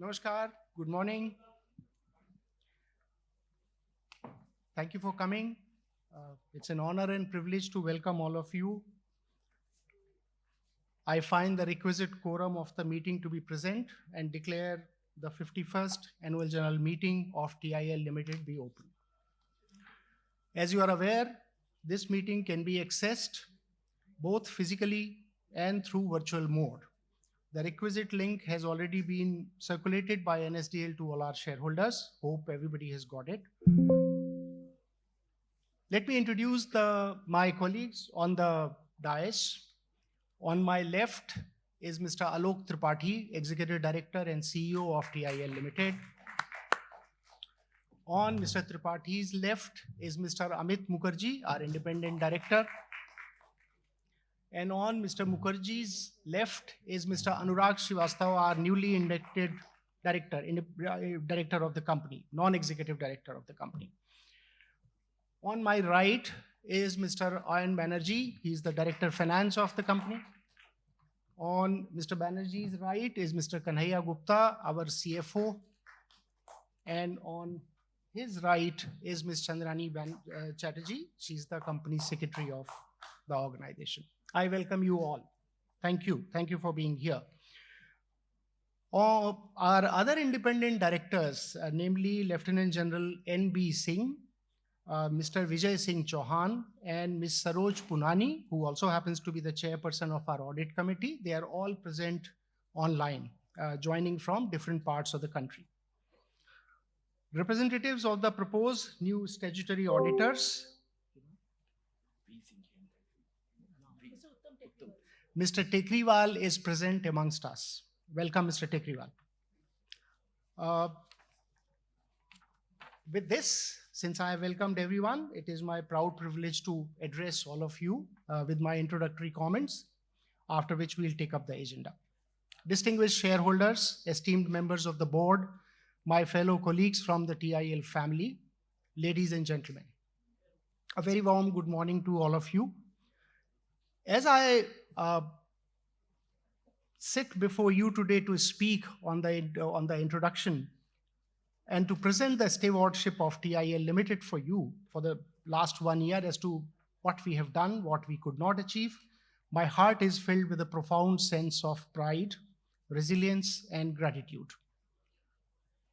Namaskar, good morning. Thank you for coming. It's an honor and privilege to welcome all of you. I find the requisite quorum of the meeting to be present and declare the 51st Annual General Meeting of TIL Limited be open. As you are aware, this meeting can be accessed both physically and through virtual mode. The requisite link has already been circulated by NSDL to all our shareholders. Hope everybody has got it. Let me introduce my colleagues on the dais. On my left is Mr. Alok Tripathi, Executive Director and CEO of TIL Limited. On Mr. Tripathi's left is Mr. Amit Mukherjee, our Independent Director. And on Mr. Mukherjee's left is Mr. Anurag Srivastava, our newly inducted director of the company, non-executive director of the company. On my right is Mr. Ayan Banerjee. He's the Director of Finance of the company. On Mr. Banerjee's right is Mr. Kanhaiya Gupta, our CFO. And on his right is Ms. Chandrani Chatterjee. She's the company secretary of the organization. I welcome you all. Thank you. Thank you for being here. Our other independent directors, namely Lieutenant General N.B. Singh, Mr. Vijay Singh Chauhan, and Ms. Saroj Punani, who also happens to be the chairperson of our audit committee. They are all present online, joining from different parts of the country. Representatives of the proposed new statutory auditors, Mr. Tekriwal is present amongst us. Welcome, Mr. Tekriwal. With this, since I have welcomed everyone, it is my proud privilege to address all of you with my introductory comments, after which we'll take up the agenda. Distinguished shareholders, esteemed members of the board, my fellow colleagues from the TIL family, ladies and gentlemen, a very warm good morning to all of you. As I sit before you today to speak on the introduction and to present the stewardship of TIL Limited for you for the last 1 year as to what we have done, what we could not achieve, my heart is filled with a profound sense of pride, resilience, and gratitude.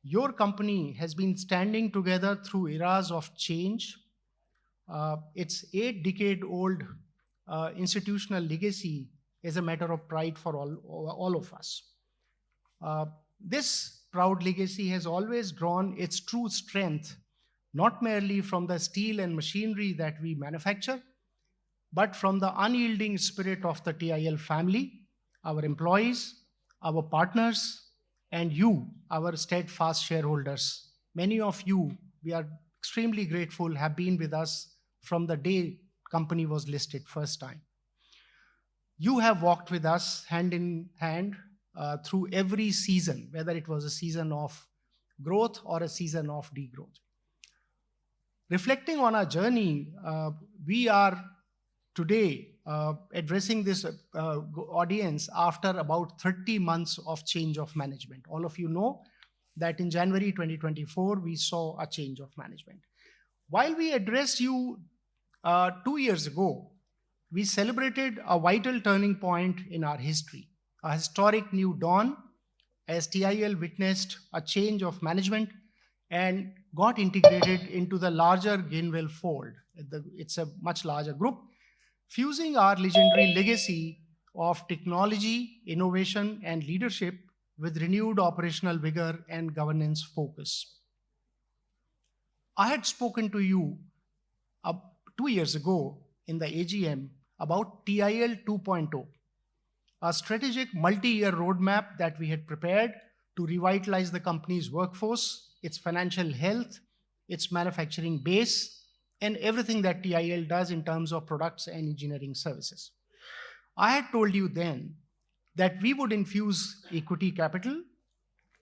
Your company has been standing together through eras of change. Its 8-decade-old institutional legacy is a matter of pride for all of us. This proud legacy has always drawn its true strength, not merely from the steel and machinery that we manufacture, but from the unyielding spirit of the TIL family, our employees, our partners, and you, our steadfast shareholders. Many of you, we are extremely grateful, have been with us from the day company was listed first time. You have walked with us hand in hand through every season, whether it was a season of growth or a season of degrowth. Reflecting on our journey, we are today addressing this audience after about 30 months of change of management. All of you know that in January 2024, we saw a change of management. While we addressed you 2 years ago, we celebrated a vital turning point in our history, a historic new dawn as TIL witnessed a change of management and got integrated into the larger Gainwell fold. It's a much larger group, fusing our legendary legacy of technology, innovation, and leadership with renewed operational vigor and governance focus. I had spoken to you 2 years ago in the AGM about TIL 2.0, a strategic multi-year roadmap that we had prepared to revitalize the company's workforce, its financial health, its manufacturing base, and everything that TIL does in terms of products and engineering services. I had told you then that we would infuse equity capital,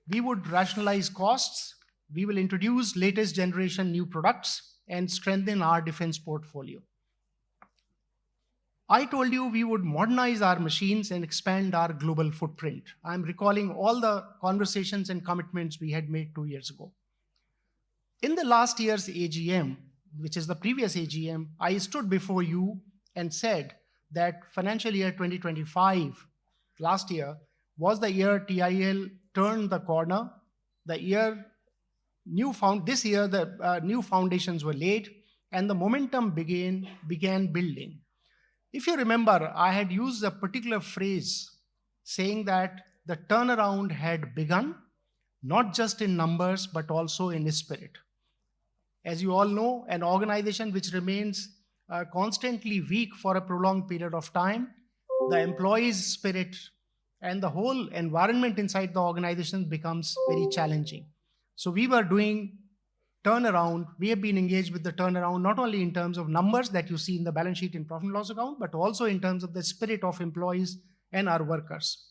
we would rationalize costs, we will introduce latest generation new products, and strengthen our defense portfolio. I told you we would modernize our machines and expand our global footprint. I'm recalling all the conversations and commitments we had made 2 years ago. In the last year's AGM, which is the previous AGM, I stood before you and said that financial year 2025, last year, was the year TIL turned the corner. The year this year, the new foundations were laid and the momentum began building. If you remember, I had used a particular phrase saying that the turnaround had begun, not just in numbers, but also in spirit. As you all know, an organization which remains constantly weak for a prolonged period of time, the employees' spirit and the whole environment inside the organization becomes very challenging. So we were doing turnaround. We have been engaged with the turnaround, not only in terms of numbers that you see in the balance sheet and profit and loss account, but also in terms of the spirit of employees and our workers.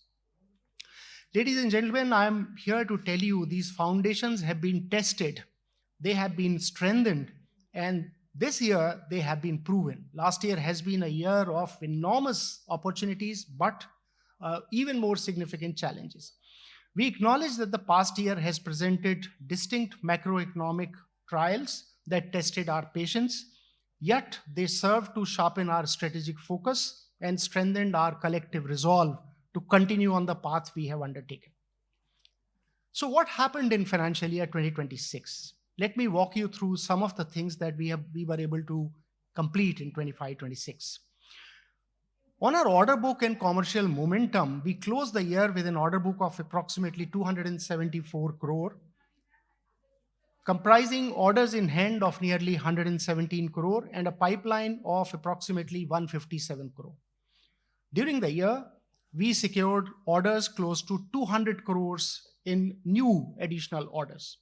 Ladies and gentlemen, I am here to tell you these foundations have been tested, they have been strengthened, and this year they have been proven. Last year has been a year of enormous opportunities, but even more significant challenges. We acknowledge that the past year has presented distinct macroeconomic trials that tested our patience, yet they serve to sharpen our strategic focus and strengthened our collective resolve to continue on the path we have undertaken. So what happened in financial year 2026? Let me walk you through some of the things that we were able to complete in 25-26. On our order book and commercial momentum, we closed the year with an order book of approximately 274 crore, comprising orders in hand of nearly 117 crore and a pipeline of approximately 157 crore. During the year, we secured orders close to 200 crores in new additional orders,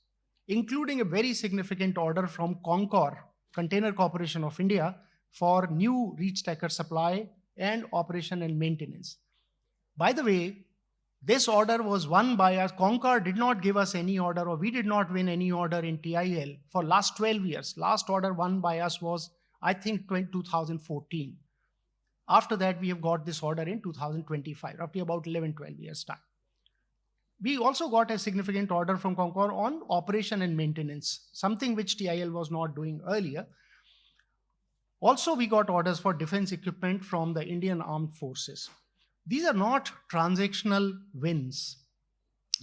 including a very significant order from Concor, Container Corporation of India, for new reach stacker supply and operation and maintenance. By the way, this order was won by us. Concor did not give us any order, or we did not win any order in TIL for last 12 years. Last order won by us was, I think, 2014. After that, we have got this order in 2025, roughly about 11-12 years time. We also got a significant order from Concor on operation and maintenance, something which TIL was not doing earlier. Also, we got orders for defense equipment from the Indian Armed Forces. These are not transactional wins.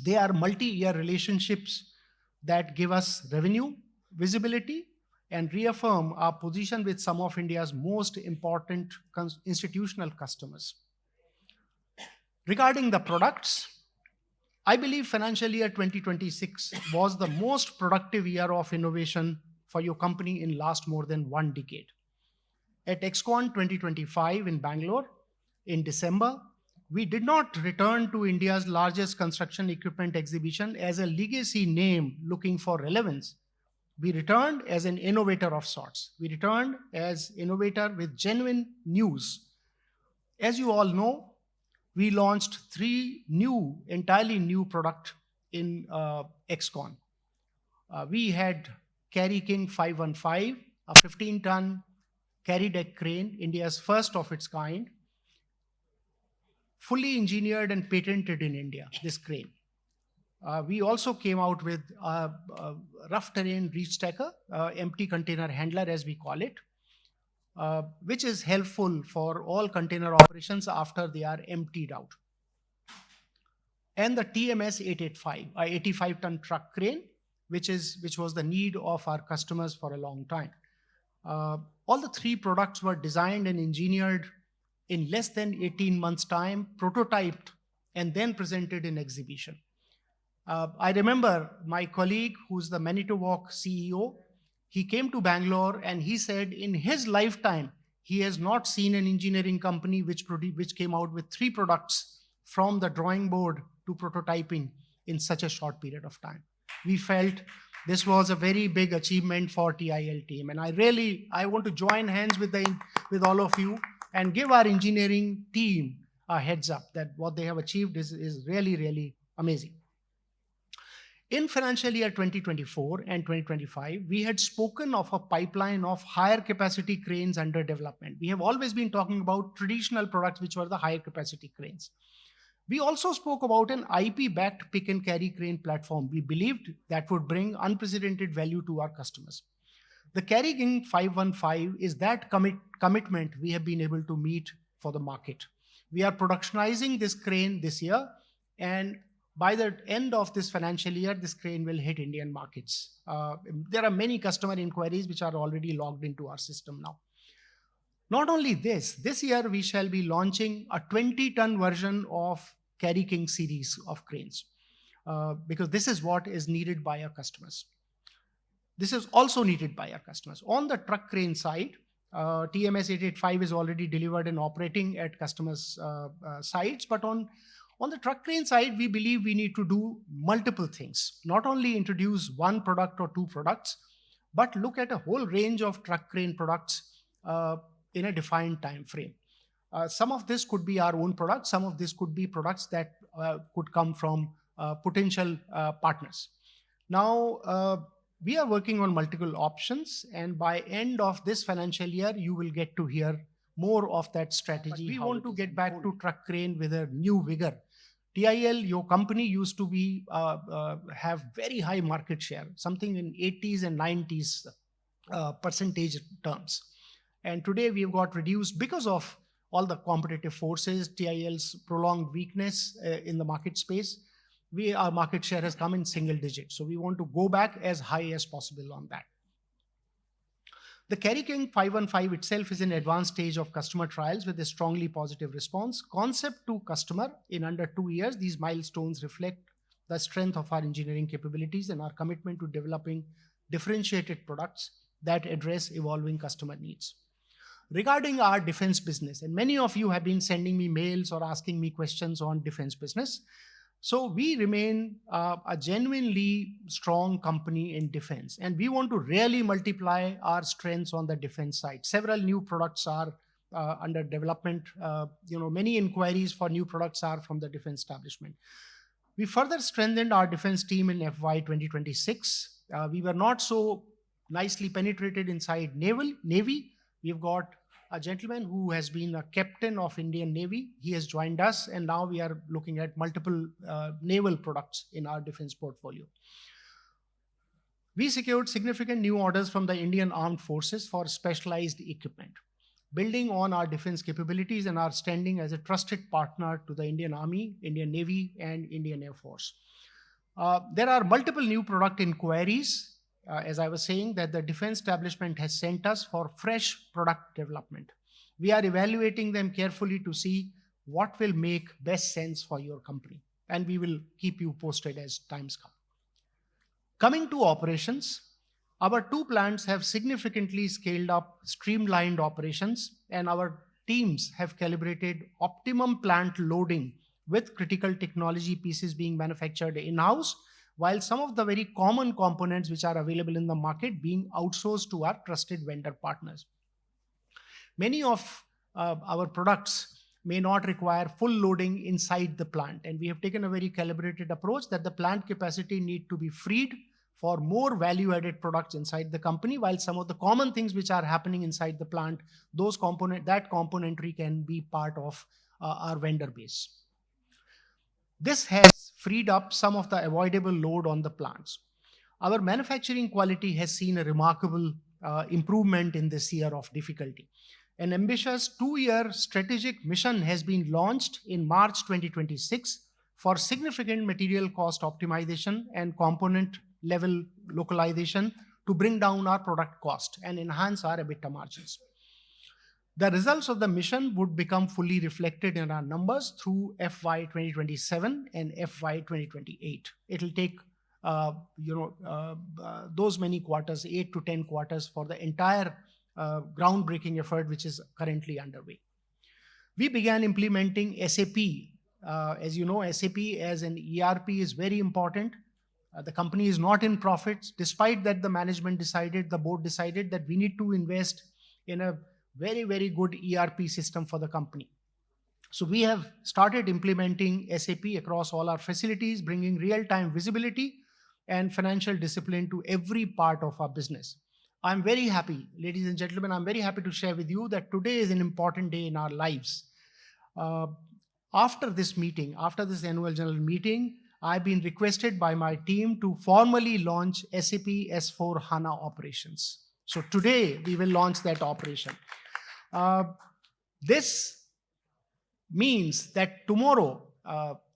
They are multi-year relationships that give us revenue, visibility, and reaffirm our position with some of India's most important institutional customers. Regarding the products, I believe financial year 2026 was the most productive year of innovation for your company in last more than 1 decade. At ExCon 2025 in Bangalore in December, we did not return to India's largest construction equipment exhibition as a legacy name looking for relevance. We returned as an innovator of sorts. We returned as innovator with genuine news. As you all know, we launched 3 entirely new products in ExCon. We had Carry King 515, a 15-ton carry deck crane, India's first of its kind, fully engineered and patented in India, this crane. We also came out with a rough terrain reach stacker, empty container handler as we call it, which is helpful for all container operations after they are emptied out. And the TMS 885, a 85-ton truck crane, which was the need of our customers for a long time. All the 3 products were designed and engineered in less than 18 months' time, prototyped, and then presented in exhibition. I remember my colleague, who's the Manitowoc CEO, he came to Bangalore and he said in his lifetime, he has not seen an engineering company which came out with 3 products from the drawing board to prototyping in such a short period of time. We felt this was a very big achievement for TIL team. And I want to join hands with all of you and give our engineering team a heads up that what they have achieved is really, really amazing. In financial year 2024 and 2025, we had spoken of a pipeline of higher capacity cranes under development. We have always been talking about traditional products, which were the higher capacity cranes. We also spoke about an IP-backed pick and carry crane platform. We believed that would bring unprecedented value to our customers. The Carry King 515 is that commitment we have been able to meet for the market. We are productionizing this crane this year, and by the end of this financial year, this crane will hit Indian markets. There are many customer inquiries which are already logged into our system now. Not only this year we shall be launching a 20-ton version of Carry King series of cranes, because this is what is needed by our customers. This is also needed by our customers. On the truck crane side, TMS 885 is already delivered and operating at customers' sites, but on the truck crane side, we believe we need to do multiple things. Not only introduce one product or two products, but look at a whole range of truck crane products in a defined time frame. Some of this could be our own products. Some of this could be products that could come from potential partners. Now, we are working on multiple options, and by end of this financial year, you will get to hear more of that strategy. But we want to get back to truck crane with a new vigor. TIL, your company, used to be have very high market share, something in 80s and 90s percentage terms. And today we have got reduced because of all the competitive forces, TIL's prolonged weakness in the market space. Our market share has come in single digits. So we want to go back as high as possible on that. The Carry King 515 itself is in advanced stage of customer trials with a strongly positive response. Concept to customer in under 2 years. These milestones reflect the strength of our engineering capabilities and our commitment to developing differentiated products that address evolving customer needs. Regarding our defense business, and many of you have been sending me mails or asking me questions on defense business. So we remain a genuinely strong company in defense, and we want to really multiply our strengths on the defense side. Several new products are under development. Many inquiries for new products are from the defense establishment. We further strengthened our defense team in FY 2026. We were not so nicely penetrated inside Navy. We've got a gentleman who has been a captain of Indian Navy. He has joined us, and now we are looking at multiple naval products in our defense portfolio. We secured significant new orders from the Indian Armed Forces for specialized equipment, building on our defense capabilities and our standing as a trusted partner to the Indian Army, Indian Navy, and Indian Air Force. There are multiple new product inquiries, as I was saying, that the defense establishment has sent us for fresh product development. We are evaluating them carefully to see what will make best sense for your company, and we will keep you posted as times come. Coming to operations, our 2 plants have significantly scaled up streamlined operations, and our teams have calibrated optimum plant loading with critical technology pieces being manufactured in-house, while some of the very common components which are available in the market being outsourced to our trusted vendor partners. Many of our products may not require full loading inside the plant, and we have taken a very calibrated approach that the plant capacity need to be freed for more value-added products inside the company, while some of the common things which are happening inside the plant, that componentry can be part of our vendor base. This has freed up some of the avoidable load on the plants. Our manufacturing quality has seen a remarkable improvement in this year of difficulty. An ambitious 2-year strategic mission has been launched in March 2026 for significant material cost optimization and component level localization to bring down our product cost and enhance our EBITDA margins. The results of the mission would become fully reflected in our numbers through FY 2027 and FY 2028. It'll take those many quarters, 8 to 10 quarters, for the entire groundbreaking effort which is currently underway. We began implementing SAP. As you know, SAP as an ERP is very important. The company is not in profits. Despite that, the board decided that we need to invest in a very, very good ERP system for the company. So we have started implementing SAP across all our facilities, bringing real-time visibility and financial discipline to every part of our business. I'm very happy, ladies and gentlemen, I'm very happy to share with you that today is an important day in our lives. Uh, After this meeting, after this annual general meeting, I've been requested by my team to formally launch SAP S4 HANA operations. So today we will launch that operation. This means that tomorrow,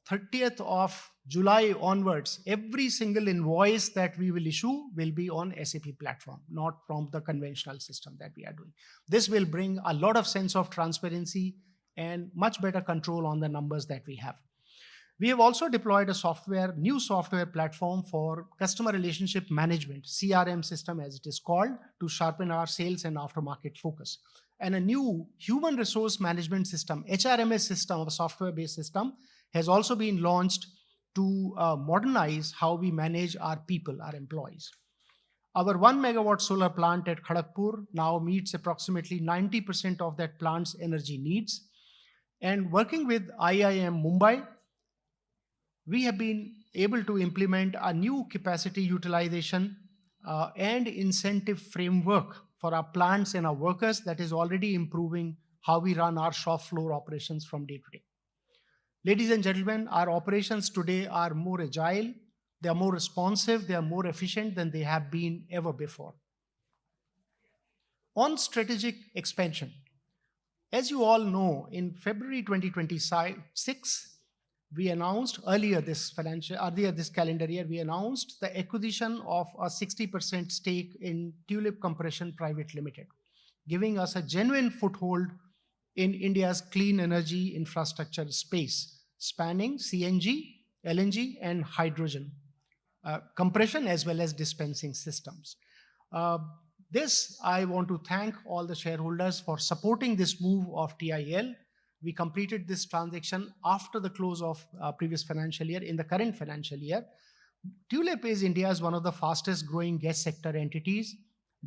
30th of July onwards, every single invoice that we will issue will be on SAP platform, not from the conventional system that we are doing. This will bring a lot of sense of transparency and much better control on the numbers that we have. We have also deployed a new software platform for customer relationship management, CRM system as it is called, to sharpen our sales and aftermarket focus. And a new human resource management system, HRMS system, a software-based system, has also been launched to modernize how we manage our people, our employees. Our 1 megawatt solar plant at Kharagpur now meets approximately 90% of that plant's energy needs. And working with IIM Mumbai, we have been able to implement a new capacity utilization and incentive framework for our plants and our workers that is already improving how we run our shop floor operations from day to day. Ladies and gentlemen, our operations today are more agile, they are more responsive, they are more efficient than they have been ever before. On strategic expansion, as you all know, in February 2026, we announced earlier this calendar year, we announced the acquisition of a 60% stake in Tulip Compression Private Limited, giving us a genuine foothold in India's clean energy infrastructure space, spanning CNG, LNG, and hydrogen compression as well as dispensing systems. I want to thank all the shareholders for supporting this move of TIL. We completed this transaction after the close of previous financial year. In the current financial year, Tulip is India's one of the fastest growing gas sector entities.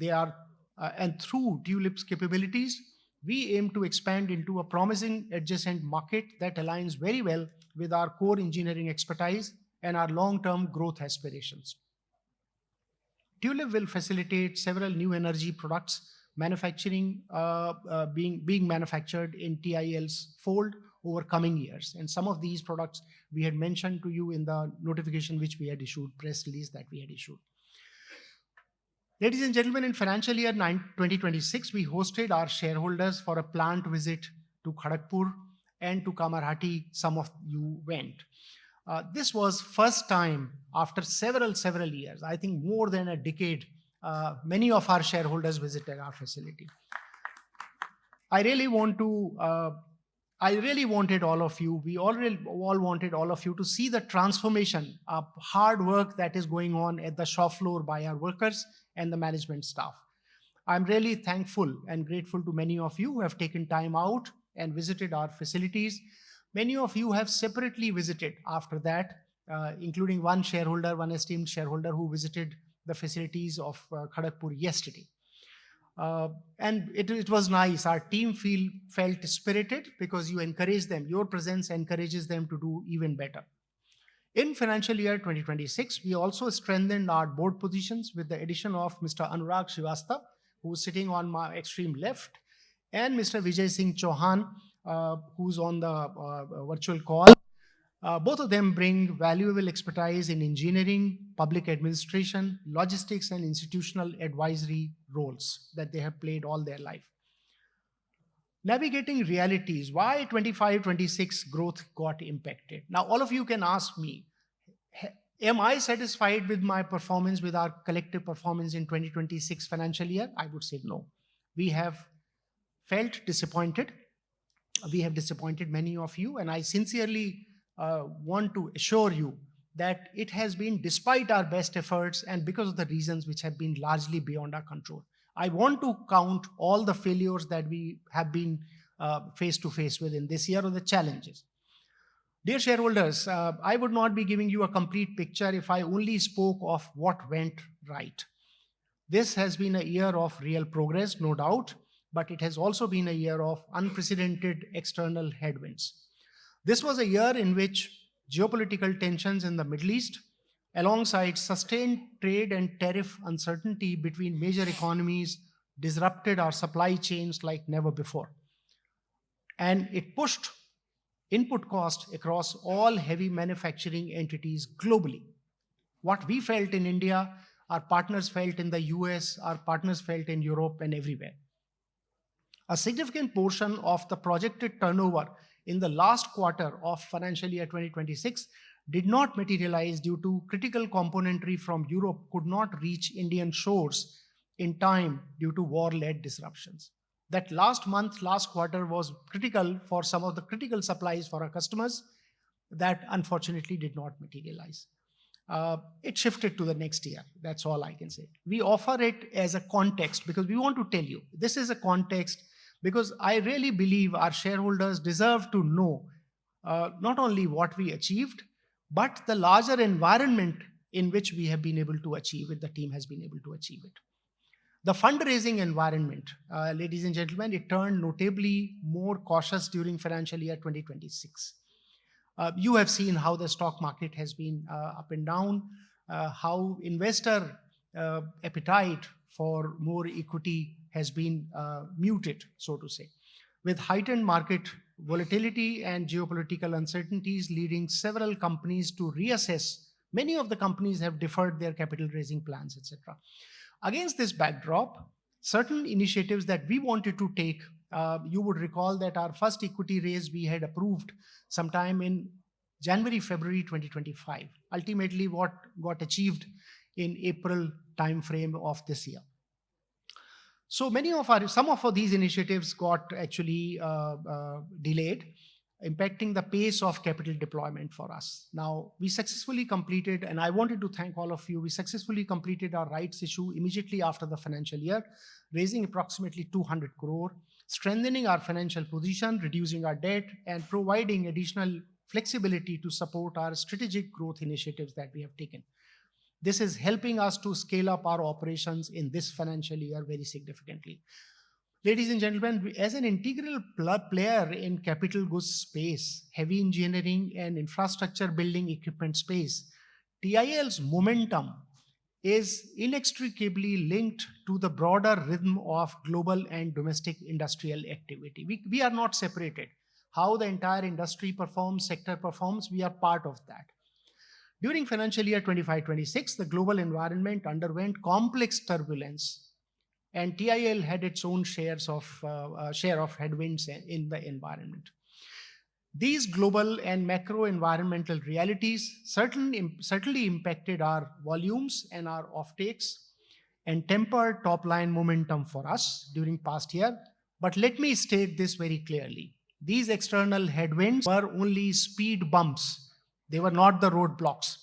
And through Tulip's capabilities, we aim to expand into a promising adjacent market that aligns very well with our core engineering expertise and our long-term growth aspirations. Tulip will facilitate several new energy products manufacturing being manufactured in TIL's fold over coming years. And some of these products we had mentioned to you in the notification which we had issued, press release that we had issued. Ladies and gentlemen, in financial year 2026, we hosted our shareholders for a plant visit to Kharagpur and to Kamarhati. Some of you went. This was first time after several years, I think more than a decade, many of our shareholders visited our facility. I really wanted all of you, we all wanted all of you to see the transformation of hard work that is going on at the shop floor by our workers and the management staff. I'm really thankful and grateful to many of you who have taken time out and visited our facilities. Many of you have separately visited after that, including one esteemed shareholder who visited the facilities of Kharagpur yesterday. And it was nice. Our team felt spirited because you encouraged them. Your presence encourages them to do even better. In financial year 2026, we also strengthened our board positions with the addition of Mr. Anurag Srivastava, who is sitting on my extreme left, and Mr. Vijay Singh Chauhan, who's on the virtual call. Both of them bring valuable expertise in engineering, public administration, logistics, and institutional advisory roles that they have played all their life. Navigating realities, why 25-26 growth got impacted? Now, all of you can ask me, am I satisfied with my performance, with our collective performance in 2026 financial year? I would say no. We have felt disappointed. We have disappointed many of you, and I sincerely want to assure you that it has been despite our best efforts and because of the reasons which have been largely beyond our control. I want to count all the failures that we have been face to face with in this year, or the challenges. Dear shareholders, I would not be giving you a complete picture if I only spoke of what went right. This has been a year of real progress, no doubt, but it has also been a year of unprecedented external headwinds. This was a year in which geopolitical tensions in the Middle East alongside sustained trade and tariff uncertainty between major economies, disrupted our supply chains like never before. And it pushed input costs across all heavy manufacturing entities globally. What we felt in India, our partners felt in the US, our partners felt in Europe and everywhere. A significant portion of the projected turnover in the last quarter of financial year 2026 did not materialize due to critical componentry from Europe could not reach Indian shores in time due to war-led disruptions. That last month, last quarter was critical for some of the critical supplies for our customers that unfortunately did not materialize. It shifted to the next year. That's all I can say. We offer it as a context because we want to tell you this is a context, because I really believe our shareholders deserve to know not only what we achieved, but the larger environment in which we have been able to achieve it, the team has been able to achieve it. The fundraising environment, ladies and gentlemen, it turned notably more cautious during financial year 2026. You have seen how the stock market has been up and down, how investor appetite for more equity has been muted, so to say, with heightened market volatility and geopolitical uncertainties leading several companies to reassess. Many of the companies have deferred their capital raising plans, etc. Against this backdrop, certain initiatives that we wanted to take, you would recall that our first equity raise we had approved sometime in January, February 2025. Ultimately, what got achieved in April timeframe of this year. So some of these initiatives got actually delayed, impacting the pace of capital deployment for us. Now, we successfully completed, and I wanted to thank all of you, we successfully completed our rights issue immediately after the financial year, raising approximately 200 crore, strengthening our financial position, reducing our debt, and providing additional flexibility to support our strategic growth initiatives that we have taken. This is helping us to scale up our operations in this financial year very significantly. Ladies and gentlemen, as an integral player in capital goods space, heavy engineering and infrastructure building equipment space, TIL's momentum is inextricably linked to the broader rhythm of global and domestic industrial activity. We are not separated. How the entire industry performs, sector performs, we are part of that. During financial year 25-26, the global environment underwent complex turbulence, and TIL had its own share of headwinds in the environment. These global and macro environmental realities certainly impacted our volumes and our offtakes and tempered top-line momentum for us during past year. But let me state this very clearly. These external headwinds were only speed bumps. They were not the roadblocks.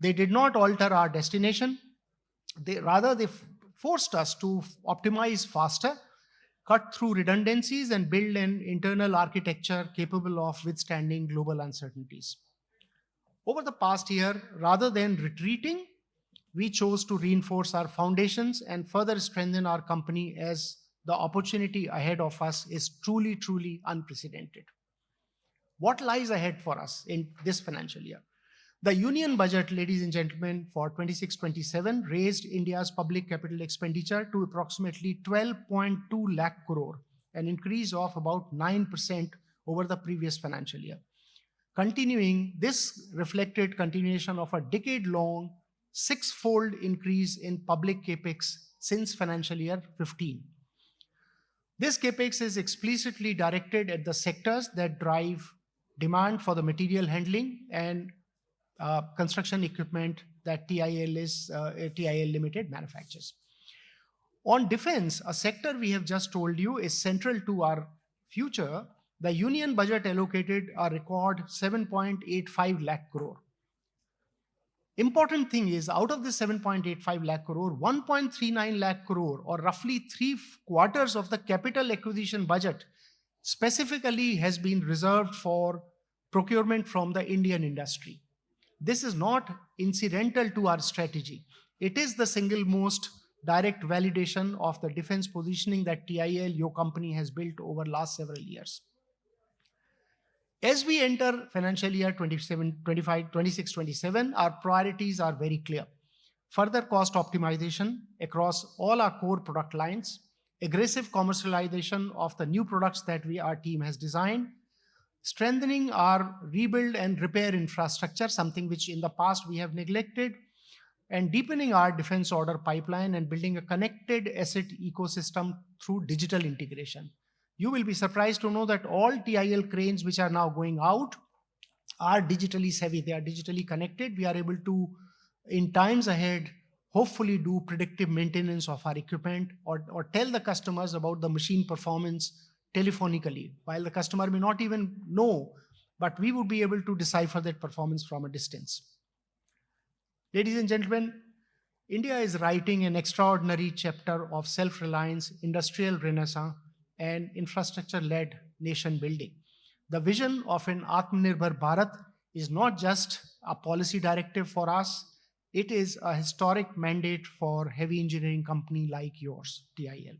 They did not alter our destination. They forced us to optimize faster, cut through redundancies, and build an internal architecture capable of withstanding global uncertainties. Over the past year, rather than retreating, we chose to reinforce our foundations and further strengthen our company, as the opportunity ahead of us is truly, truly unprecedented. What lies ahead for us in this financial year? The Union Budget, ladies and gentlemen, for 26-27 raised India's public capital expenditure to approximately 12.2 lakh crore, an increase of about 9% over the previous financial year. This reflected continuation of a decade-long six-fold increase in public capex since financial year 15. This capex is explicitly directed at the sectors that drive demand for the material handling and construction equipment that TIL Limited manufactures. On defense, a sector we have just told you is central to our future. The Union Budget allocated a record 7.85 lakh crore. Important thing is, out of the 7.85 lakh crore, 1.39 lakh crore, or roughly 3/4 of the capital acquisition budget, specifically has been reserved for procurement from the Indian industry. This is not incidental to our strategy. It is the single most direct validation of the defense positioning that TIL, your company, has built over last several years. As we enter financial year 27, 25, 26, 27, our priorities are very clear. Further cost optimization across all our core product lines, aggressive commercialization of the new products that our team has designed, strengthening our rebuild and repair infrastructure, something which in the past we have neglected, and deepening our defense order pipeline and building a connected asset ecosystem through digital integration. You will be surprised to know that all TIL cranes which are now going out are digitally savvy. They are digitally connected. We are able to, in times ahead, hopefully do predictive maintenance of our equipment, or tell the customers about the machine performance telephonically, while the customer may not even know, but we would be able to decipher that performance from a distance. Ladies and gentlemen, India is writing an extraordinary chapter of self-reliance, industrial renaissance, and infrastructure-led nation building. The vision of an Atmanirbhar Bharat is not just a policy directive for us, it is a historic mandate for heavy engineering company like yours, TIL.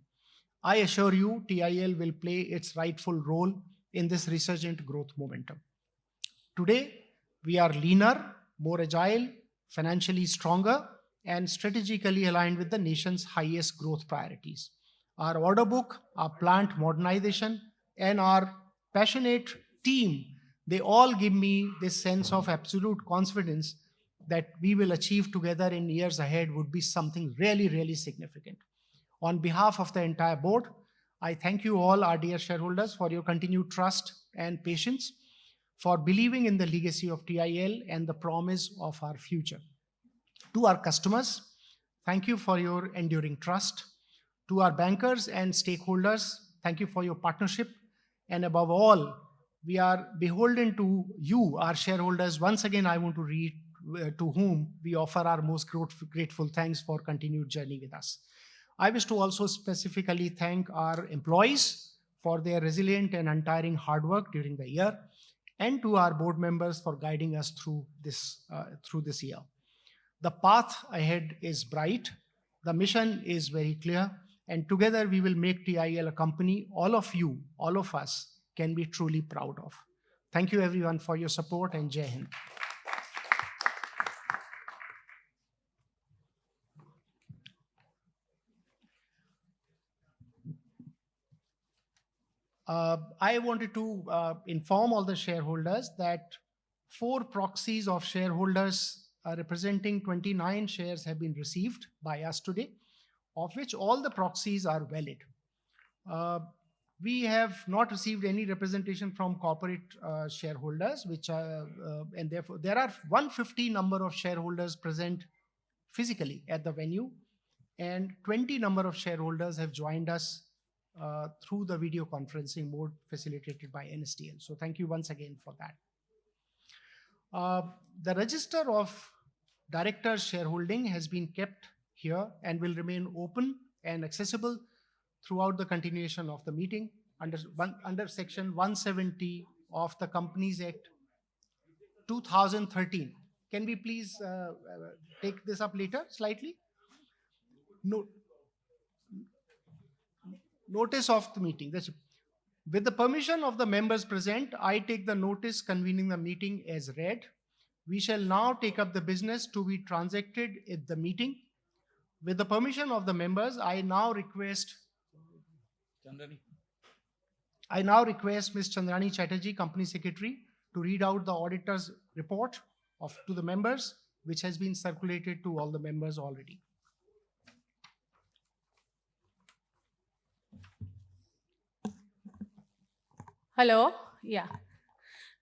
I assure you, TIL will play its rightful role in this resurgent growth momentum. Today, we are leaner, more agile, financially stronger, and strategically aligned with the nation's highest growth priorities. Our order book, our plant modernization, and our passionate team, they all give me this sense of absolute confidence that we will achieve together in years ahead would be something really, really significant. On behalf of the entire board, I thank you all, our dear shareholders, for your continued trust and patience, for believing in the legacy of TIL and the promise of our future. To our customers, thank you for your enduring trust. To our bankers and stakeholders, thank you for your partnership. And above all, we are beholden to you, our shareholders. Once again, I want to read to whom we offer our most grateful thanks for continued journey with us. I wish to also specifically thank our employees for their resilient and untiring hard work during the year, and to our board members for guiding us through this year. The path ahead is bright, the mission is very clear, and together we will make TIL a company all of you, all of us, can be truly proud of. Thank you everyone for your support, and Jai Hind. I wanted to inform all the shareholders that 4 proxies of shareholders representing 29 shares have been received by us today, of which all the proxies are valid. We have not received any representation from corporate shareholders, and therefore there are 150 number of shareholders present physically at the venue, and 20 number of shareholders have joined us through the video conferencing mode facilitated by NSTL. So thank you once again for that. The register of directors' shareholding has been kept here and will remain open and accessible throughout the continuation of the meeting under section 170 of the Companies Act 2013. Can we please take this up later slightly? No. Notice of the meeting. With the permission of the members present, I take the notice convening the meeting as read. We shall now take up the business to be transacted at the meeting. With the permission of the members, I now request Ms. Chandrani Chatterjee, Company Secretary, to read out the auditor's report to the members, which has been circulated to all the members already. Hello. Yeah.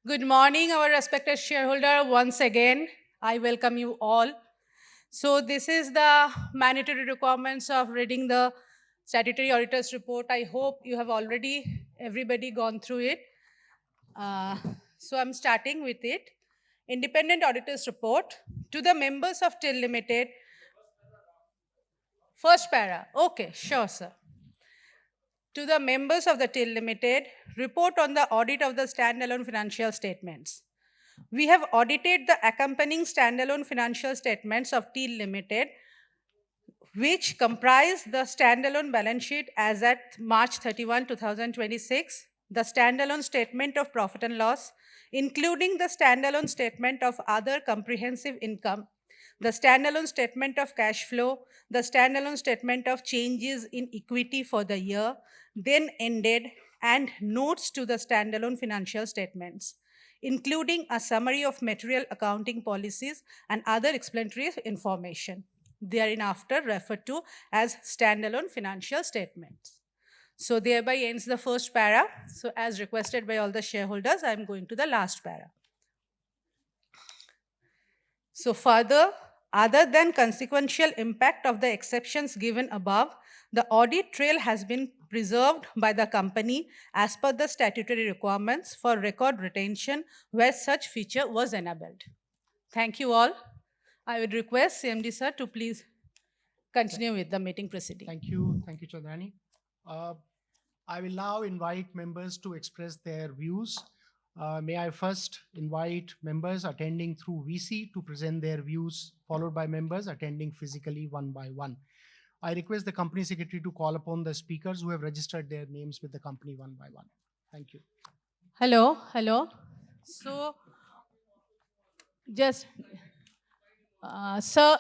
Good morning, our respected shareholder. Once again, I welcome you all. So this is the mandatory requirements of reading the statutory auditor's report. I hope you have already, everybody gone through it. So I'm starting with it. Independent auditor's report to the members of TIL Limited. First para. Okay, sure, sir. To the members of the TIL Limited, report on the audit of the standalone financial statements. We have audited the accompanying standalone financial statements of TIL Limited, which comprise the standalone balance sheet as at March 31, 2026, the standalone statement of profit and loss, including the standalone statement of other comprehensive income, the standalone statement of cash flow, the standalone statement of changes in equity for the year, then ended, and notes to the standalone financial statements, including a summary of material accounting policies and other explanatory information, thereafter referred to as standalone financial statements. So thereby ends the first para. So as requested by all the shareholders, I am going to the last para. So further, other than consequential impact of the exceptions given above, the audit trail has been preserved by the company as per the statutory requirements for record retention where such feature was enabled. Thank you all. I would request CMD sir to please continue with the meeting proceeding. Thank you, Chaudhary. I will now invite members to express their views. May I first invite members attending through VC to present their views, followed by members attending physically one by one. I request the company secretary to call upon the speakers who have registered their names with the company one by one. Thank you. Hello. So, just, sir,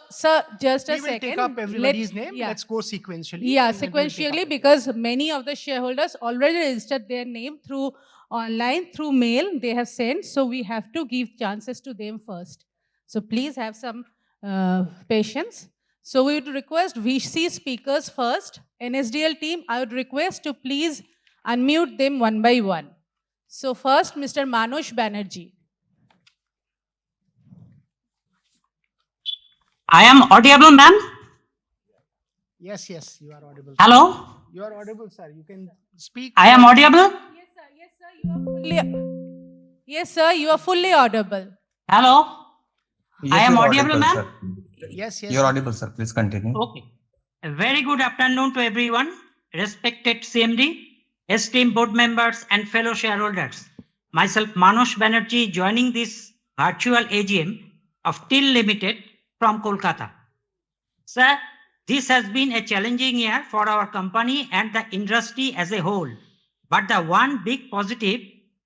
just a We will second. take up everybody's name. Yeah. Let's go sequentially. Yeah, and then we'll take up sequentially, everybody. because many of the shareholders already registered their name through online, through mail, they have sent. So we have to give chances to them first. So please have some patience. So we would request VC speakers first. NSDL team, I would request to please unmute them one by one. So first, Mr. Manoj Banerjee. I am audible, ma'am. Yes, you are audible. Hello. You are audible, sir. You can speak. I am audible. Yes, sir, you are fully audible. Hello. Yes, I am you're audible, ma'am. sir. Yes. You're audible, sir. Please continue. Okay. A very good afternoon to everyone, respected CMD, esteemed board members, and fellow shareholders. Myself, Manoj Banerjee, joining this virtual AGM of TIL Limited from Kolkata. Sir, this has been a challenging year for our company and the industry as a whole. But the one big positive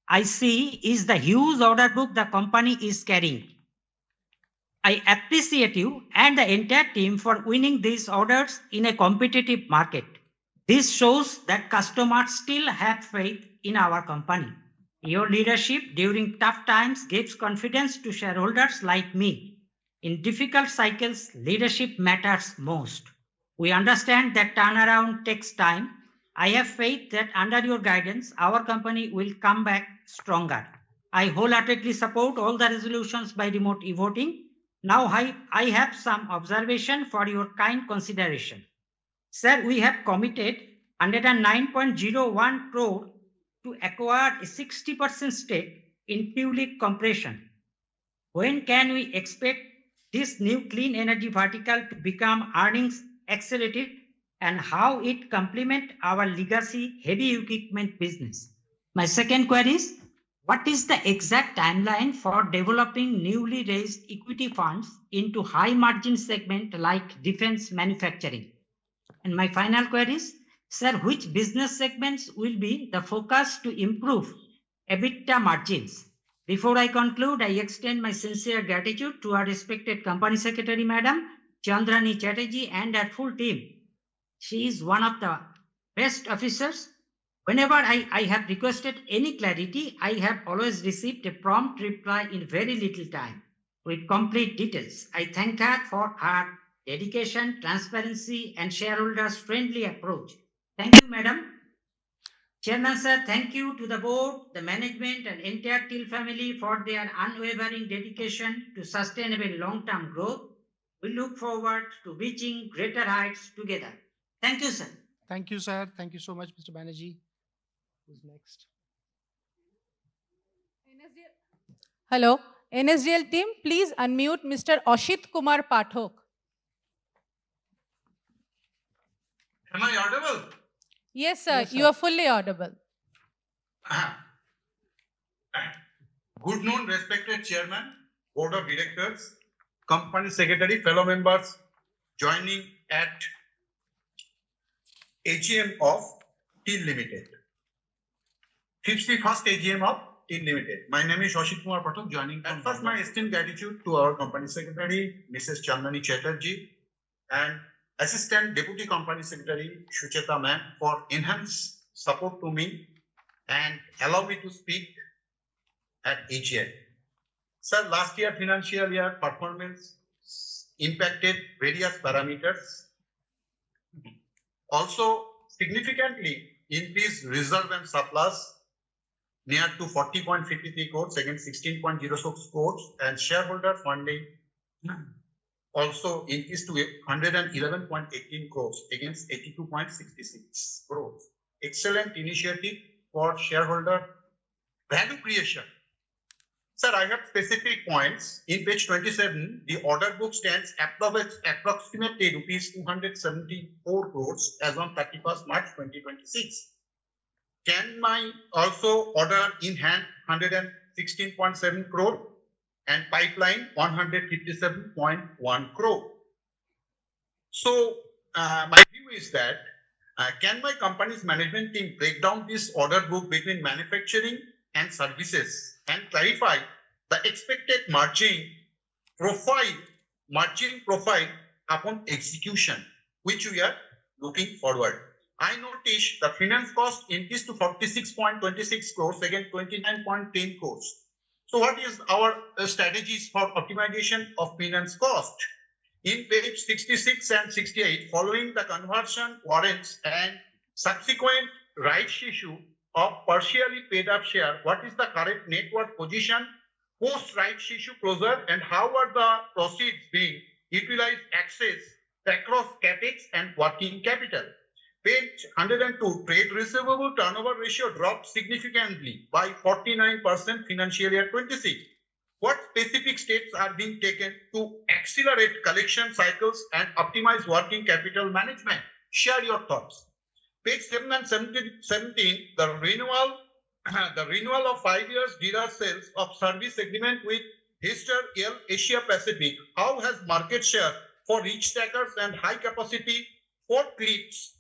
I see is the huge order book the company is carrying. I appreciate you and the entire team for winning these orders in a competitive market. This shows that customers still have faith in our company. Your leadership during tough times gives confidence to shareholders like me. In difficult cycles, leadership matters most. We understand that turnaround takes time. I have faith that under your guidance, our company will come back stronger. I wholeheartedly support all the resolutions by remote e-voting. Now I have some observation for your kind consideration. Sir, we have committed 109.01 crore to acquire a 60% stake in Tulip Compression. When can we expect this new clean energy vertical to become earnings accelerated, and how it complement our legacy heavy equipment business? My second query is, what is the exact timeline for developing newly raised equity funds into high margin segment like defense manufacturing? And my final query is, sir, which business segments will be the focus to improve EBITDA margins? Before I conclude, I extend my sincere gratitude to our respected Company Secretary, Madam Chandrani Chatterjee, and her full team. She is one of the best officers. Whenever I have requested any clarity, I have always received a prompt reply in very little time with complete details. I thank her for her dedication, transparency, and shareholders' friendly approach. Thank you, Madam. Chairman sir, thank you to the board, the management, and entire TIL family for their unwavering dedication to sustainable long-term growth. We look forward to reaching greater heights together. Thank you, sir. Thank you, sir. Thank you so much, Mr. Banerjee. Who's next? Hello. NSDL team, please unmute Mr. Ashit Kumar Pathok. Am I audible? Yes, sir. Yes, sir. You are fully audible. Good noon, respected chairman, board of directors, company secretary, fellow members joining at AGM of TIL Limited. 51st AGM of TIL Limited. My name is Sunil Kumar Chaturvedi, joining. At first, my esteemed gratitude to our company secretary, Mrs. Chandani Chatterjee, and Assistant Deputy Company Secretary, Shucheta ma'am, for enhanced support to me and allow me to speak at AGM. Sir, last year financial year performance impacted various parameters. Also, significantly increased reserve and surplus near to 40.53 crores against 16.06 crores, and shareholder funding also increased to 111.18 crores against 82.66 crores. Excellent initiative for shareholder value creation. Sir, I have specific points. In page 27, the order book stands approximately rupees 274 crores as on 31st March 2026. Can my also order in hand 116.7 crore and pipeline 157.1 crore? So my view is that can my company's management team break down this order book between manufacturing and services and clarify the expected margin profile upon execution, which we are looking forward. I noticed the finance cost increased to 46.26 crores against 29.10 crores. So what is our strategies for optimization of finance cost? In page 66 and 68, following the conversion warrants and subsequent rights issue of partially paid up share, what is the current net worth position post rights issue closure, and how are the proceeds being utilized access across capex and working capital? Page 102, trade receivable turnover ratio dropped significantly by 49% financial year 26. What specific steps are being taken to accelerate collection cycles and optimize working capital management? Share your thoughts. Page 7 and 17, the renewal of 5 years dealer sales of service agreement with Hester Asia Pacific. How has market share for reach stackers and high capacity forklifts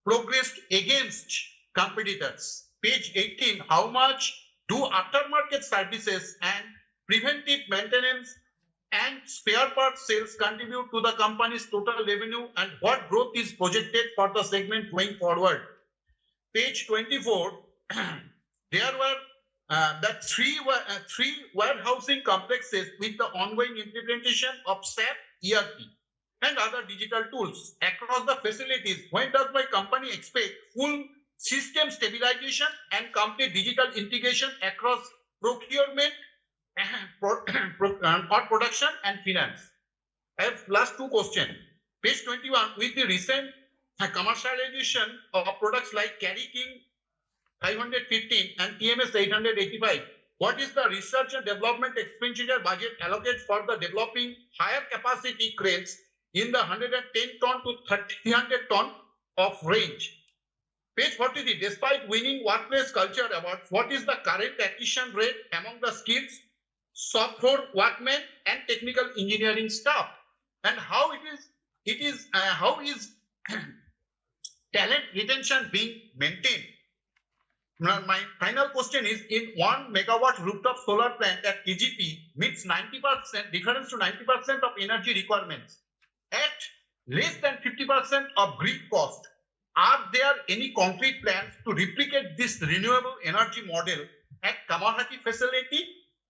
progressed against competitors? Page 18, how much do aftermarket services and preventive maintenance and spare parts sales contribute to the company's total revenue, and what growth is projected for the segment going forward? Page 24, there were the three warehousing complexes with the ongoing implementation of SAP ERP and other digital tools across the facilities. When does my company expect full system stabilization and complete digital integration across procurement or production and finance? I have last two questions. Page 21, with the recent commercialization of products like Carry King 515 and TMS 885, what is the research and development expenditure budget allocated for the developing higher capacity cranes in the 110 ton to 300 ton of range? Page 43, despite winning workplace culture awards, what is the current attrition rate among the skills, shop floor workmen and technical engineering staff? And how is talent retention being maintained? Now, my final question is, in 1 megawatt rooftop solar plant at KGP meets 90% difference to 90% of energy requirements at less than 50% of grid cost. Are there any concrete plans to replicate this renewable energy model at Kamarhati facility?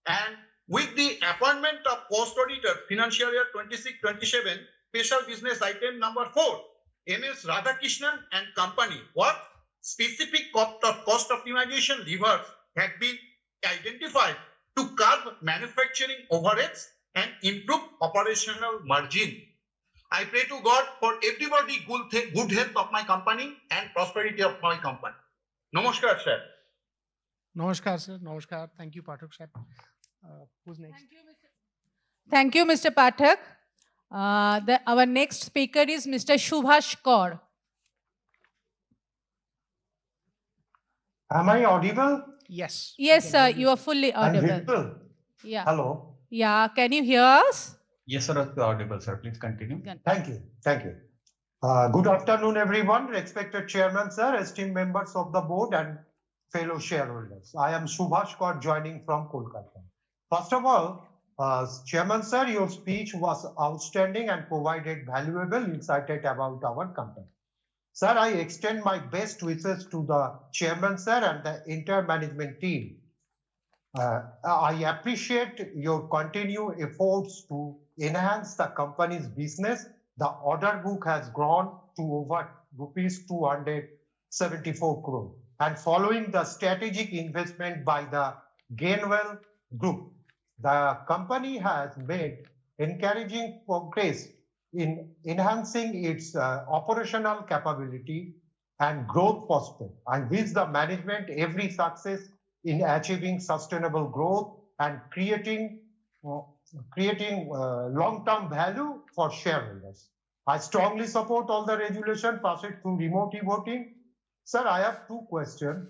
And with the appointment of cost auditor financial year 26-27, special business item number 4, MS Radhakrishnan and company, what specific cost optimization levers have been identified to curb manufacturing overheads and improve operational margin? I pray to God for everybody good health of my company and prosperity of my company. Namaskar, sir. Namaskar, sir. Namaskar. Thank you, Pathak sir. Who's next? Thank you, Mr. Pathak. Our next speaker is Mr. Subhash Kaur. Am I audible? Yes. Yes, sir, you are fully I'm audible. visible. Yeah. Hello. Yeah, can you hear us? Yes, sir, you're audible, sir. Please continue. Thank you. Thank you. Good afternoon, everyone. Respected Chairman, sir, esteemed members of the board and fellow shareholders. I am Subhash Kaur joining from Kolkata. First of all, Chairman Sir, your speech was outstanding and provided valuable insight about our company. Sir, I extend my best wishes to the Chairman Sir and the entire management team. I appreciate your continued efforts to enhance the company's business. The order book has grown to over rupees 274 crore. And following the strategic investment by the Gainwell Group, the company has made encouraging progress in enhancing its operational capability and growth prospect. I wish the management every success in achieving sustainable growth and creating long-term value for shareholders. I strongly support all the resolution passed through remote voting. Sir, I have two questions.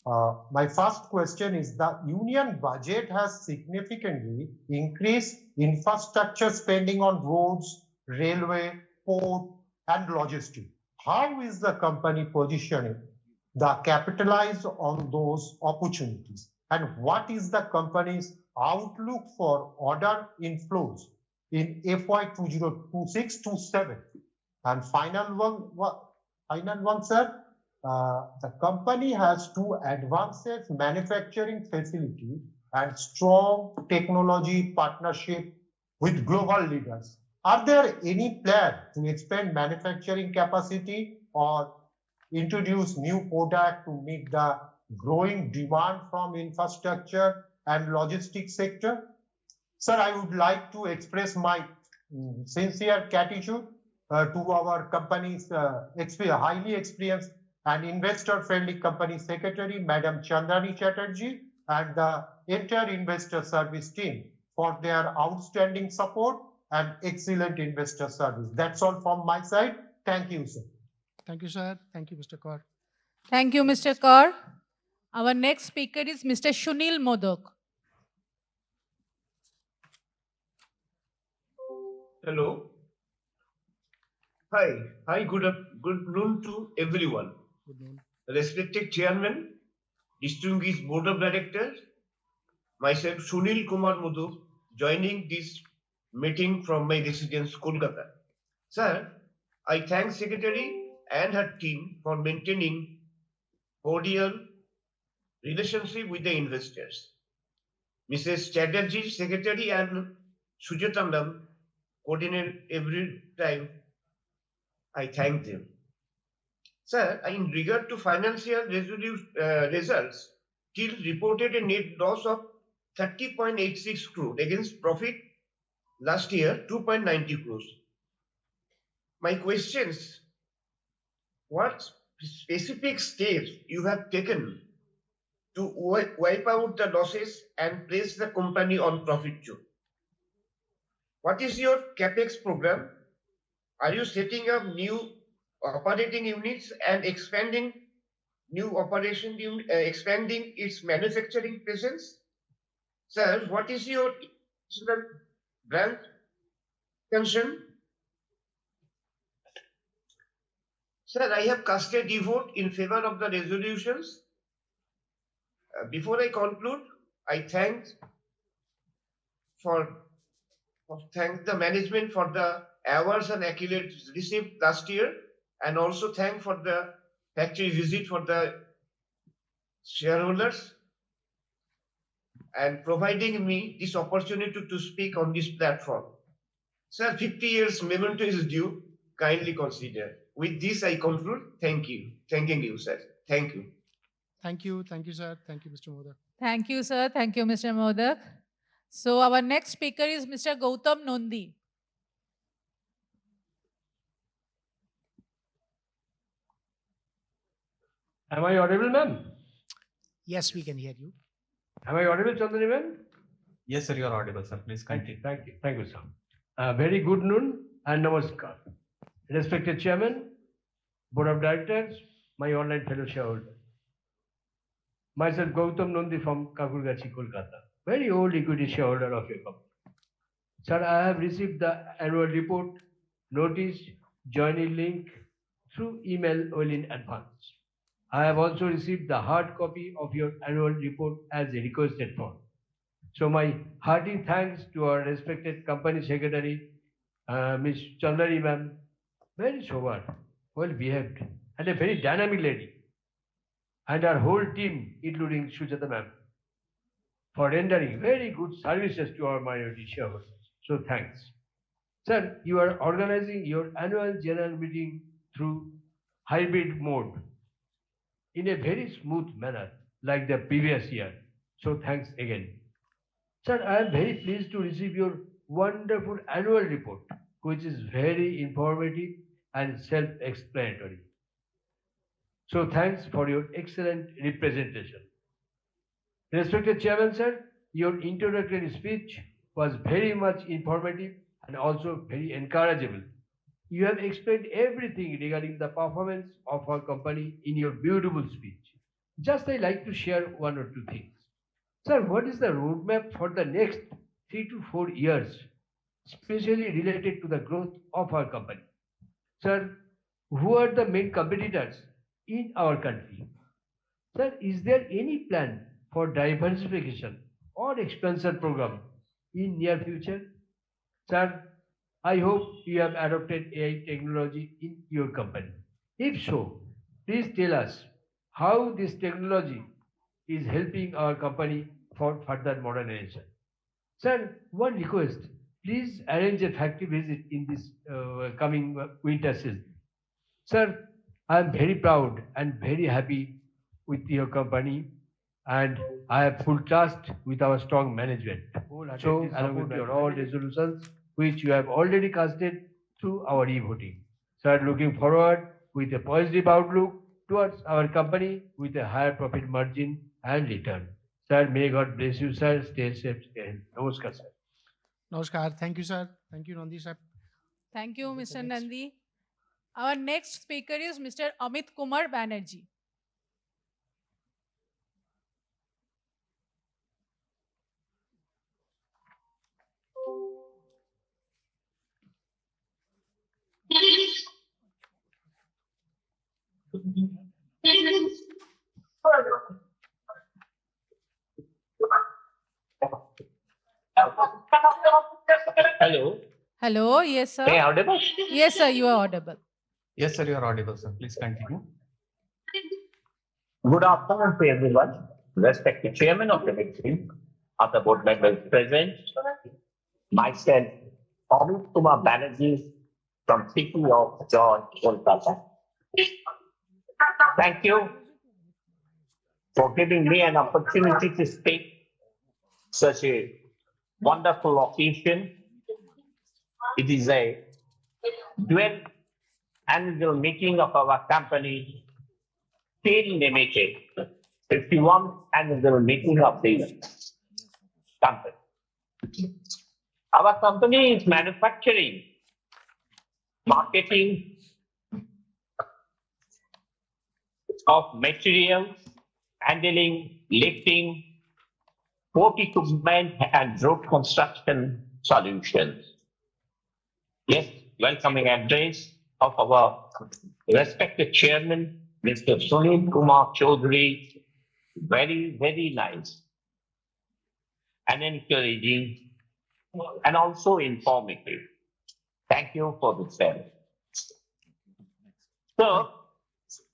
My first question is the union budget has significantly increased infrastructure spending on roads, railway, port, and logistics. How is the company positioning the capitalize on those opportunities? And what is the company's outlook for order inflows in FY 2026-27? And final one, sir. The company has two advanced manufacturing facility and strong technology partnership with global leaders. Are there any plans to expand manufacturing capacity or introduce new product to meet the growing demand from infrastructure and logistics sector? Sir, I would like to express my sincere gratitude to our company's highly experienced and investor-friendly company secretary, Madam Chandani Chatterjee, and the entire investor service team for their outstanding support and excellent investor service. That's all from my side. Thank you, sir. Thank you, sir. Thank you, Mr. Kaur. Thank you, Mr. Kaur. Our next speaker is Mr. Sunil Modak. Hello. Hi, good noon to everyone. Good noon. Respected Chairman, distinguished Board of Directors, myself Sunil Kumar Chaturvedi, joining this meeting from my residence, Kolkata. Sir, I thank Secretary and her team for maintaining cordial relationship with the investors. Mrs. Chatterjee, Secretary, and Sujatanam coordinate every time. I thank them. Sir, in regard to financial results, TIL reported a net loss of 30.86 crore against profit last year 2.90 crores. My questions: what specific steps you have taken to wipe out the losses and place the company on profit too? What is your capex program? Are you setting up new operating units and expanding expanding its manufacturing presence? Sir, what is your brand concern? Sir, I have casted a vote in favor of the resolutions. Before I conclude, I thank the management for the awards and accolades received last year, and also thank for the factory visit for the shareholders and providing me this opportunity to speak on this platform. Sir, 50 years memento is due. Kindly consider. With this, I conclude. Thank you. Thanking you, sir. Thank you. Thank you. Thank you, sir. Thank you, Mr. Modak. Thank you, sir. Thank you, Mr. Modak. So our next speaker is Mr. Gautam Nondi. Am I audible, ma'am? Yes, we can hear you. Am I audible, Chandani ma'am? Yes, sir, you are audible, sir. Please continue. Thank you, sir. Very good noon and namaskar. Respected Chairman, Board of Directors, my online fellow shareholders. Myself, Gautam Nondi from Kakurgachi, Kolkata. Very old equity shareholder of your company. Sir, I have received the annual report, notice, joining link through email well in advance. I have also received the hard copy of your annual report as requested for. So my hearty thanks to our respected company secretary, Ms. Chandari ma'am, very sober, well behaved, and a very dynamic lady, and our whole team, including Sujata ma'am, for rendering very good services to our minority shareholders. So thanks. Sir, you are organizing your annual general meeting through hybrid mode in a very smooth manner like the previous year. So thanks again. Sir, I am very pleased to receive your wonderful annual report, which is very informative and self-explanatory. So thanks for your excellent representation. Respected Chairman, sir, your introductory speech was very much informative and also very encourageable. You have explained everything regarding the performance of our company in your beautiful speech. Just I like to share one or two things. Sir, what is the roadmap for the next 3 to 4 years, especially related to the growth of our company? Sir, who are the main competitors in our country? Sir, is there any plan for diversification or expansion program in near future? Sir, I hope you have adopted AI technology in your company. If so, please tell us how this technology is helping our company for further modernization. Sir, one request, please arrange a factory visit in this coming winter season. Sir, I am very proud and very happy with your company, and I have full trust with our strong management. So, along with your all resolutions, which you have already casted through our e-voting. Sir, looking forward with a positive outlook towards our company with a higher profit margin and return. Sir, may God bless you, sir. Stay safe, stay healthy. Namaskar, sir. Namaskar. Thank you, sir. Thank you, Nandi sir. Thank you, With the Mr. next. Nandi. Our next speaker is Mr. Amit Kumar Banerjee. Hello. Hello, yes, Am I sir. audible? Yes, sir, you are audible. Yes, sir, you are audible, sir. Please continue. Good afternoon to everyone. Respected Chairman of the meeting, other board members present, myself, Sunil Kumar Banerjee from City of Joy, Kolkata. Thank you for giving me an opportunity to speak such a wonderful occasion. It is a dual annual meeting of our company, TIL Limited, 51 annual meeting of the company. Our company is manufacturing, marketing of materials, handling, lifting, port equipment, and road construction solutions. Yes, welcoming address of our respected chairman, Mr. Sunil Kumar Chaturvedi, very, very nice and encouraging and also informative. Thank you for the service. So,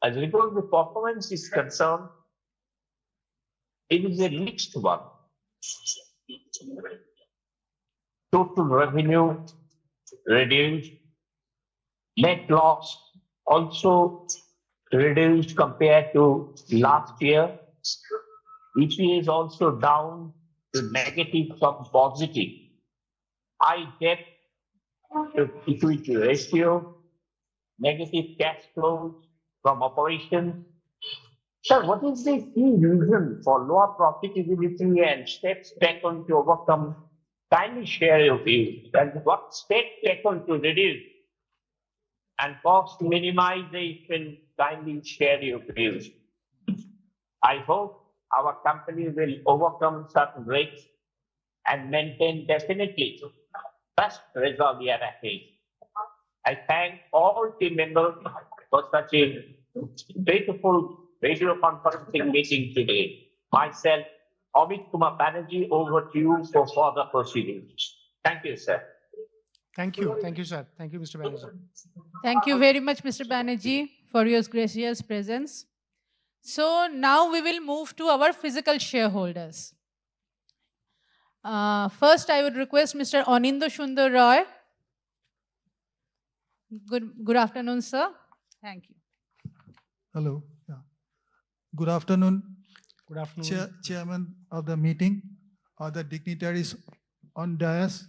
as regards the performance is concerned, it is a mixed one. Total revenue reduced, net loss also reduced compared to last year. EPA is also down to negative from positive. High debt to equity ratio, negative cash flows from operations. Sir, what is the key reason for lower profitability and steps taken to overcome? Kindly share your views. And what steps taken to reduce and cost minimization? Kindly share your views. I hope our company will overcome certain risks and maintain definitely best result we are ahead. I thank all team members for such a beautiful radio conferencing meeting today. Myself, Amit Kumar Banerjee, over to you for further proceedings. Thank you, sir. Thank you. Thank you, sir. Thank you, Mr. Banerjee. Thank you very much, Mr. Banerjee, for your gracious presence. So now we will move to our physical shareholders. First, I would request Mr. Anindo Sundar Roy. Good afternoon, sir. Thank you. Hello. Yeah. Good afternoon, Good afternoon. Chairman of the meeting, other dignitaries on dais,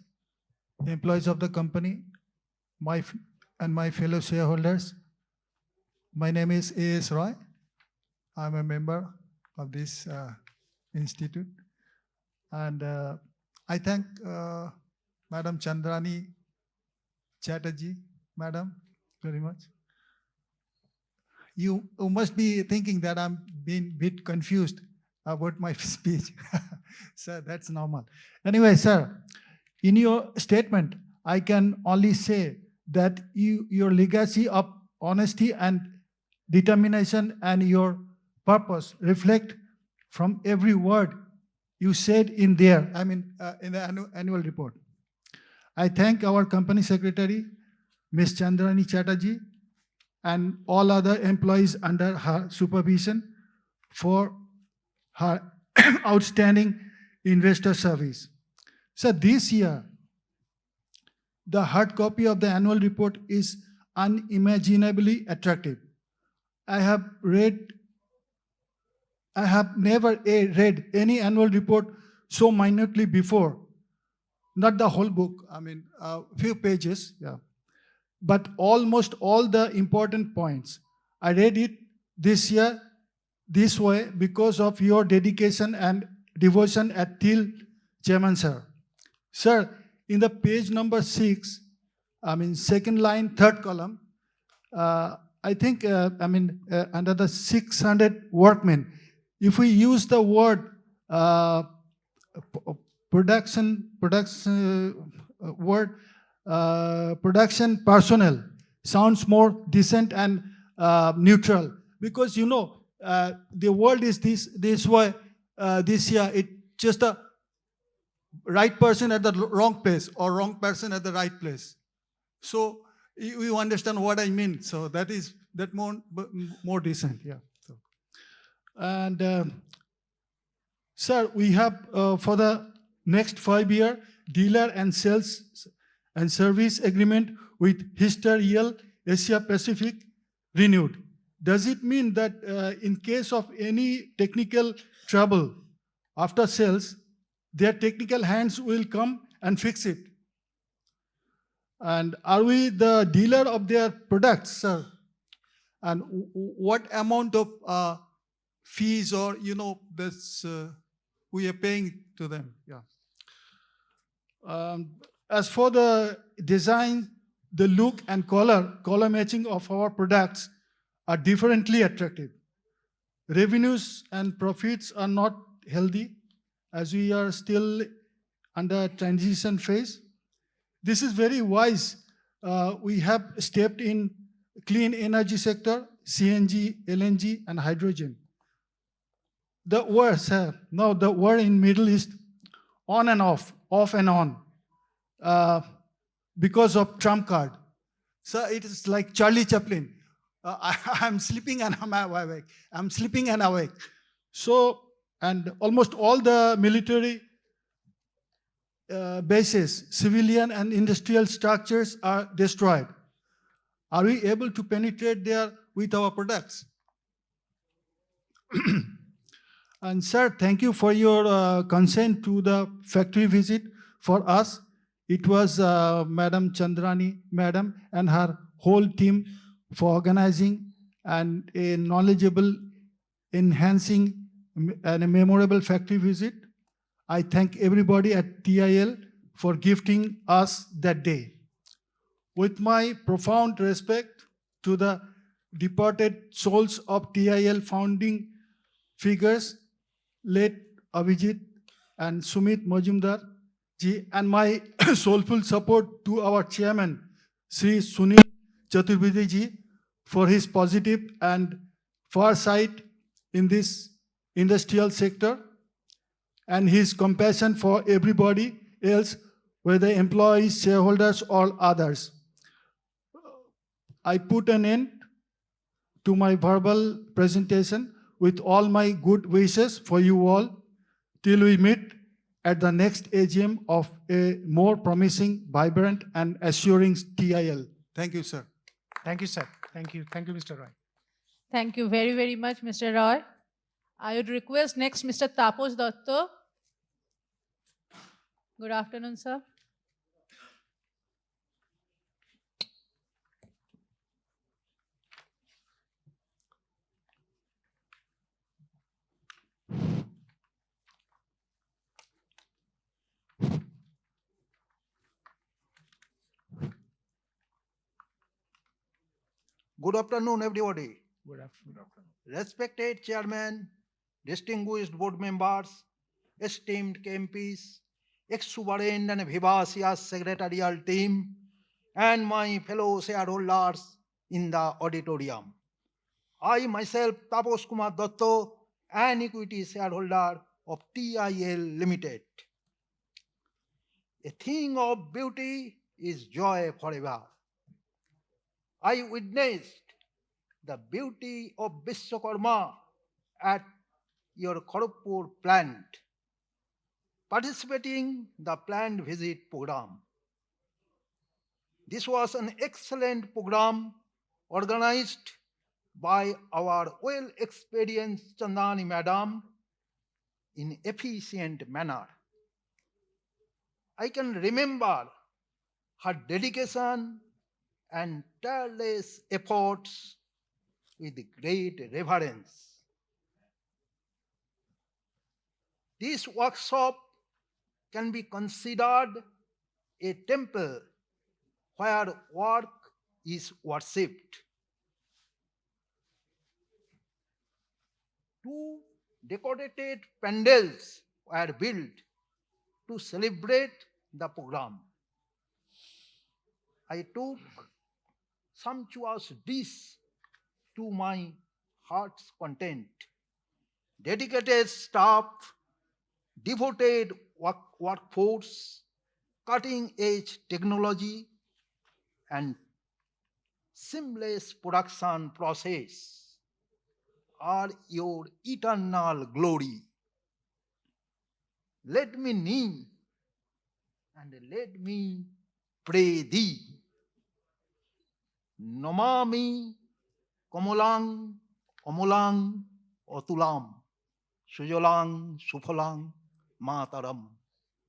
employees of the company, my fellow shareholders. My name is A.S. Roy. I'm a member of this institute. And I thank Madam Chandrani Chatterjee, Madam, very much. You must be thinking that I'm being a bit confused about my speech. Sir, that's normal. Anyway, sir, in your statement, I can only say that your legacy of honesty and determination and your purpose reflect from every word you said in there, in the annual report. I thank our company secretary, Ms. Chandrani Chatterjee, and all other employees under her supervision for her outstanding investor service. So this year, the hard copy of the annual report is unimaginably attractive. I have never read any annual report so minutely before. Not the whole book, a few pages, yeah. But almost all the important points. I read it this year this way because of your dedication and devotion at TIL, Chairman Sir. Sir, in the page number 6, second line, third column, I think, under the 600 workmen, if we use the word production personnel, sounds more decent and neutral, because the world is this way this year. It's just a right person at the wrong place or wrong person at the right place. So you understand what I mean. So that more decent, yeah. So, and sir, we have for the next 5 year dealer and sales and service agreement with Hyster-Yale Asia Pacific renewed. Does it mean that in case of any technical trouble after sales, their technical hands will come and fix it? And are we the dealer of their products, sir? And what amount of fees or this we are paying to them? Yeah. As for the design, the look and color matching of our products are differently attractive. Revenues and profits are not healthy as we are still under transition phase. This is very wise. We have stepped in clean energy sector, CNG, LNG, and hydrogen. The war, sir, now the war in Middle East, on and off and on, because of Trump card. So it is like Charlie Chaplin. I'm sleeping and I'm awake. I'm sleeping and awake. So, and almost all the military bases, civilian and industrial structures are destroyed. Are we able to penetrate there with our products? And sir, thank you for your consent to the factory visit for us. It was Madam Chandrani, Madam, and her whole team for organizing and a knowledgeable, enhancing, and a memorable factory visit. I thank everybody at TIL for gifting us that day. With my profound respect to the departed souls of TIL founding figures, late Abhijit and Sumit Majumdar ji, and my soulful support to our chairman, Sri Sunil Chaturvedi ji, for his positive and farsight in this industrial sector and his compassion for everybody else, whether employees, shareholders, or others. I put an end to my verbal presentation with all my good wishes for you all till we meet at the next AGM of a more promising, vibrant, and assuring TIL. Thank you, sir. Thank you, sir. Thank you. Thank you, Mr. Roy. Thank you very, very much, Mr. Roy. I would request next Mr. Tapos Datta. Good afternoon, sir. Good afternoon, everybody. Good afternoon. Respected Chairman, distinguished board members, esteemed KMPs, exuberant and vivacious secretarial team, and my fellow shareholders in the auditorium. I myself, Tapos Kumar Datta, an equity shareholder of TIL Limited. A thing of beauty is joy forever. I witnessed the beauty of Vishwakarma at your Kharagpur plant, participating the plant visit program. This was an excellent program organized by our well-experienced Chandani Madam in efficient manner. I can remember her dedication and tireless efforts with great reverence. This workshop can be considered a temple where work is worshipped. Two decorated pandals were built to celebrate the program. I took sumptuous dish to my heart's content. Dedicated staff, devoted workforce, cutting-edge technology, and seamless production process are your eternal glory. Let me kneel and let me pray thee. Namami Komulang Omulang Otulam Sujolang Sufalang Mataram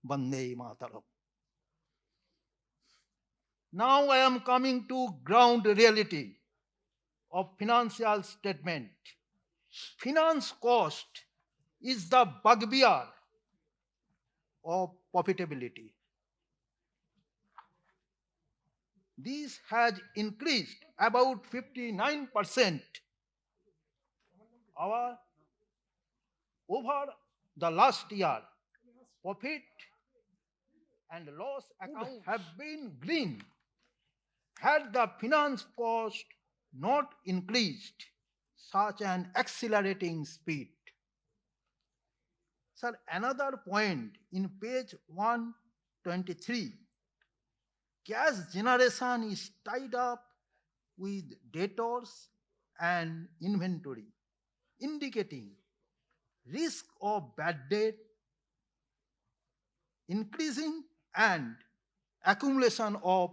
Bande Mataram. Now I am coming to ground reality of financial statement. Finance cost is the bugbear of profitability. This has increased about 59% over the last year. Profit and loss accounts have been green. Had the finance cost not increased such an accelerating speed. Sir, another point in page 123, cash generation is tied up with debtors and inventory, indicating risk of bad debt increasing and accumulation of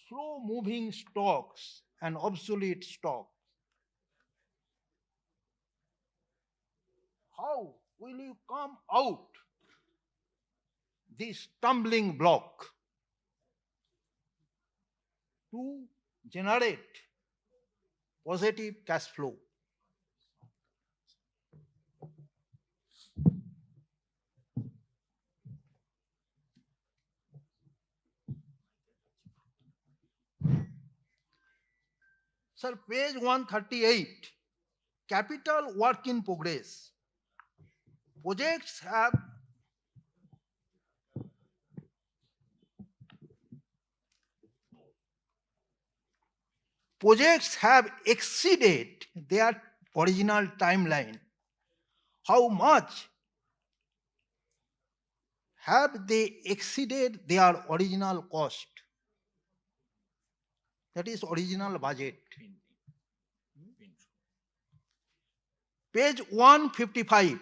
slow-moving stocks and obsolete stocks. How will you come out this stumbling block to generate positive cash flow? Sir, page 138, capital work in progress. Projects have projects have exceeded their original timeline. How much have they exceeded their original cost? That is original budget. Page 155.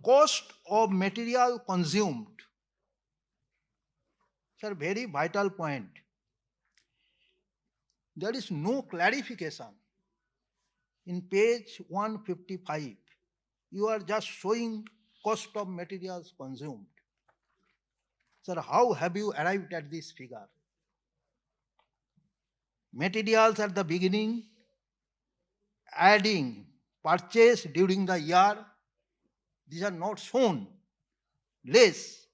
Cost of material consumed. Sir, very vital point. There is no clarification. In page 155, you are just showing cost of materials consumed. Sir, how have you arrived at this figure? Materials at the beginning, adding purchase during the year, these are not shown. Less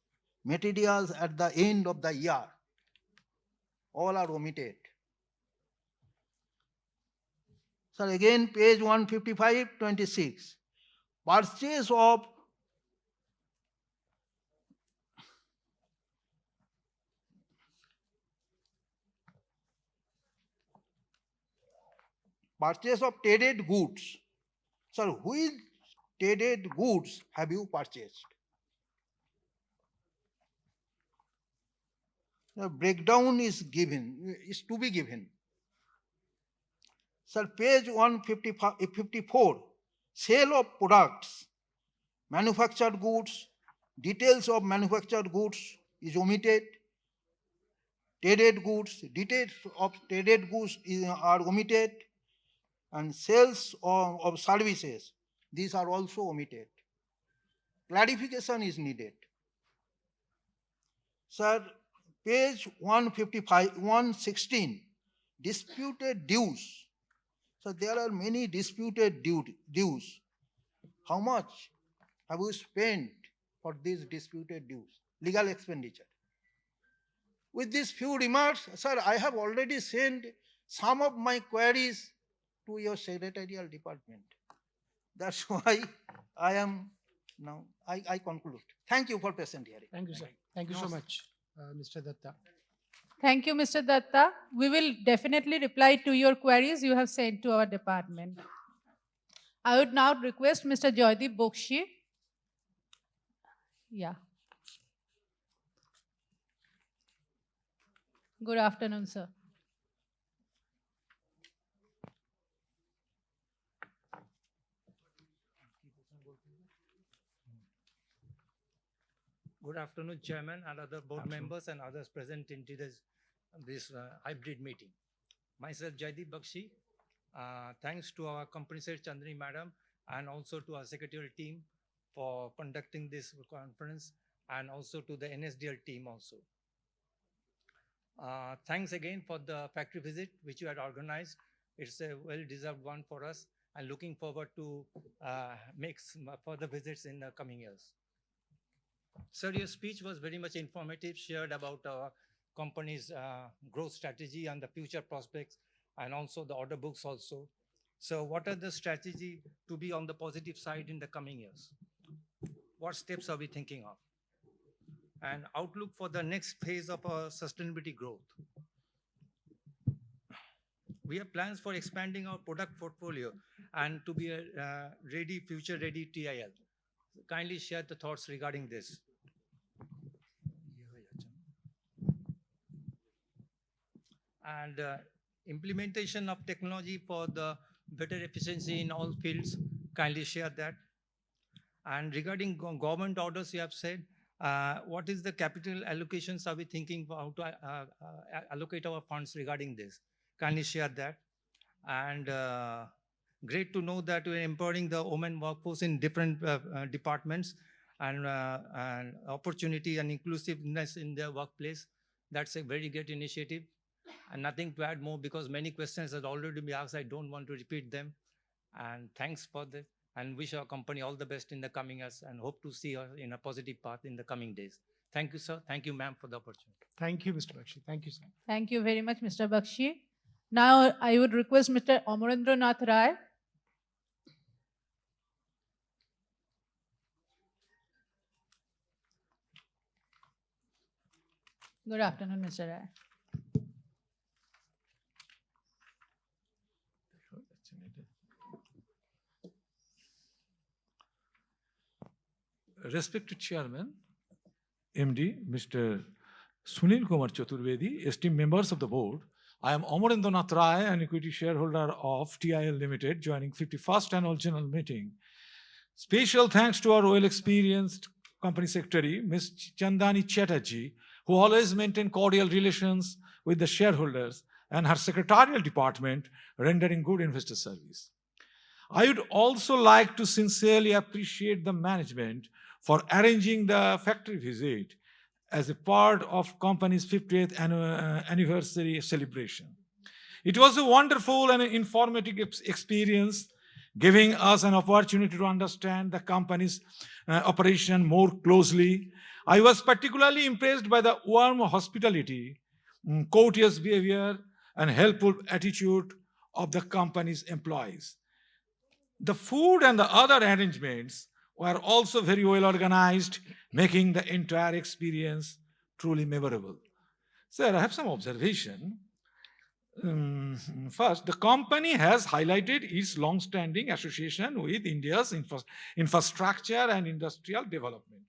materials at the end of the year, all are omitted. Sir, again page 155, 26. Purchase of traded goods. Sir, which traded goods have you purchased? The breakdown is to be given. Sir, page 154, sale of products, manufactured goods, details of manufactured goods is omitted. Traded goods, details of traded goods are omitted, and sales of services, these are also omitted. Clarification is needed. Sir, page 155, 116, disputed dues. So there are many disputed dues. How much have you spent for these disputed dues? Legal expenditure. With these few remarks, sir, I have already sent some of my queries to your secretarial department. That's why I am now, I conclude. Thank you for patient hearing. Thank you, sir. Thank you so much, Mr. Datta. Thank you, Mr. Datta. We will definitely reply to your queries you have sent to our department. I would now request Mr. Joydeep Bokshi. Yeah. Good afternoon, sir. Good afternoon, Chairman and other board members and others present in this hybrid meeting. Myself, Jaideep Bakshi. Thanks to our company secretary, Chandni Madam, and also to our secretarial team for conducting this conference, and also to the NSDL team also. Thanks again for the factory visit which you had organized. It's a well-deserved one for us, and looking forward to make some further visits in the coming years. Sir, your speech was very much informative, shared about our company's growth strategy and the future prospects, and also the order books also. So what are the strategy to be on the positive side in the coming years? What steps are we thinking of? And outlook for the next phase of our sustainability growth. We have plans for expanding our product portfolio and to be a future-ready TIL. Kindly share the thoughts regarding this. And implementation of technology for the better efficiency in all fields, kindly share that. And regarding government orders, you have said, what is the capital allocations are we thinking for how to allocate our funds regarding this? Kindly share that. And great to know that we're empowering the women workforce in different departments and opportunity and inclusiveness in their workplace. That's a very great initiative. And nothing to add more because many questions have already been asked. I don't want to repeat them. And thanks for this, and wish our company all the best in the coming years, and hope to see her in a positive path in the coming days. Thank you, sir. Thank you, ma'am, for the opportunity. Thank you, Mr. Bakshi. Thank you, sir. Thank you very much, Mr. Bakshi. Now I would request Mr. Amarendranath Rai. Good afternoon, Mr. Rai. Respected Chairman, MD, Mr. Sunil Kumar Chaturvedi, esteemed members of the board, I am Amarendranath Rai, an equity shareholder of TIL Limited, joining 51st Annual General Meeting. Special thanks to our well-experienced Company Secretary, Ms. Chandani Chatterjee, who always maintained cordial relations with the shareholders, and her secretarial department, rendering good investor service. I would also like to sincerely appreciate the management for arranging the factory visit as a part of company's 50th anniversary celebration. It was a wonderful and informative experience, giving us an opportunity to understand the company's operation more closely. I was particularly impressed by the warm hospitality, courteous behavior, and helpful attitude of the company's employees. The food and the other arrangements were also very well organized, making the entire experience truly memorable. Sir, I have some observation. First, the company has highlighted its long-standing association with India's infrastructure and industrial development.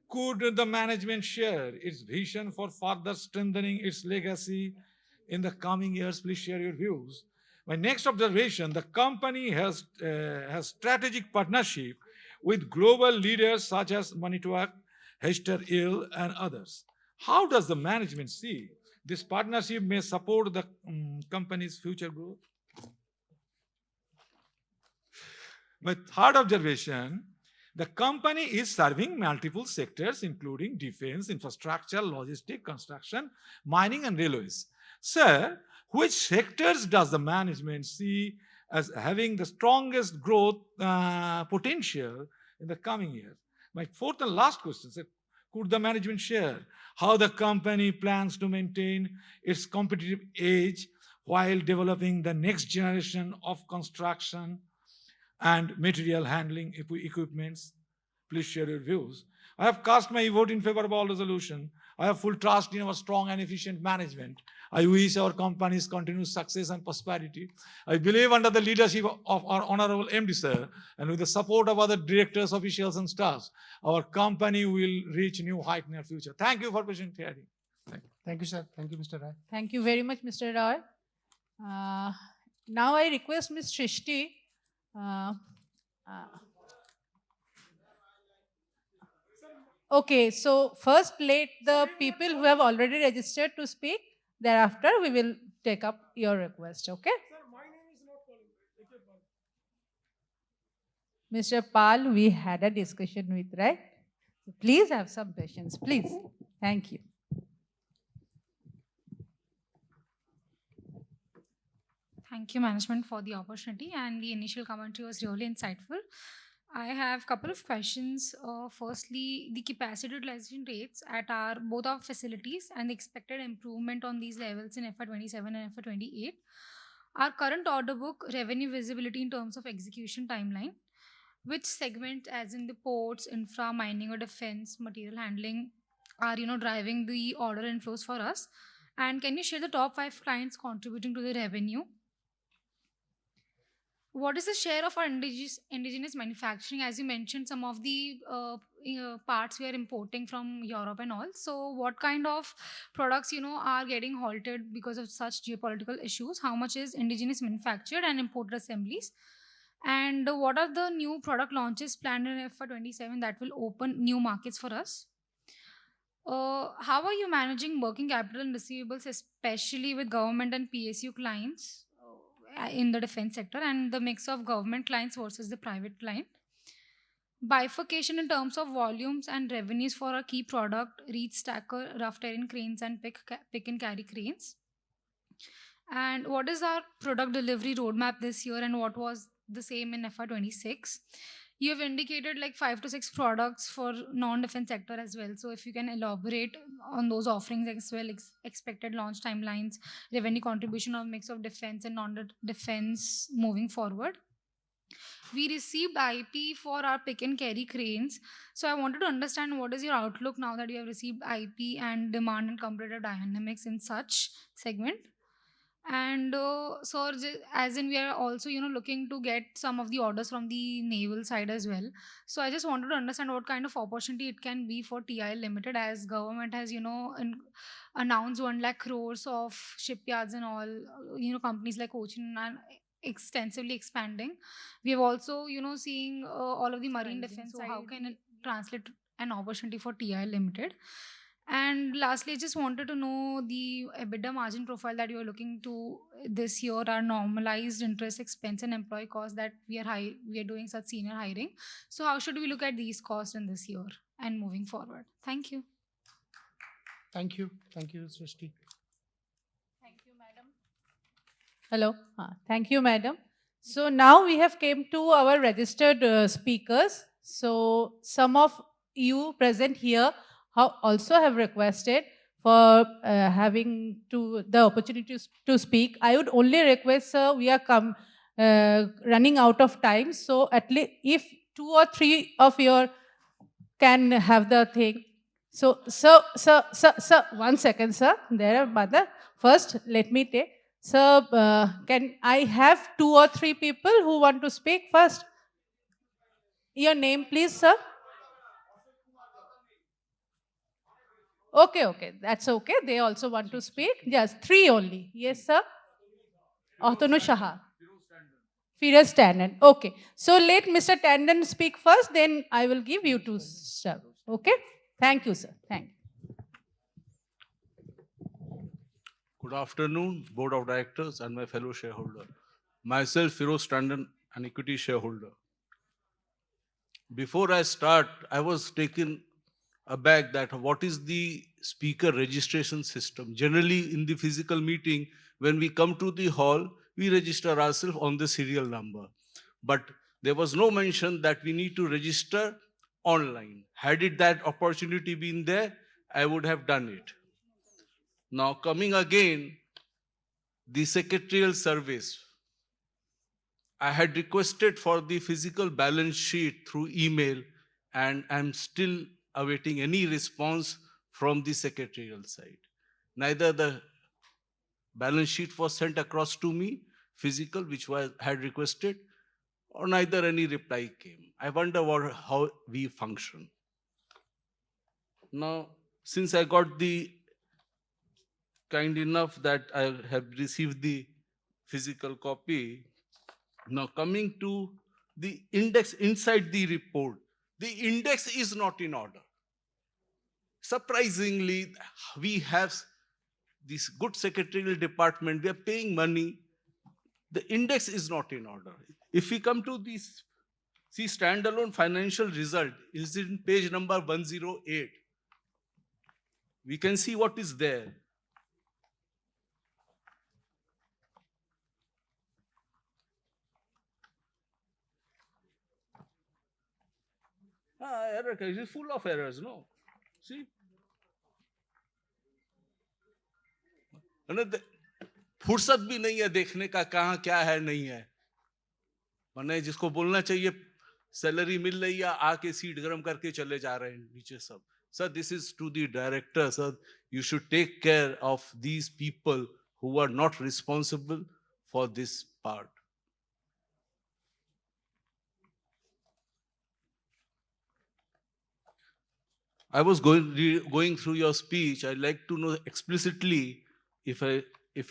Could the management share its vision for further strengthening its legacy in the coming years? Please share your views. My next observation, the company has strategic partnership with global leaders such as Manitowoc, Hester Ill, and others. How does the management see this partnership may support the company's future growth? My third observation, the company is serving multiple sectors, including defense, infrastructure, logistics, construction, mining, and railways. Sir, which sectors does the management see as having the strongest growth potential in the coming years? My fourth and last question, sir, could the management share how the company plans to maintain its competitive edge while developing the next generation of construction and material handling equipments? Please share your views. I have cast my vote in favor of all resolution. I have full trust in our strong and efficient management. I wish our company's continued success and prosperity. I believe under the leadership of our Honorable MD, sir, and with the support of other directors, officials, and staffs, our company will reach new height in the future. Thank you for patient hearing. Thank you, sir. Thank you, Mr. Rai. Thank you very much, Mr. Roy. Now I request Ms. Shrishti. Okay, so first let the people who have already registered to speak. Thereafter, we will take up your request, okay? Sir, my name is not calling. Mr. Pal, we had a discussion with, right? So please have some patience, please. Thank you. Thank you, management, for the opportunity, and the initial commentary was really insightful. I have a couple of questions. Firstly, the capacity utilization rates at both our facilities and the expected improvement on these levels in FY27 and FY28. Our current order book revenue visibility in terms of execution timeline, which segment, as in the ports, infra, mining, or defense, material handling, are driving the order inflows for us? And can you share the top 5 clients contributing to the revenue? What is the share of our indigenous manufacturing? As you mentioned, some of the parts we are importing from Europe and all. So what kind of products, are getting halted because of such geopolitical issues? How much is indigenous manufactured and imported assemblies? And what are the new product launches planned in FY27 that will open new markets for us? How are you managing working capital and receivables, especially with government and PSU clients in the defense sector, and the mix of government clients versus the private client? Bifurcation in terms of volumes and revenues for our key product, reach stacker, rough terrain cranes, and pick and carry cranes. And what is our product delivery roadmap this year, and what was the same in FY26? You have indicated like 5 to 6 products for non-defense sector as well. So if you can elaborate on those offerings as well, expected launch timelines, revenue contribution of mix of defense and non-defense moving forward. We received IP for our pick and carry cranes. So I wanted to understand what is your outlook now that you have received IP and demand and competitive dynamics in such segment. And sir, as in we are also looking to get some of the orders from the naval side as well. So I just wanted to understand what kind of opportunity it can be for TIL Limited, as government has announced 1 lakh crores of shipyards and all. Companies like Cochin and extensively expanding. We have also seeing all of the marine defense. So how can it translate an opportunity for TIL Limited? And lastly, I just wanted to know the EBITDA margin profile that you are looking to this year, our normalized interest expense and employee costs that we are doing such senior hiring. So how should we look at these costs in this year and moving forward? Thank you. Thank you. Thank you, Srishti. Thank you, madam. Hello. Thank you, madam. So now we have came to our registered speakers. So some of you present here also have requested for having the opportunity to speak. I would only request, sir, we are running out of time. So at least if 2 or 3 of your can have the thing. So, sir, 1 second, sir. There, mother. First, let me take. Sir, can I have 2 or 3 people who want to speak first? Your name, please, sir. Okay, that's okay. They also want to speak. Yes, 3 only. Yes, sir. Otonu Shaha. Firoz Tandon. Okay. So let Mr. Tandon speak first, then I will give you to sir. Okay? Thank you, sir. Thank you. Good afternoon, Board of Directors and my fellow shareholder. Myself, Firoz Tandon, an equity shareholder. Before I start, I was taken aback that what is the speaker registration system. Generally, in the physical meeting, when we come to the hall, we register ourselves on the serial number. But there was no mention that we need to register online. Had that opportunity been there, I would have done it. Now, coming again, the secretarial service. I had requested for the physical balance sheet through email, and I'm still awaiting any response from the secretarial side. Neither the balance sheet was sent across to me, physical, which was had requested, or neither any reply came. I wonder how we function. Now, since I got the kind enough that I have received the physical copy, now coming to the index inside the report, the index is not in order. Surprisingly, we have this good secretarial department, we are paying money, the index is not in order. If we come to this, see standalone financial result is in page number 108. We can see what is there. Error, it is full of errors, no? See? फुर्सत भी नहीं है देखने का कहाँ क्या है नहीं है मैंने जिसको बोलना चाहिए सैलरी मिल रही है आके सीट गरम करके चले जा रहे हैं नीचे सब sir this is to the director sir you should take care of these people who are not responsible for this part I was going through your speech. I'd like to know explicitly, if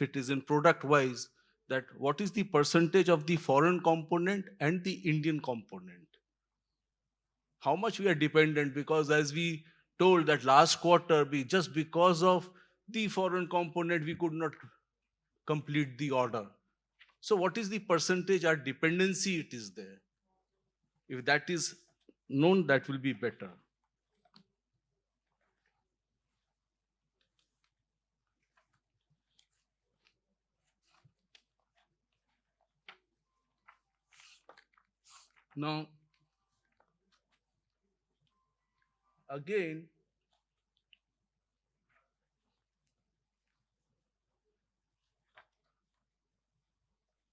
it is in product wise, that what is the percentage of the foreign component and the Indian component? How much we are dependent? Because as we told that last quarter, just because of the foreign component, we could not complete the order. So what is the percentage our dependency it is there? If that is known, that will be better. Now, again,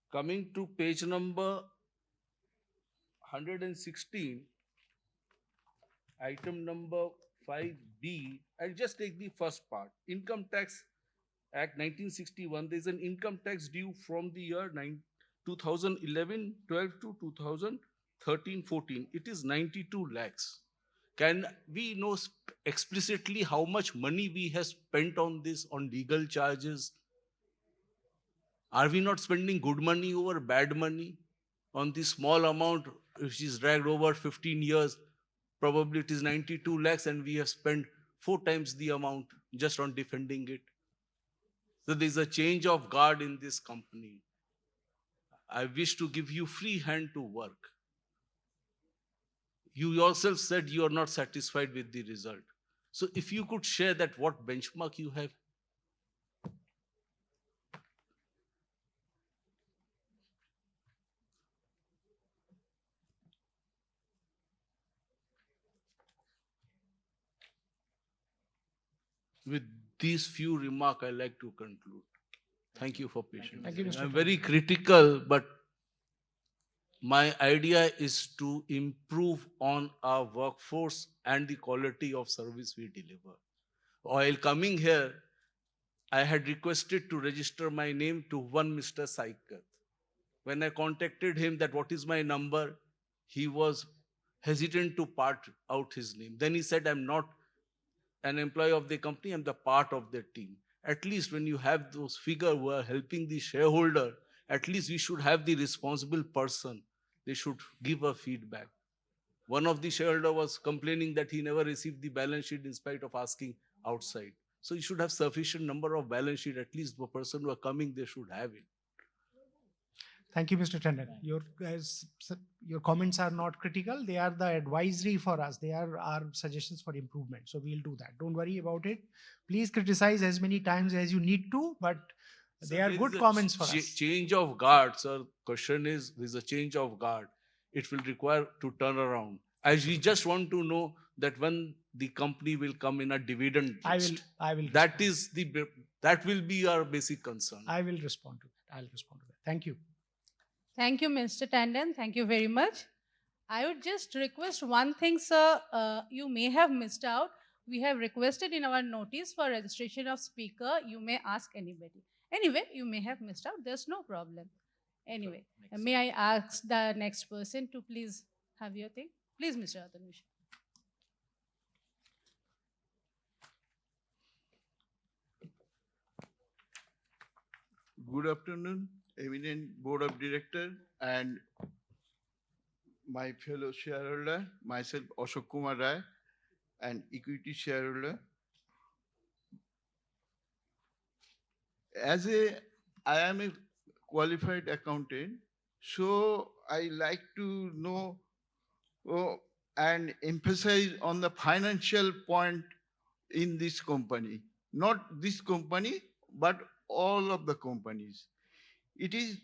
coming to page number 116, item number 5B, I'll just take the first part. Income tax Act 1961, there is an income tax due from the year 2011-12 to 2013-14. It is 92 lakhs. Can we know explicitly how much money we have spent on this, on legal charges? Are we not spending good money over bad money on this small amount which is dragged over 15 years? Probably it is 92 lakhs and we have spent 4 times the amount just on defending it. So there is a change of guard in this company. I wish to give you free hand to work. You yourself said you are not satisfied with the result. So if you could share that what benchmark you have. With these few remarks, I like to conclude. Thank you for patience. Thank you, Mr. I'm Tandon. very critical, but my idea is to improve on our workforce and the quality of service we deliver. While coming here, I had requested to register my name to one Mr. Saikat. When I contacted him that what is my number, he was hesitant to part out his name. Then he said, I'm not an employee of the company, I'm the part of the team. At least when you have those figures who are helping the shareholder, at least we should have the responsible person. They should give a feedback. One of the shareholder was complaining that he never received the balance sheet in spite of asking outside. So you should have sufficient number of balance sheet. At least the person who are coming, they should have it. Thank you, Mr. Tandon. Your comments are not critical. They are the advisory for us. They are our suggestions for improvement. So we'll do that. Don't worry about it. Please criticize as many times as you need to, but they are good comments for us. Change of guard, sir. Question is, there's a change of guard. It will require to turn around. As we just want to know that when the company will come in a dividend list. I will. That will be our basic concern. I will respond to that. I'll respond to that. Thank you. Thank you, Mr. Tandon. Thank you very much. I would just request one thing, sir. You may have missed out. We have requested in our notice for registration of speaker. You may ask anybody. Anyway, you may have missed out. There's no problem. Anyway, may I ask the next person to please have your thing? Please, Mr. Atanush. Good afternoon, eminent board of director and my fellow shareholder, myself Ashok Kumar Rai, and equity shareholder. I am a qualified accountant, so I like to know and emphasize on the financial point in this company. Not this company, but all of the companies. It is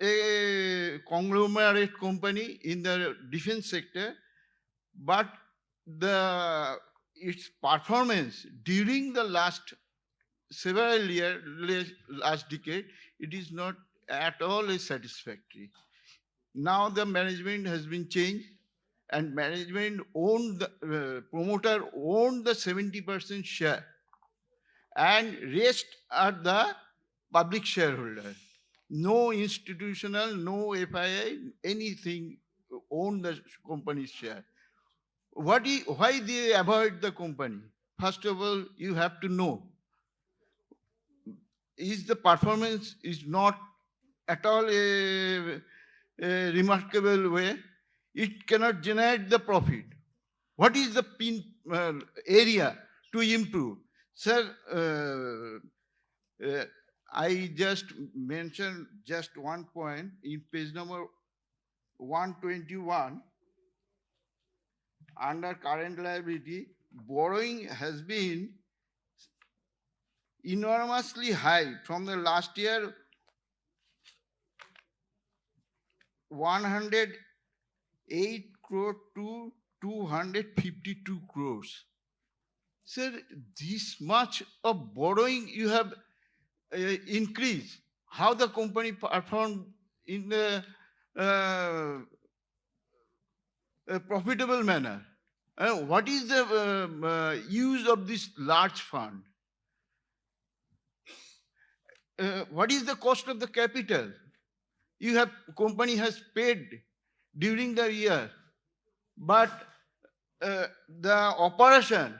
a conglomerate company in the defense sector, but its performance during the last several years, last decade, it is not at all satisfactory. Now the management has been changed, and management owned the promoter owned the 70% share, and rest are the public shareholder. No institutional, no FII, anything own the company's share. Why they avoid the company? First of all, you have to know, is the performance is not at all a remarkable way. It cannot generate the profit. What is the area to improve? Sir, I just mentioned just one point in page number 121. Under current liability, borrowing has been enormously high from the last year, 108 crore to 252 crores. Sir, this much of borrowing you have increased. How the company performed in a profitable manner? What is the use of this large fund? what is the cost of the capital? Company has paid during the year, but the operation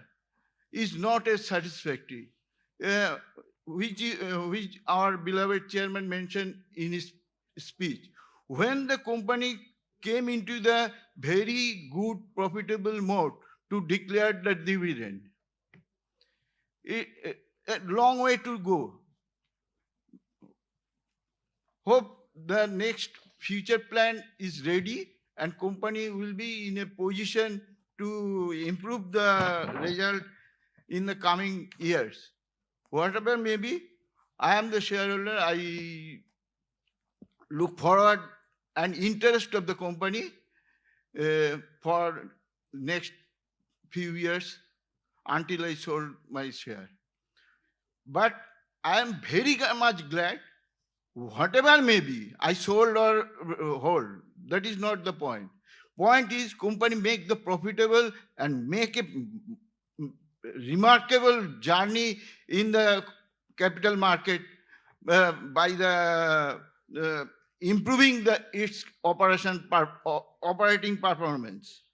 is not as satisfactory, which our beloved chairman mentioned in his speech. When the company came into the very good profitable mode to declare the dividend, a long way to go. Hope the next future plan is ready and company will be in a position to improve the result in the coming years. Whatever may be, I am the shareholder. I look forward and interest of the company for next few years until I sold my share. But I am very much glad, whatever may be, I sold or hold. That is not the point. Point is, company make the profitable and make a remarkable journey in the capital market by the improving its operating performance.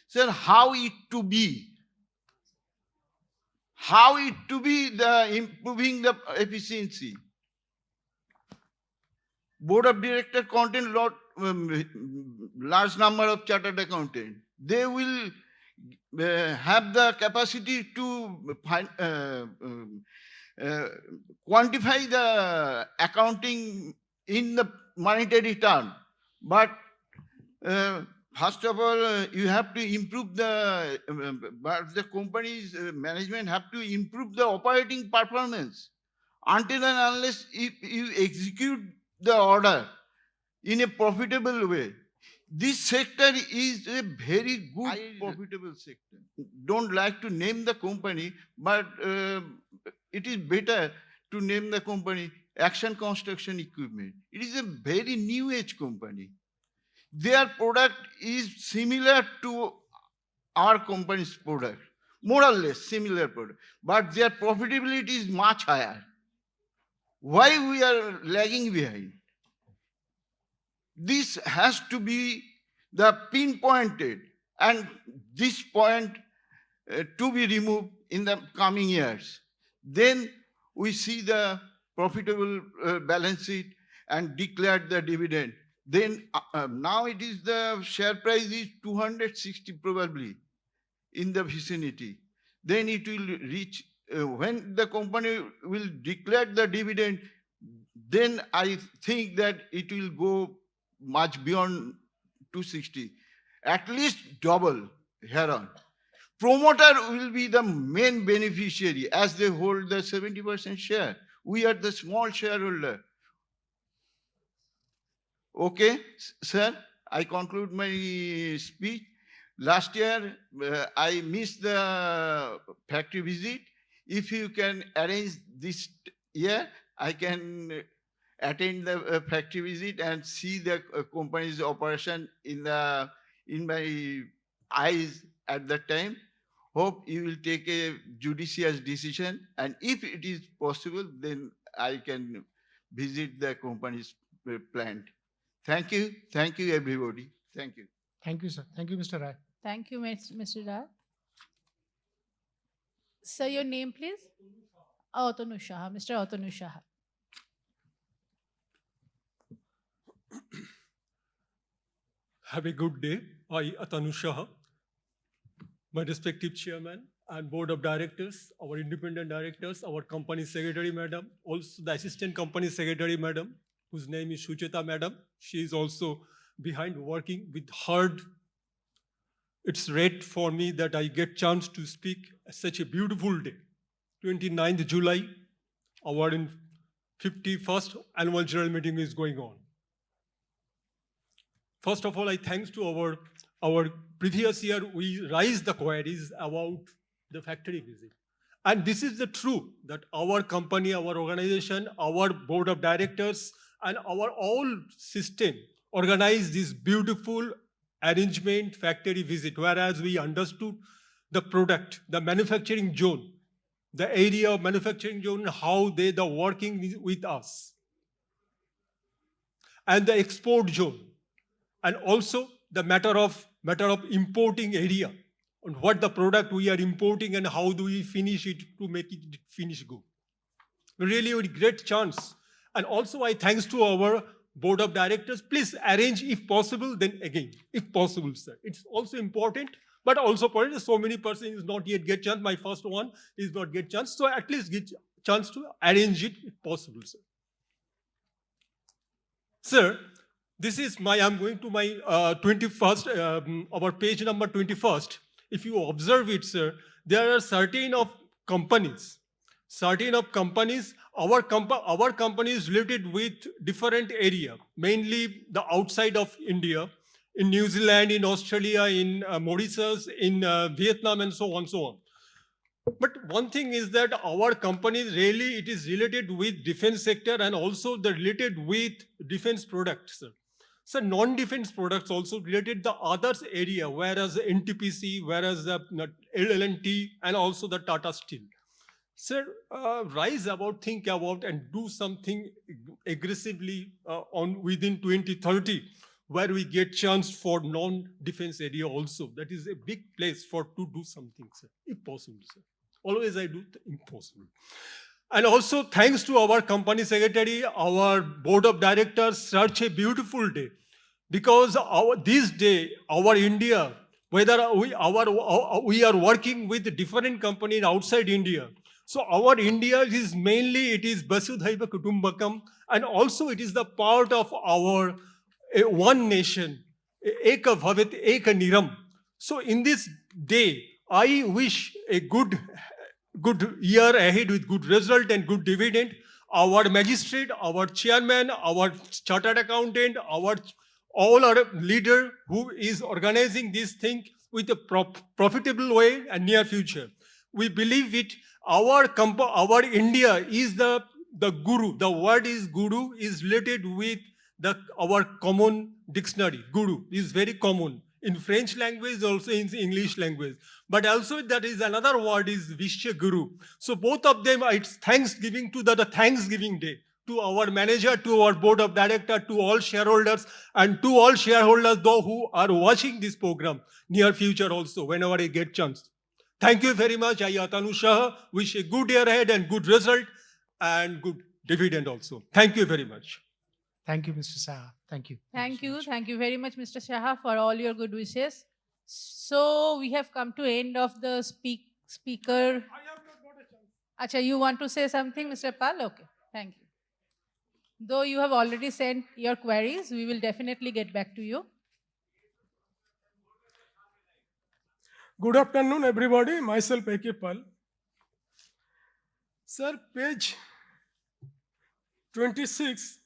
So how it to be? How it to be the improving the efficiency? Board of director contain large number of chartered accountant. They will have the capacity to quantify the accounting in the monetary term. But first of all, you have to improve the company's management have to improve the operating performance. Until and unless if you execute the order in a profitable way, this sector is a very good profitable sector. Don't like to name the company, but it is better to name the company Action Construction Equipment. It is a very new age company. Their product is similar to our company's product, more or less similar product, but their profitability is much higher. Why we are lagging behind? This has to be the pinpointed and this point to be removed in the coming years. Then we see the profitable balance sheet and declared the dividend. Then now it is the share price is 260 probably in the vicinity. Then it will reach, when the company will declare the dividend, then I think that it will go much beyond 260, at least double here on. Promoter will be the main beneficiary as they hold the 70% share. We are the small shareholder. Okay, sir, I conclude my speech. Last year, I missed the factory visit. If you can arrange this year, I can attend the factory visit and see the company's operation in my eyes at that time. Hope you will take a judicious decision, and if it is possible, then I can visit the company's plant. Thank you, everybody. Thank you. Thank you, sir. Thank you, Mr. Rai. Thank you, Mr. Rai. Sir, your name, please? Atanu Shah, Mr. Atanu Shah. Have a good day. I, Atanu Shah, my respective chairman and board of directors, our independent directors, our company secretary, madam, also the assistant company secretary, madam, whose name is Shucheta, madam. She is also behind working with hard. It's rare for me that I get chance to speak at such a beautiful day. 29th July, our 51st annual general meeting is going on. First of all, I thanks to our previous year, we raised the queries about the factory visit. And this is the truth that our company, our organization, our board of directors, and our whole system organized this beautiful arrangement factory visit, whereas we understood the product, the manufacturing zone, the area of manufacturing zone, how they are working with us, and the export zone, and also the matter of importing area, and what the product we are importing and how do we finish it to make it finish good. Really a great chance. And also I thanks to our board of directors. Please arrange if possible, then again, if possible, sir. It's also important, but also important. So many persons not yet get chance. My first one is not get chance. So at least get chance to arrange it if possible, sir. Sir, this is my, I'm going to my 21st, our page number 21st. If you observe it, sir, there are certain of companies, our company is related with different area, mainly the outside of India, in New Zealand, in Australia, in Mauritius, in Vietnam, and so on, so on. But one thing is that our company really, it is related with defense sector and also the related with defense products, sir. So non-defense products also related the others area, whereas the NTPC, whereas the LLT, and also the Tata Steel. Sir, rise about, think about, and do something aggressively on within 2030, where we get chance for non-defense area also. That is a big place for to do something, sir, if possible, sir. Always I do the impossible. And also thanks to our company secretary, our board of directors, such a beautiful day. Because this day, our India, whether we are working with different companies outside India. So our India is mainly, it is Vasudhaiva Kutumbakam, and also it is the part of our one nation, Eka Bhavat, Eka Niram. So in this day, I wish a good year ahead with good result and good dividend. Our magistrate, our chairman, our chartered accountant, all our leader who is organizing this thing with a profitable way and near future. We believe it. Our India is the guru. The word is guru is related with our common dictionary. Guru is very common in French language, also in English language. But also that is another word is Vishya Guru. So both of them, it's Thanksgiving to the Thanksgiving Day. To our manager, to our board of directors, to all shareholders, and to all shareholders though who are watching this program near future also, whenever I get chance. Thank you very much. I, Atanu Shah, wish a good year ahead and good result and good dividend also. Thank you very much. Thank you, Mr. Saha. Thank you. Thank you. Thank you very much, Mr. Shah, for all your good wishes. So we have come to end of the speaker. I have not got a chance. Acha, you want to say something, Mr. Pal? Okay. Thank you. Though you have already sent your queries, we will definitely get back to you. Good afternoon, everybody. Myself, A.K. Pal. Sir, page 26.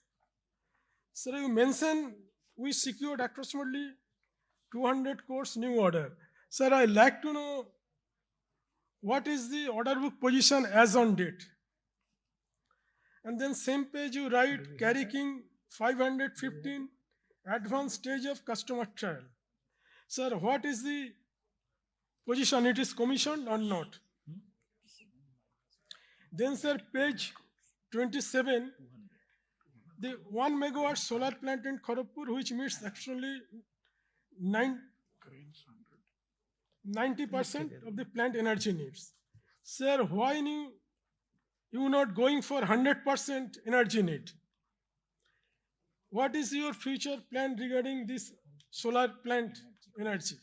Sir, you mentioned we secured approximately 200 crores new order. Sir, I'd like to know what is the order book position as on date. And then same page you write carrying 515 advanced stage of customer trial. Sir, what is the position? It is commissioned or not? Then sir, page 27, the 1 megawatt solar plant in Kharagpur, which meets actually 90% of the plant energy needs. Sir, why you not going for 100% energy need? What is your future plan regarding this solar plant energy?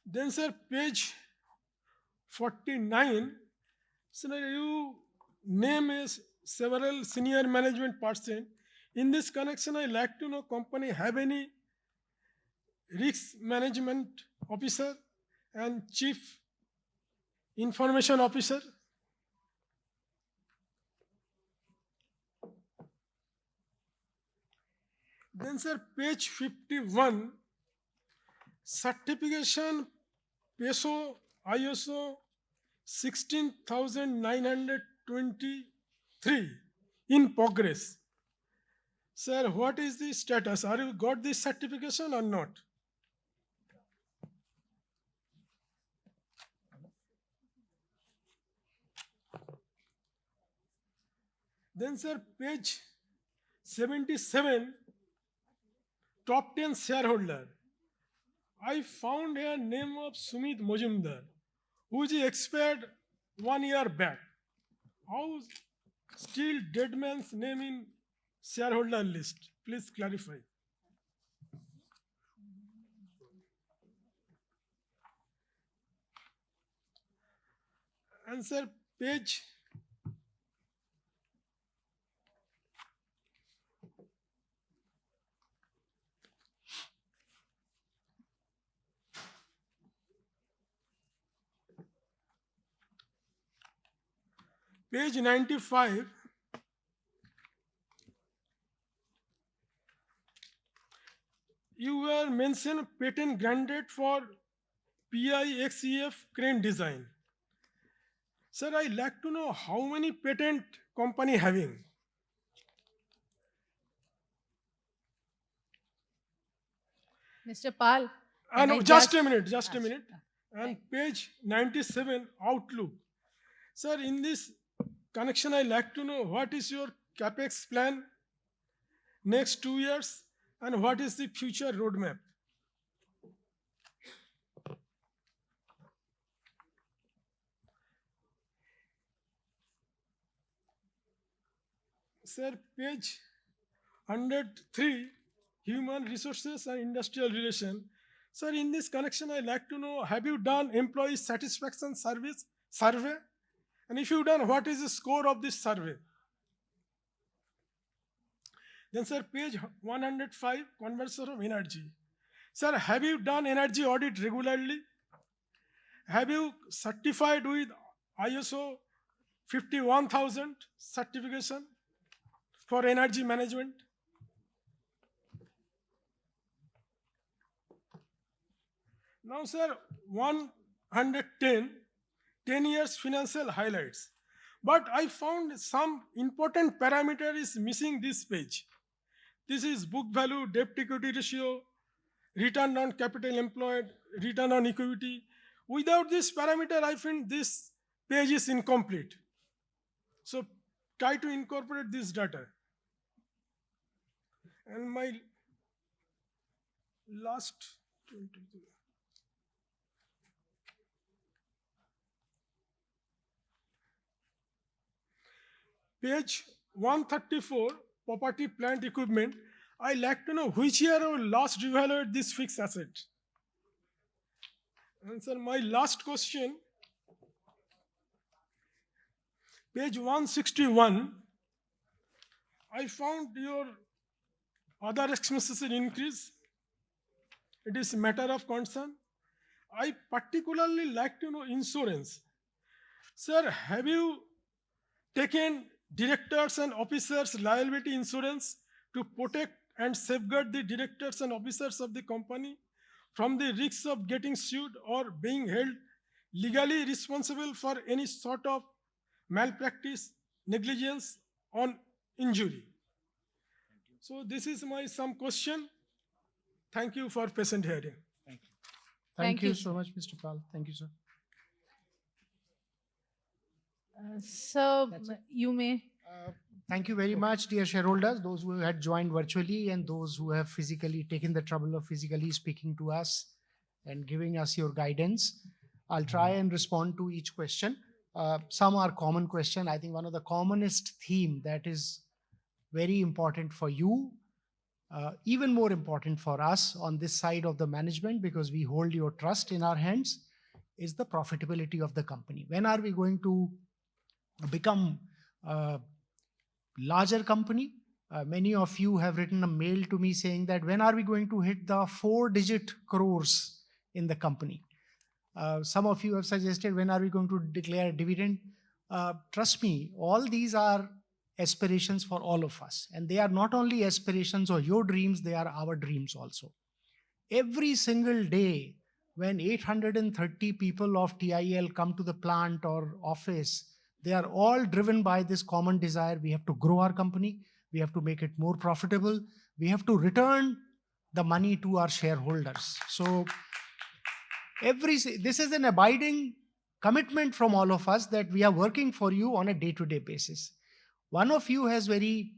Then sir, page 49, sir, you name is several senior management person. In this connection, I like to know company have any risk management officer and chief information officer. Then sir, page 51, certification PESO ISO 16923 in progress. Sir, what is the status? Are you got this certification or not? Then, sir, page 77, top 10 shareholder. I found a name of Sumit Mojumdar, who is expired 1 year back. How still dead man's name in shareholder list? Please clarify. And sir, page page 95, you were mentioned patent granted for PIXEF crane design. Sir, I like to know how many patent company having. Mr. Pal. And just a minute. And page 97, Outlook. Sir, in this connection, I like to know what is your CapEx plan next 2 years and what is the future roadmap? Sir, page 103, Human Resources and Industrial Relation. Sir, in this connection, I like to know, have you done employee satisfaction survey? And if you done, what is the score of this survey? Then, sir, page 105, Conversion of Energy. Sir, have you done energy audit regularly? Have you certified with ISO 51000 certification for energy management? Now, sir, 110, 10 years financial highlights. But I found some important parameter is missing this page. This is book value, debt equity ratio, return on capital employed, return on equity. Without this parameter, I think this page is incomplete. So try to incorporate this data. And my last 23. Page 134, property, plant, equipment. I like to know which year or last revaluate this fixed asset. And sir, my last question, page 161, I found your other expenses increase. It is a matter of concern. I particularly like to know insurance. Sir, have you taken directors and officers liability insurance to protect and safeguard the directors and officers of the company from the risks of getting sued or being held legally responsible for any sort of malpractice, negligence, or injury? So this is my some question. Thank you for patient hearing. Thank you so much, Mr. Pal. Thank you, sir. So you may. Thank you very much, dear shareholders, those who had joined virtually and those who have physically taken the trouble of physically speaking to us and giving us your guidance. I'll try and respond to each question. Some are common question. I think one of the commonest theme that is very important for you, even more important for us on this side of the management, because we hold your trust in our hands, is the profitability of the company. When are we going to become a larger company? Many of you have written a mail to me saying that when are we going to hit the 4-digit crores in the company? Some of you have suggested when are we going to declare a dividend? Trust me, all these are aspirations for all of us. And they are not only aspirations or your dreams, they are our dreams also. Every single day when 830 people of TIL come to the plant or office, they are all driven by this common desire. We have to grow our company. We have to make it more profitable. We have to return the money to our shareholders. So this is an abiding commitment from all of us that we are working for you on a day-to-day basis. One of you has very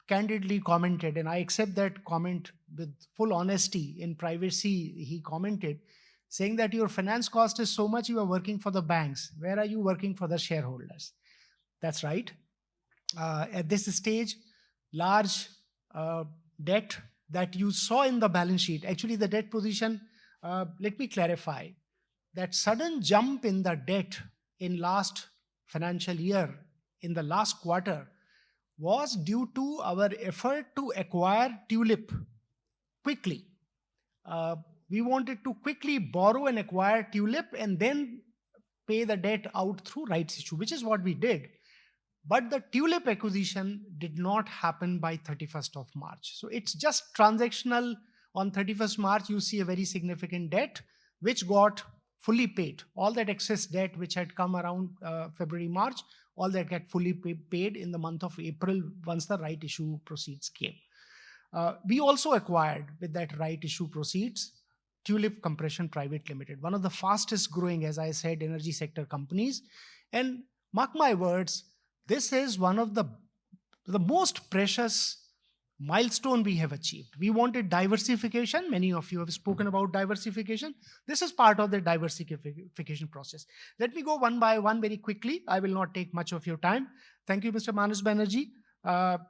candidly commented, and I accept that comment with full honesty. In privacy, he commented, saying that your finance cost is so much, you are working for the banks. Where are you working for the shareholders? That's right. At this stage, large debt that you saw in the balance sheet, actually the debt position, let me clarify, that sudden jump in the debt in last financial year, in the last quarter, was due to our effort to acquire Tulip quickly. We wanted to quickly borrow and acquire Tulip and then pay the debt out through rights issue, which is what we did. But the Tulip acquisition did not happen by 31st of March. So it's just transactional. On 31st March, you see a very significant debt, which got fully paid. All that excess debt which had come around February, March, all that got fully paid in the month of April once the right issue proceeds came. We also acquired with that right issue proceeds Tulip Compression Private Limited, one of the fastest growing, as I said, energy sector companies. And mark my words, this is one of the most precious milestone we have achieved. We wanted diversification. Many of you have spoken about diversification. This is part of the diversification process. Let me go one by one very quickly. I will not take much of your time. Thank you, Mr. Manas Banerjee.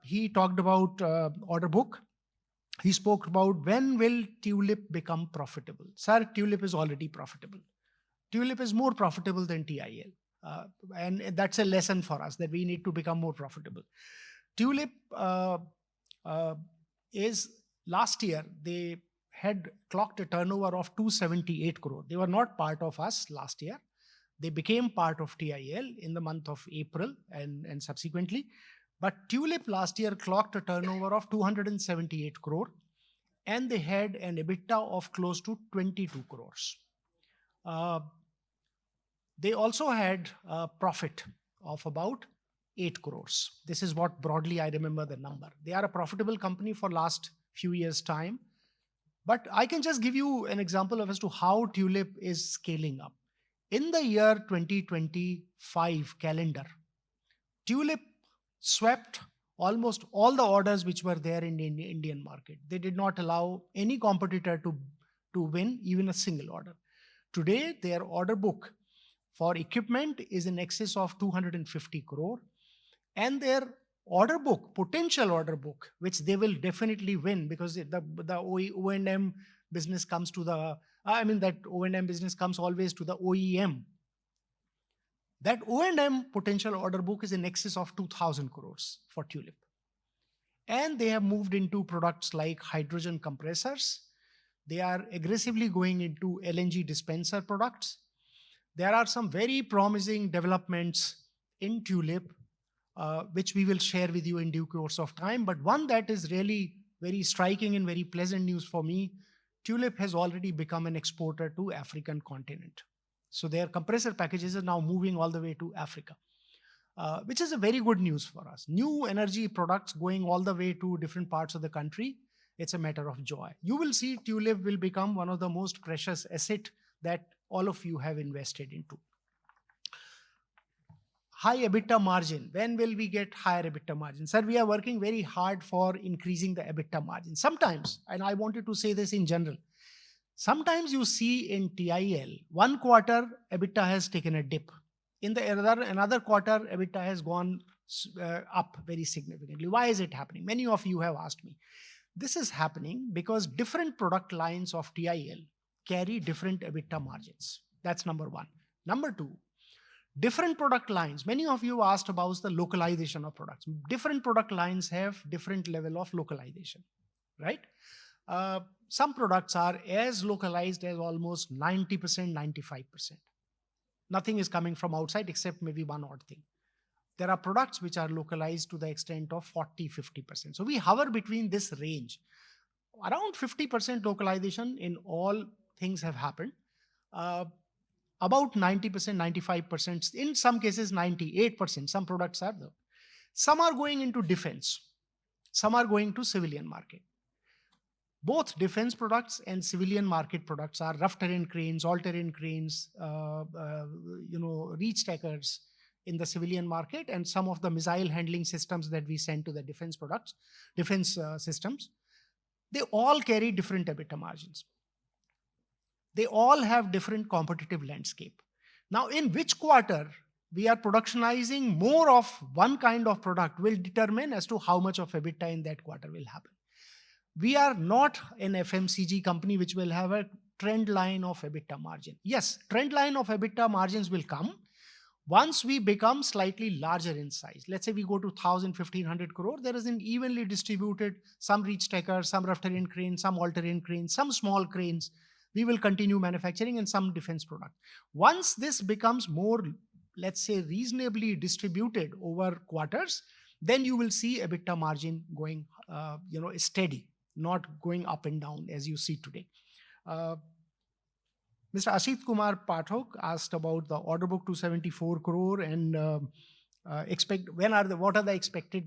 He talked about order book. He spoke about when will Tulip become profitable. Sir, Tulip is already profitable. Tulip is more profitable than TIL. And that's a lesson for us that we need to become more profitable. Tulip is last year, they had clocked a turnover of 278 crore. They were not part of us last year. They became part of TIL in the month of April and subsequently. But Tulip last year clocked a turnover of 278 crore and they had an EBITDA of close to 22 crores. They also had a profit of about 8 crores. This is what broadly I remember the number. They are a profitable company for last few years' time. But I can just give you an example of as to how Tulip is scaling up. In the year 2025 calendar, Tulip swept almost all the orders which were there in the Indian market. They did not allow any competitor to win even a single order. Today, their order book for equipment is in excess of 250 crore. And their order book, potential order book, which they will definitely win because the O&M business comes to that O&M business comes always to the OEM. That O&M potential order book is in excess of 2,000 crores for Tulip. And they have moved into products like hydrogen compressors. They are aggressively going into LNG dispenser products. There are some very promising developments in Tulip, which we will share with you in due course of time. But one that is really very striking and very pleasant news for me, Tulip has already become an exporter to African continent. So their compressor packages are now moving all the way to Africa, which is a very good news for us. New energy products going all the way to different parts of the country, it's a matter of joy. You will see Tulip will become one of the most precious assets that all of you have invested into. High EBITDA margin. When will we get higher EBITDA margin? Sir, we are working very hard for increasing the EBITDA margin. Sometimes, and I wanted to say this in general, sometimes you see in TIL, one quarter EBITDA has taken a dip. In the another quarter, EBITDA has gone up very significantly. Why is it happening? Many of you have asked me. This is happening because different product lines of TIL carry different EBITDA margins. That's number one. Number two, different product lines. Many of you asked about the localization of products. Different product lines have different level of localization, right? Some products are as localized as almost 90%, 95%. Nothing is coming from outside except maybe one odd thing. There are products which are localized to the extent of 40, 50%. So we hover between this range. Around 50% localization in all things have happened. About 90%, 95%, in some cases 98%, some products are there. Some are going into defense. some are going to civilian market. Both defense products and civilian market products are rough terrain cranes, all terrain cranes, reach stackers in the civilian market, and some of the missile handling systems that we send to the defense systems. They all carry different EBITDA margins. They all have different competitive landscape. Now, in which quarter we are productionizing more of one kind of product will determine as to how much of EBITDA in that quarter will happen. We are not an FMCG company which will have a trend line of EBITDA margin. Yes, trend line of EBITDA margins will come once we become slightly larger in size. Let's say we go to 1,000, 1,500 crore, there is an evenly distributed, some reach stackers, some rough terrain cranes, some all terrain cranes, some small cranes. We will continue manufacturing and some defense product. Once this becomes more, let's say, reasonably distributed over quarters, then you will see EBITDA margin going, steady, not going up and down as you see today. Mr. Ashit Kumar Pathak asked about the order book 274 crore and what are the expected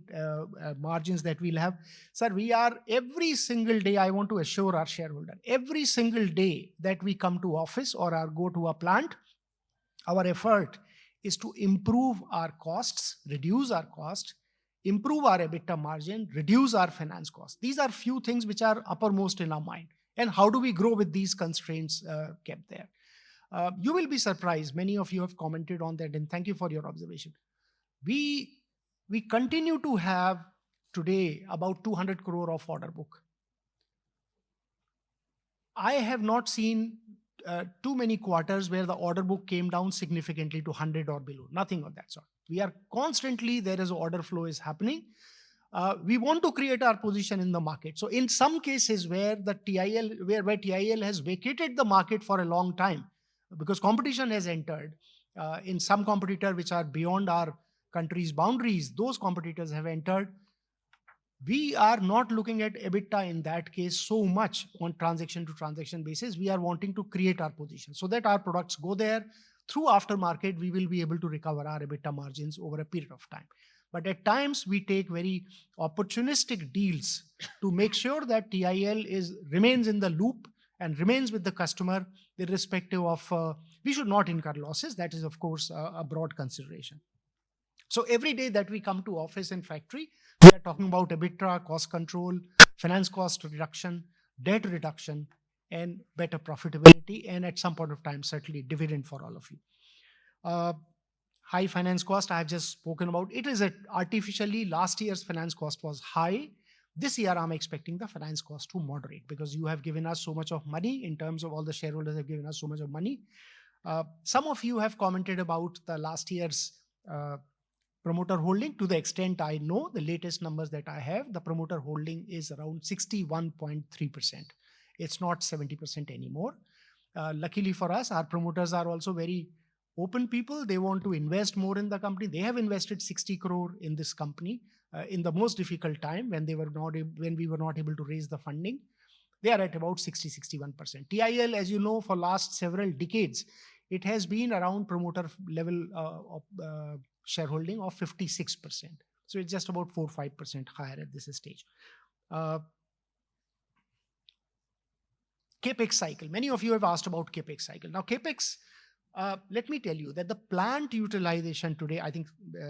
margins that we'll have. Sir, we are every single day, I want to assure our shareholder, every single day that we come to office or go to a plant, our effort is to improve our costs, reduce our cost, improve our EBITDA margin, reduce our finance costs. These are few things which are uppermost in our mind. And how do we grow with these constraints kept there? You will be surprised. Many of you have commented on that, and thank you for your observation. We continue to have today about 200 crore of order book. I have not seen too many quarters where the order book came down significantly to 100 or below. Nothing of that sort. We are constantly, there is order flow is happening. We want to create our position in the market. So in some cases where TIL has vacated the market for a long time, because competition has entered, in some competitor which are beyond our country's boundaries, those competitors have entered. We are not looking at EBITDA in that case so much on transaction to transaction basis. We are wanting to create our position so that our products go there. Through aftermarket, we will be able to recover our EBITDA margins over a period of time. But at times, we take very opportunistic deals to make sure that TIL remains in the loop and remains with the customer, irrespective of, we should not incur losses. That is, of course, a broad consideration. So every day that we come to office and factory, we are talking about EBITDA, cost control, finance cost reduction, debt reduction, and better profitability, and at some point of time, certainly dividend for all of you. High finance cost, I have just spoken about. It is artificially, last year's finance cost was high. This year, I'm expecting the finance cost to moderate because you have given us so much of money in terms of all the shareholders have given us so much of money. Some of you have commented about the last year's promoter holding. To the extent I know, the latest numbers that I have, the promoter holding is around 61.3%. It's not 70% anymore. Luckily for us, our promoters are also very open people. They want to invest more in the company. They have invested 60 crore in this company in the most difficult time when we were not able to raise the funding. They are at about 60-61%. TIL, as you know, for last several decades, it has been around promoter level of shareholding of 56%. So it's just about 4-5% higher at this stage. CapEx cycle. Many of you have asked about CapEx cycle. Now, CapEx, let me tell you that the plant utilization today, I think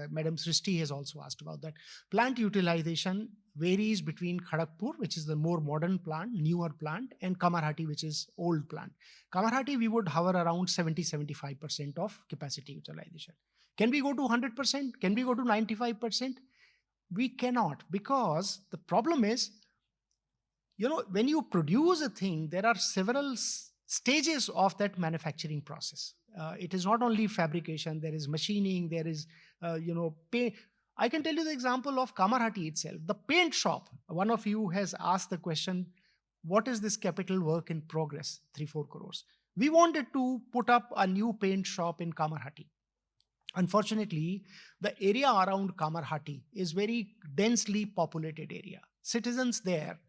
Madam Srishti has also asked about that. Plant utilization varies between Kharagpur, which is the more modern plant, newer plant, and Kamarhati, which is old plant. Kamarhati, we would hover around 70-75% of capacity utilization. Can we go to 100%? Can we go to 95%? We cannot, because the problem is, when you produce a thing, there are several stages of that manufacturing process. It is not only fabrication, there is machining, there is, paint. I can tell you the example of Kamarhati itself. The paint shop, one of you has asked the question, what is this capital work in progress, 3-4 crores? We wanted to put up a new paint shop in Kamarhati. Unfortunately, the area around Kamarhati is very densely populated area. Citizens there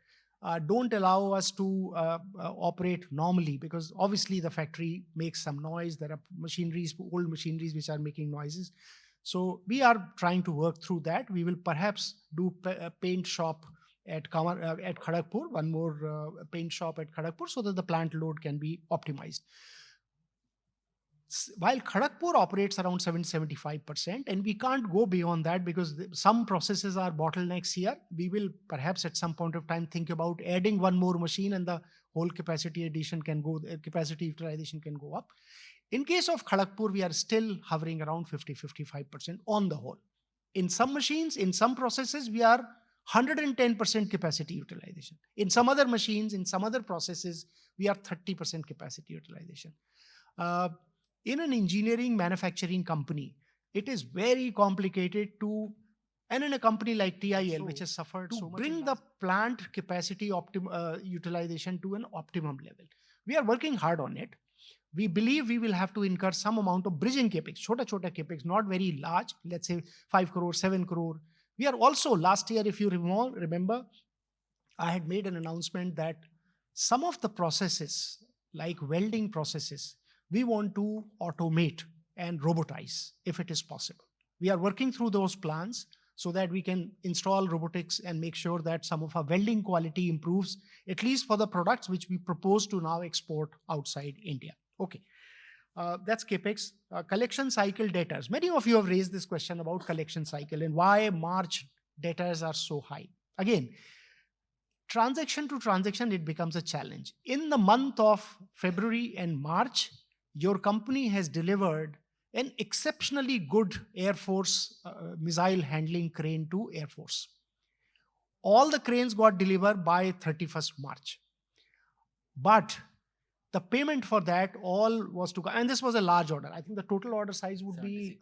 don't allow us to operate normally because obviously the factory makes some noise. There are machineries, old machineries which are making noises. So we are trying to work through that. We will perhaps do a paint shop at Kharagpur, one more paint shop at Kharagpur, so that the plant load can be optimized. While Kharagpur operates around 70-75%, and we can't go beyond that because some processes are bottlenecks here, we will perhaps at some point of time think about adding one more machine, and the whole capacity utilization can go up. In case of Kharagpur, we are still hovering around 50-55% on the whole. In some machines, in some processes, we are 110% capacity utilization. In some other machines, in some other processes, we are 30% capacity utilization. In an engineering manufacturing company, it is very complicated and in a company like TIL, which has suffered so much, bring the plant capacity utilization to an optimum level. We are working hard on it. We believe we will have to incur some amount of bridging capex, chota capex, not very large, let's say 5 crore, 7 crore. We are also, last year, if you remember, I had made an announcement that some of the processes, like welding processes, we want to automate and robotize if it is possible. We are working through those plans so that we can install robotics and make sure that some of our welding quality improves, at least for the products which we propose to now export outside India. Okay, that's CapEx. Collection cycle debtors. Many of you have raised this question about collection cycle and why March debtors are so high. Again, transaction to transaction, it becomes a challenge. In the month of February and March, your company has delivered an exceptionally good Air Force missile handling crane to Air Force. All the cranes got delivered by 31st March. But the payment for that all was to come, and this was a large order. I think the total order size would be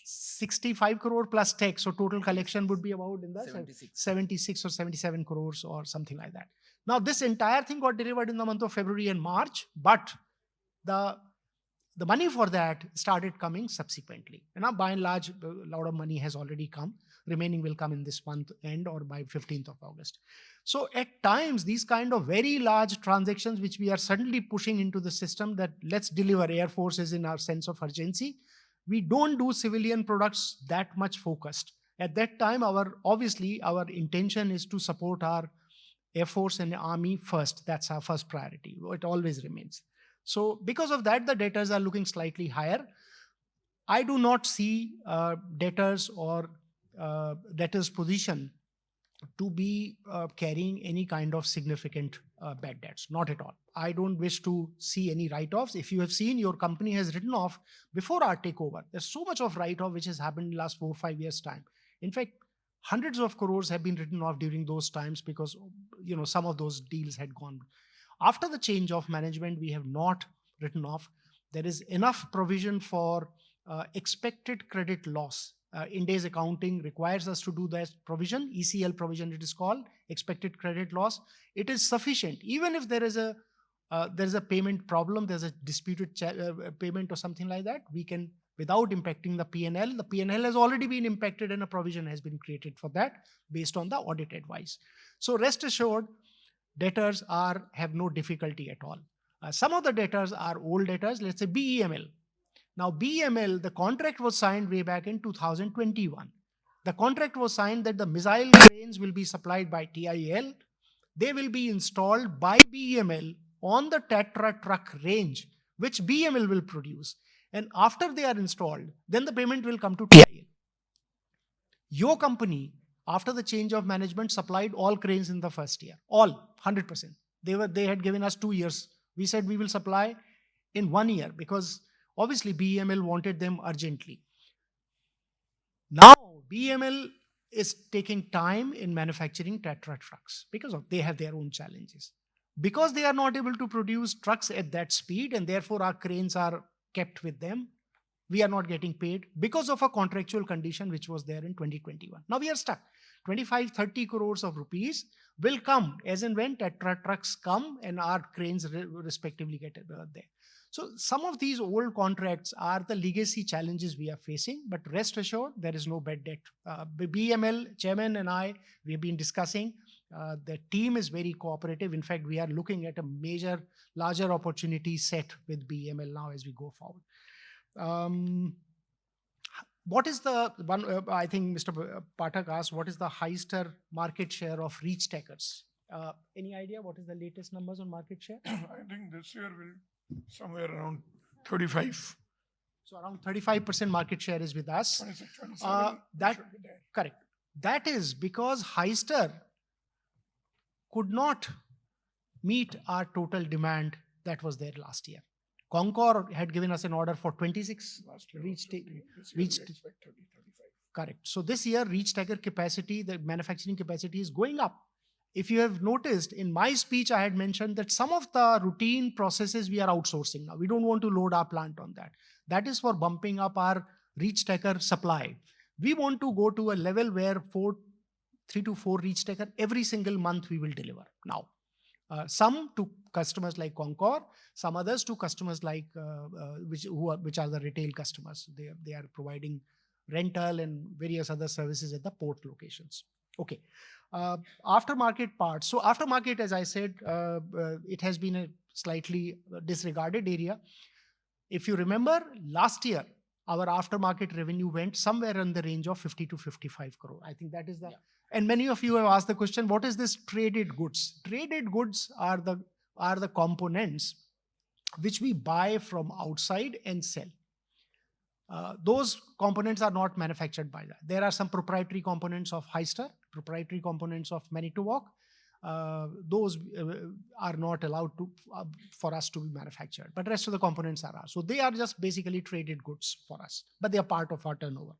65 crore plus tax. So total collection would be about in the 76 or 77 crores or something like that. Now this entire thing got delivered in the month of February and March, but the money for that started coming subsequently. And now by and large, a lot of money has already come. Remaining will come in this month end or by 15th of August. So at times, these kind of very large transactions, which we are suddenly pushing into the system that let's deliver, Air Force is in our sense of urgency. We don't do civilian products that much focused. At that time, obviously our intention is to support our Air Force and Army first. That's our first priority. It always remains. So because of that, the debtors are looking slightly higher. I do not see debtors or debtors position to be carrying any kind of significant bad debts. Not at all. I don't wish to see any write-offs. If you have seen, your company has written off before our takeover. There's so much of write-off which has happened in the last 4 or 5 years' time. In fact, hundreds of crores have been written off during those times because some of those deals had gone. After the change of management, we have not written off. There is enough provision for expected credit loss. India's accounting requires us to do that provision, ECL provision it is called, expected credit loss. It is sufficient. Even if there is a payment problem, there's a disputed payment or something like that, we can, without impacting the P&L. The P&L has already been impacted and a provision has been created for that based on the audit advice. So rest assured, debtors have no difficulty at all. Some of the debtors are old debtors, let's say BEML. Now BEML, the contract was signed way back in 2021. The contract was signed that the missile cranes will be supplied by TIL. They will be installed by BEML on the Tatra truck range, which BEML will produce. And after they are installed, then the payment will come to TIL. Your company, after the change of management, supplied all cranes in the first year. All, 100%. They had given us 2 years. We said we will supply in 1 year because obviously BEML wanted them urgently. Now BEML is taking time in manufacturing Tatra trucks because they have their own challenges. Because they are not able to produce trucks at that speed and therefore our cranes are kept with them, we are not getting paid because of a contractual condition which was there in 2021. Now we are stuck. 25-30 crores of rupees will come as and when Tatra trucks come and our cranes respectively get there. So some of these old contracts are the legacy challenges we are facing, but rest assured there is no bad debt. BEML chairman and I, we have been discussing. The team is very cooperative. In fact, we are looking at a larger opportunity set with BEML now as we go forward. what is the one? I think Mr. Pathak asked, what is the Hyster market share of reach takers? Any idea what is the latest numbers on market share? I think this year will somewhere around 35. So around 35% market share is with us. 26, 27, That should be there. correct. That is because Hyster could not meet our total demand that was there last year. Concor had given us an order for 26 Last year reach was 50. This year we reach. expect 30, 35. Correct. So this year, reach taker capacity, the manufacturing capacity is going up. If you have noticed, in my speech, I had mentioned that some of the routine processes we are outsourcing now. We don't want to load our plant on that. That is for bumping up our reach taker supply. We want to go to a level where 3 to 4 reach taker every single month we will deliver now. Some to customers like Concor, some others to customers like which are the retail customers. They are providing rental and various other services at the port locations. Okay. Aftermarket parts. So aftermarket, as I said, it has been a slightly disregarded area. If you remember, last year, our aftermarket revenue went somewhere in the range of 50 to 55 crore. I think that is the... Yeah. And many of you have asked the question, what is this traded goods? Traded goods are the components which we buy from outside and sell. Those components are not manufactured by that. There are some proprietary components of Hyster, proprietary components of Manitowoc. Those are not allowed to for us to be manufactured, but the rest of the components are ours. So they are just basically traded goods for us, but they are part of our turnover.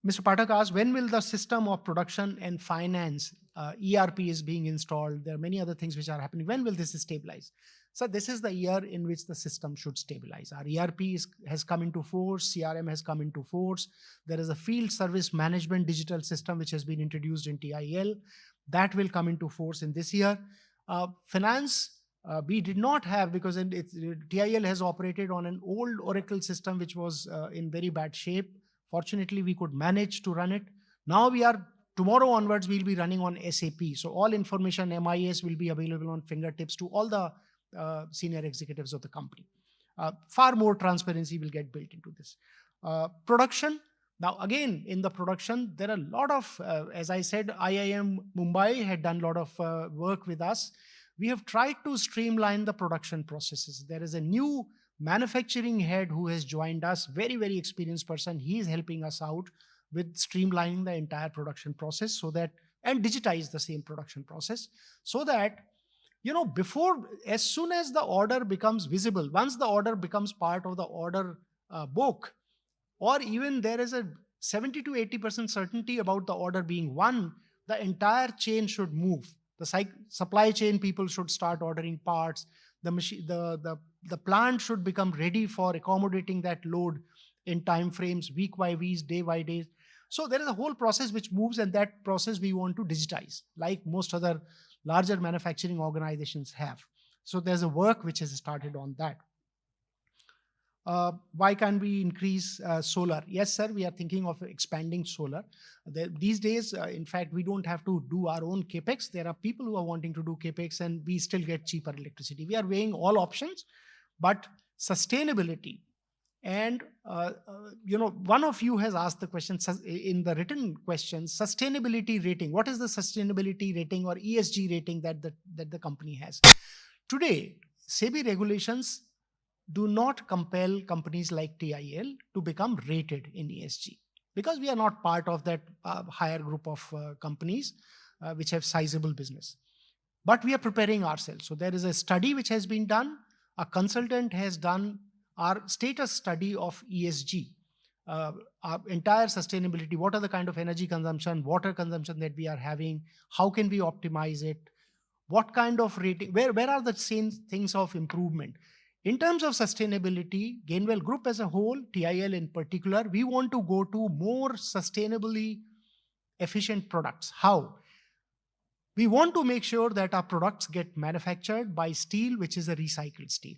Mr. Pathak asked, when will the system of production and finance, ERP is being installed? There are many other things which are happening. When will this stabilize? So this is the year in which the system should stabilize. Our ERP has come into force, CRM has come into force. There is a field service management digital system which has been introduced in TIL. That will come into force in this year. Finance, we did not have, because TIL has operated on an old Oracle system which was in very bad shape. Fortunately, we could manage to run it. Now tomorrow onwards, we'll be running on SAP. So all information, MIS will be available on fingertips to all the senior executives of the company. Far more transparency will get built into this. Production. Now, again, in the production, there are a lot of, as I said, IIM Mumbai had done a lot of work with us. We have tried to streamline the production processes. There is a new manufacturing head who has joined us, very, very experienced person. He is helping us out with streamlining the entire production process and digitize the same production process so that, as soon as the order becomes visible, once the order becomes part of the order book, or even there is a 70 to 80% certainty about the order being won, the entire chain should move. The supply chain people should start ordering parts. The plant should become ready for accommodating that load in time frames, week by week, day by day. So there is a whole process which moves, and that process we want to digitize, like most other larger manufacturing organizations have. So there's a work which has started on that. Why can't we increase solar? Yes, sir, we are thinking of expanding solar. These days, in fact, we don't have to do our own capex. There are people who are wanting to do capex, and we still get cheaper electricity. We are weighing all options, but sustainability. And, one of you has asked the question in the written question, sustainability rating. What is the sustainability rating or ESG rating that the company has? Today, SEBI regulations do not compel companies like TIL to become rated in ESG because we are not part of that higher group of companies which have sizable business. But we are preparing ourselves. So there is a study which has been done. A consultant has done our status study of ESG, our entire sustainability. What are the kind of energy consumption, water consumption that we are having? How can we optimize it? What kind of rating? Where are the same things of improvement? In terms of sustainability, Gainwell Group as a whole, TIL in particular, we want to go to more sustainably efficient products. How? We want to make sure that our products get manufactured by steel, which is a recycled steel.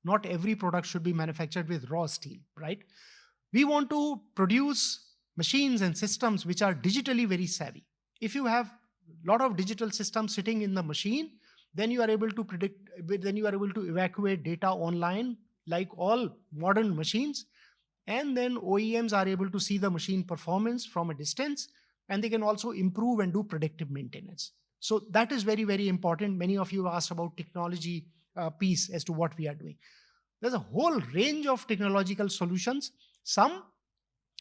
Not every product should be manufactured with raw steel, right? We want to produce machines and systems which are digitally very savvy. If you have a lot of digital systems sitting in the machine, then you are able to evacuate data online like all modern machines. And then OEMs are able to see the machine performance from a distance, and they can also improve and do predictive maintenance. So that is very, very important. Many of you asked about technology piece as to what we are doing. There's a whole range of technological solutions, some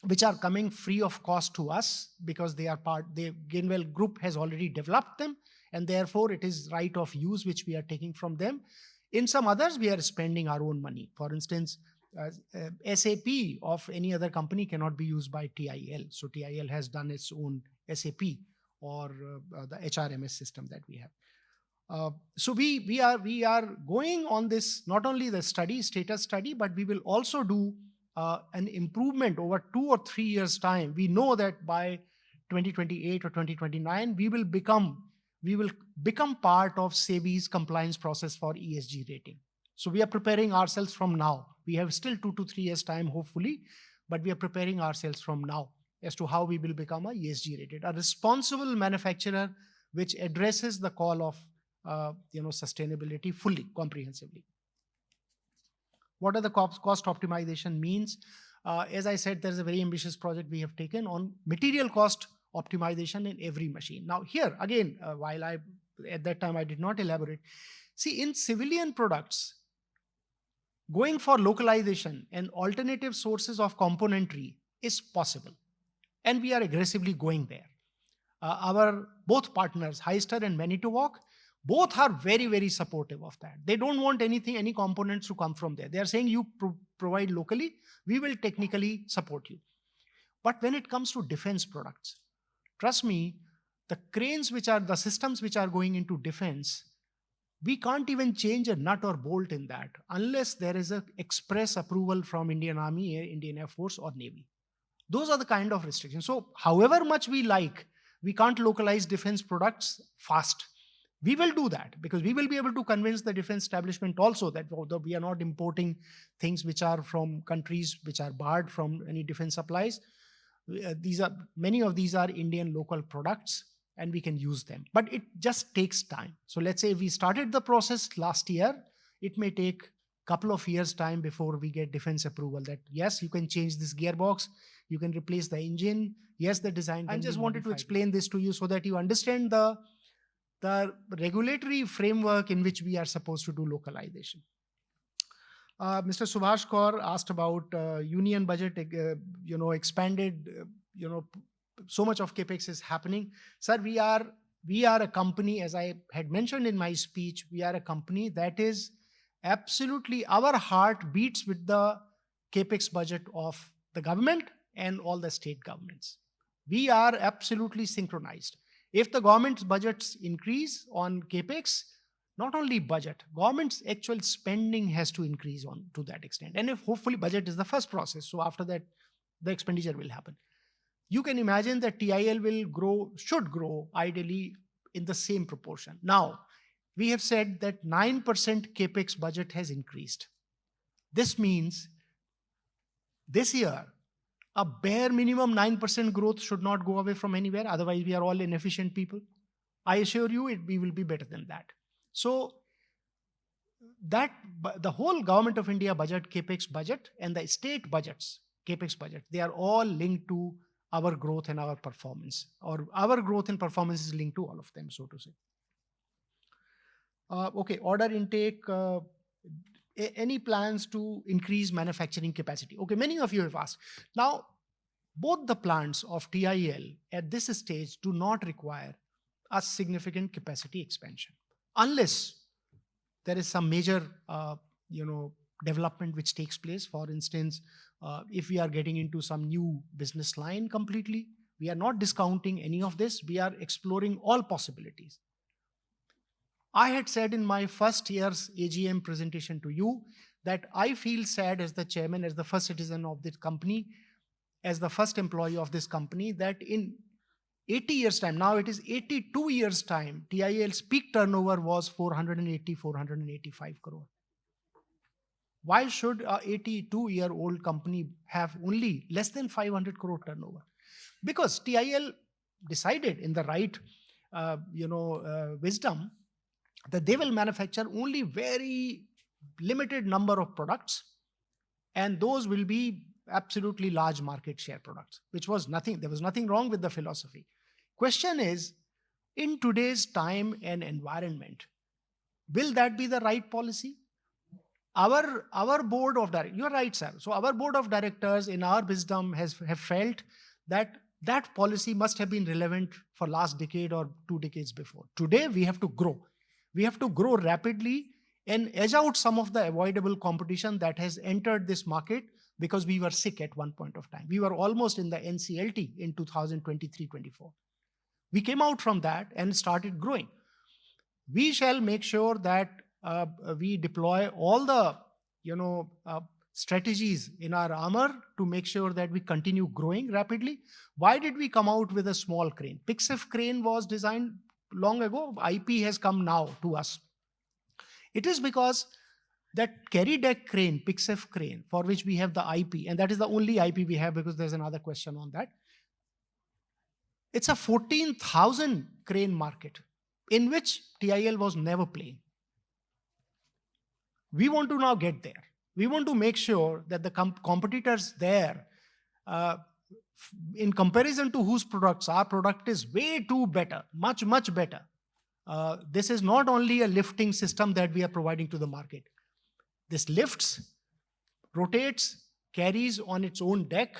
which are coming free of cost to us because the Gainwell Group has already developed them, and therefore it is right of use which we are taking from them. In some others, we are spending our own money. For instance, SAP of any other company cannot be used by TIL. So TIL has done its own SAP or the HRMS system that we have. So we are going on this, not only the status study, but we will also do an improvement over 2 or 3 years' time. We know that by 2028 or 2029, we will become part of SEBI's compliance process for ESG rating. So we are preparing ourselves from now. We have still 2 to 3 years' time, hopefully, but we are preparing ourselves from now as to how we will become a ESG rated, a responsible manufacturer which addresses the call of sustainability fully, comprehensively. What are the cost optimization means? As I said, there's a very ambitious project we have taken on material cost optimization in every machine. Now here, again, while at that time I did not elaborate, see, in civilian products, going for localization and alternative sources of componentry is possible. And we are aggressively going there. Our both partners, Hyster and Manitowoc, both are very, very supportive of that. They don't want any components to come from there. They are saying you provide locally, we will technically support you. But when it comes to defense products, trust me, the cranes the systems which are going into defense, we can't even change a nut or bolt in that unless there is an express approval from Indian Army, Indian Air Force or Navy. Those are the kind of restrictions. So however much we can't localize defense products fast. We will do that because we will be able to convince the defense establishment also that we are not importing things which are from countries which are barred from any defense supplies. Many of these are Indian local products and we can use them. But it just takes time. So let's say we started the process last year, it may take a couple of years' time before we get defense approval that yes, you can change this gearbox, you can replace the engine, yes, the design. I just wanted to explain this to you so that you understand the regulatory framework in which we are supposed to do localization. Mr. Subhash Kaur asked about union budget, expanded, so much of capex is happening. Sir, we are a company, as I had mentioned in my speech, we are a company that is absolutely, our heart beats with the capex budget of the government and all the state governments. We are absolutely synchronized. If the government's budgets increase on capex, not only budget, government's actual spending has to increase to that extent. And if hopefully budget is the first process, so after that, the expenditure will happen. You can imagine that TIL should grow ideally in the same proportion. Now, we have said that 9% capex budget has increased. This means this year, a bare minimum 9% growth should not go away from anywhere. Otherwise, we are all inefficient people. I assure you, we will be better than that. So the whole Government of India budget, capex budget, and the state budgets, capex budget, they are all linked to our growth and our performance, or our growth and performance is linked to all of them, so to say. Okay, order intake, any plans to increase manufacturing capacity? Okay, many of you have asked. Now, both the plants of TIL at this stage do not require a significant capacity expansion, unless there is some major, development which takes place. For instance, if we are getting into some new business line completely, we are not discounting any of this. We are exploring all possibilities. I had said in my first year's AGM presentation to you that I feel sad as the chairman, as the first citizen of this company, as the first employee of this company, that in 80 years' time, now it is 82 years' time, TIL's peak turnover was 485 crore. Why should a 82-year-old company have only less than 500 crore turnover? Because TIL decided in the right, wisdom that they will manufacture only very limited number of products, and those will be absolutely large market share products, which was nothing. There was nothing wrong with the philosophy. Question is, in today's time and environment, will that be the right policy? Our board of directors, you're right, sir. So our board of directors, in our wisdom, have felt that that policy must have been relevant for last decade or 2 decades before. Today, we have to grow. We have to grow rapidly and edge out some of the avoidable competition that has entered this market because we were sick at one point of time. We were almost in the NCLT in 2023-24. We came out from that and started growing. We shall make sure that we deploy all the strategies in our armor to make sure that we continue growing rapidly. Why did we come out with a small crane? Pixif crane was designed long ago. IP has come now to us. It is because that carry deck crane, Pixif crane, for which we have the IP, and that is the only IP we have because there's another question on that. It's a 14,000 crane market in which TIL was never playing. We want to now get there. We want to make sure that the competitors there, in comparison to whose products, our product is way too better, much, much better. This is not only a lifting system that we are providing to the market. This lifts, rotates, carries on its own deck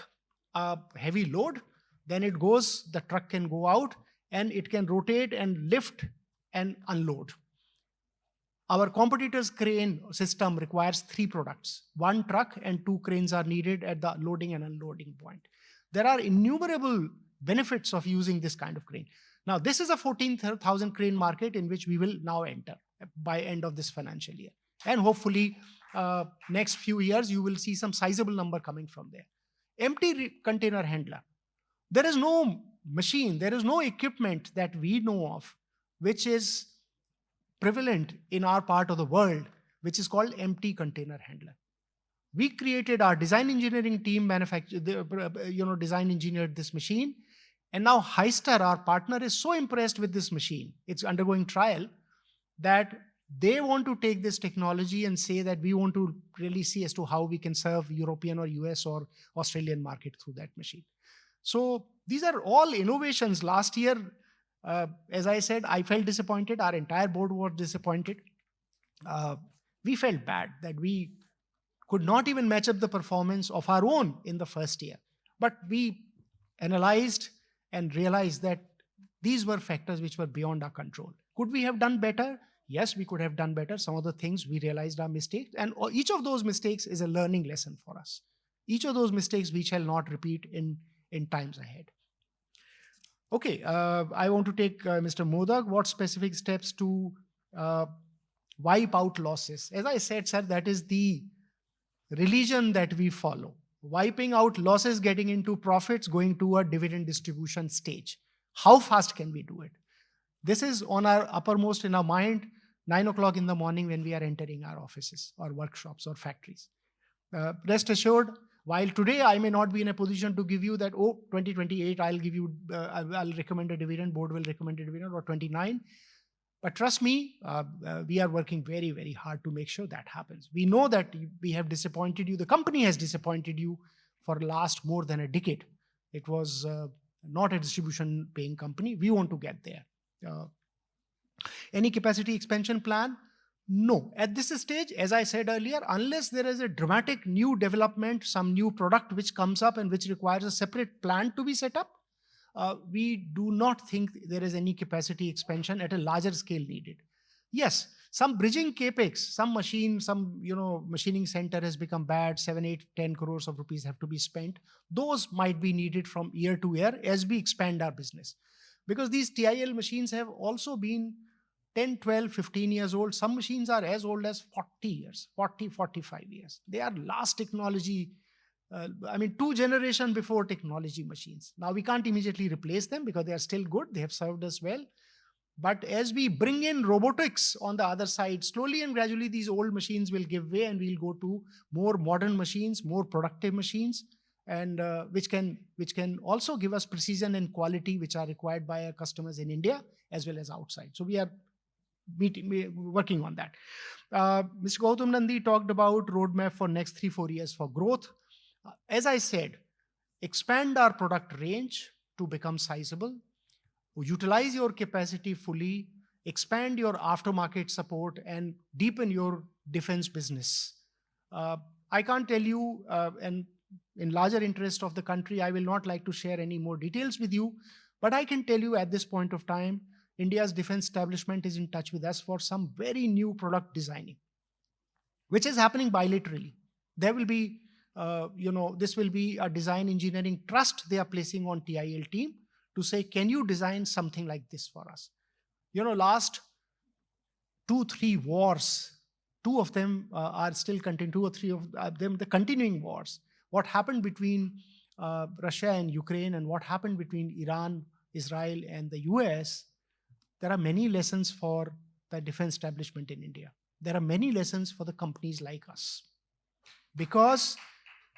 a heavy load, then it goes, the truck can go out and it can rotate and lift and unload. Our competitor's crane system requires 3 products. 1 truck and 2 cranes are needed at the loading and unloading point. There are innumerable benefits of using this kind of crane. Now, this is a 14,000 crane market in which we will now enter by end of this financial year. And hopefully, next few years, you will see some sizable number coming from there. Empty container handler. There is no machine, there is no equipment that we know of which is prevalent in our part of the world, which is called empty container handler. We created our design engineering team, design engineered this machine. And now Hyster, our partner, is so impressed with this machine, it's undergoing trial, that they want to take this technology and say that we want to really see as to how we can serve European or US or Australian market through that machine. So these are all innovations. Last year, as I said, I felt disappointed. Our entire board was disappointed. We felt bad that we could not even match up the performance of our own in the first year. But we analyzed and realized that these were factors which were beyond our control. Could we have done better? Yes, we could have done better. Some of the things we realized are mistakes, and each of those mistakes is a learning lesson for us. Each of those mistakes we shall not repeat in times ahead. Okay, I want to take Mr. Modak. What specific steps to wipe out losses? As I said, sir, that is the religion that we follow. Wiping out losses, getting into profits, going to a dividend distribution stage. How fast can we do it? This is on our uppermost in our mind, 9 o'clock in the morning when we are entering our offices or workshops or factories. Rest assured, while today I may not be in a position to give you that, 2028, I'll recommend a dividend, board will recommend a dividend, or 29. But trust me, we are working very, very hard to make sure that happens. We know that we have disappointed you. The company has disappointed you for the last more than a decade. It was not a distribution paying company. We want to get there. Any capacity expansion plan? No. At this stage, as I said earlier, unless there is a dramatic new development, some new product which comes up and which requires a separate plan to be set up, we do not think there is any capacity expansion at a larger scale needed. Yes, some bridging capex, some machining center has become bad, 7, 8, 10 crores of rupees have to be spent. Those might be needed from year to year as we expand our business. Because these TIL machines have also been 10, 12, 15 years old. Some machines are as old as 40 years, 40, 45 years. They are last technology, 2 generations before technology machines. Now we can't immediately replace them because they are still good. They have served us well. But as we bring in robotics on the other side, slowly and gradually these old machines will give way and we'll go to more modern machines, more productive machines, and which can also give us precision and quality which are required by our customers in India as well as outside. So we are working on that. Mr. Gautam Nandi talked about roadmap for next 3-4 years for growth. As I said, expand our product range to become sizable, utilize your capacity fully, expand your aftermarket support, and deepen your defense business. I can't tell you, and in larger interest of the country, I will not like to share any more details with you, but I can tell you at this point of time, India's defense establishment is in touch with us for some very new product designing, which is happening bilaterally. There will be, this will be a design engineering trust they are placing on TIL team to say, can you design something like this for us? Last 2-3 wars, two of them are still continuing, 2 or 3 of them, the continuing wars. What happened between Russia and Ukraine and what happened between Iran, Israel, and the US, there are many lessons for the defense establishment in India. There are many lessons for the companies like us. Because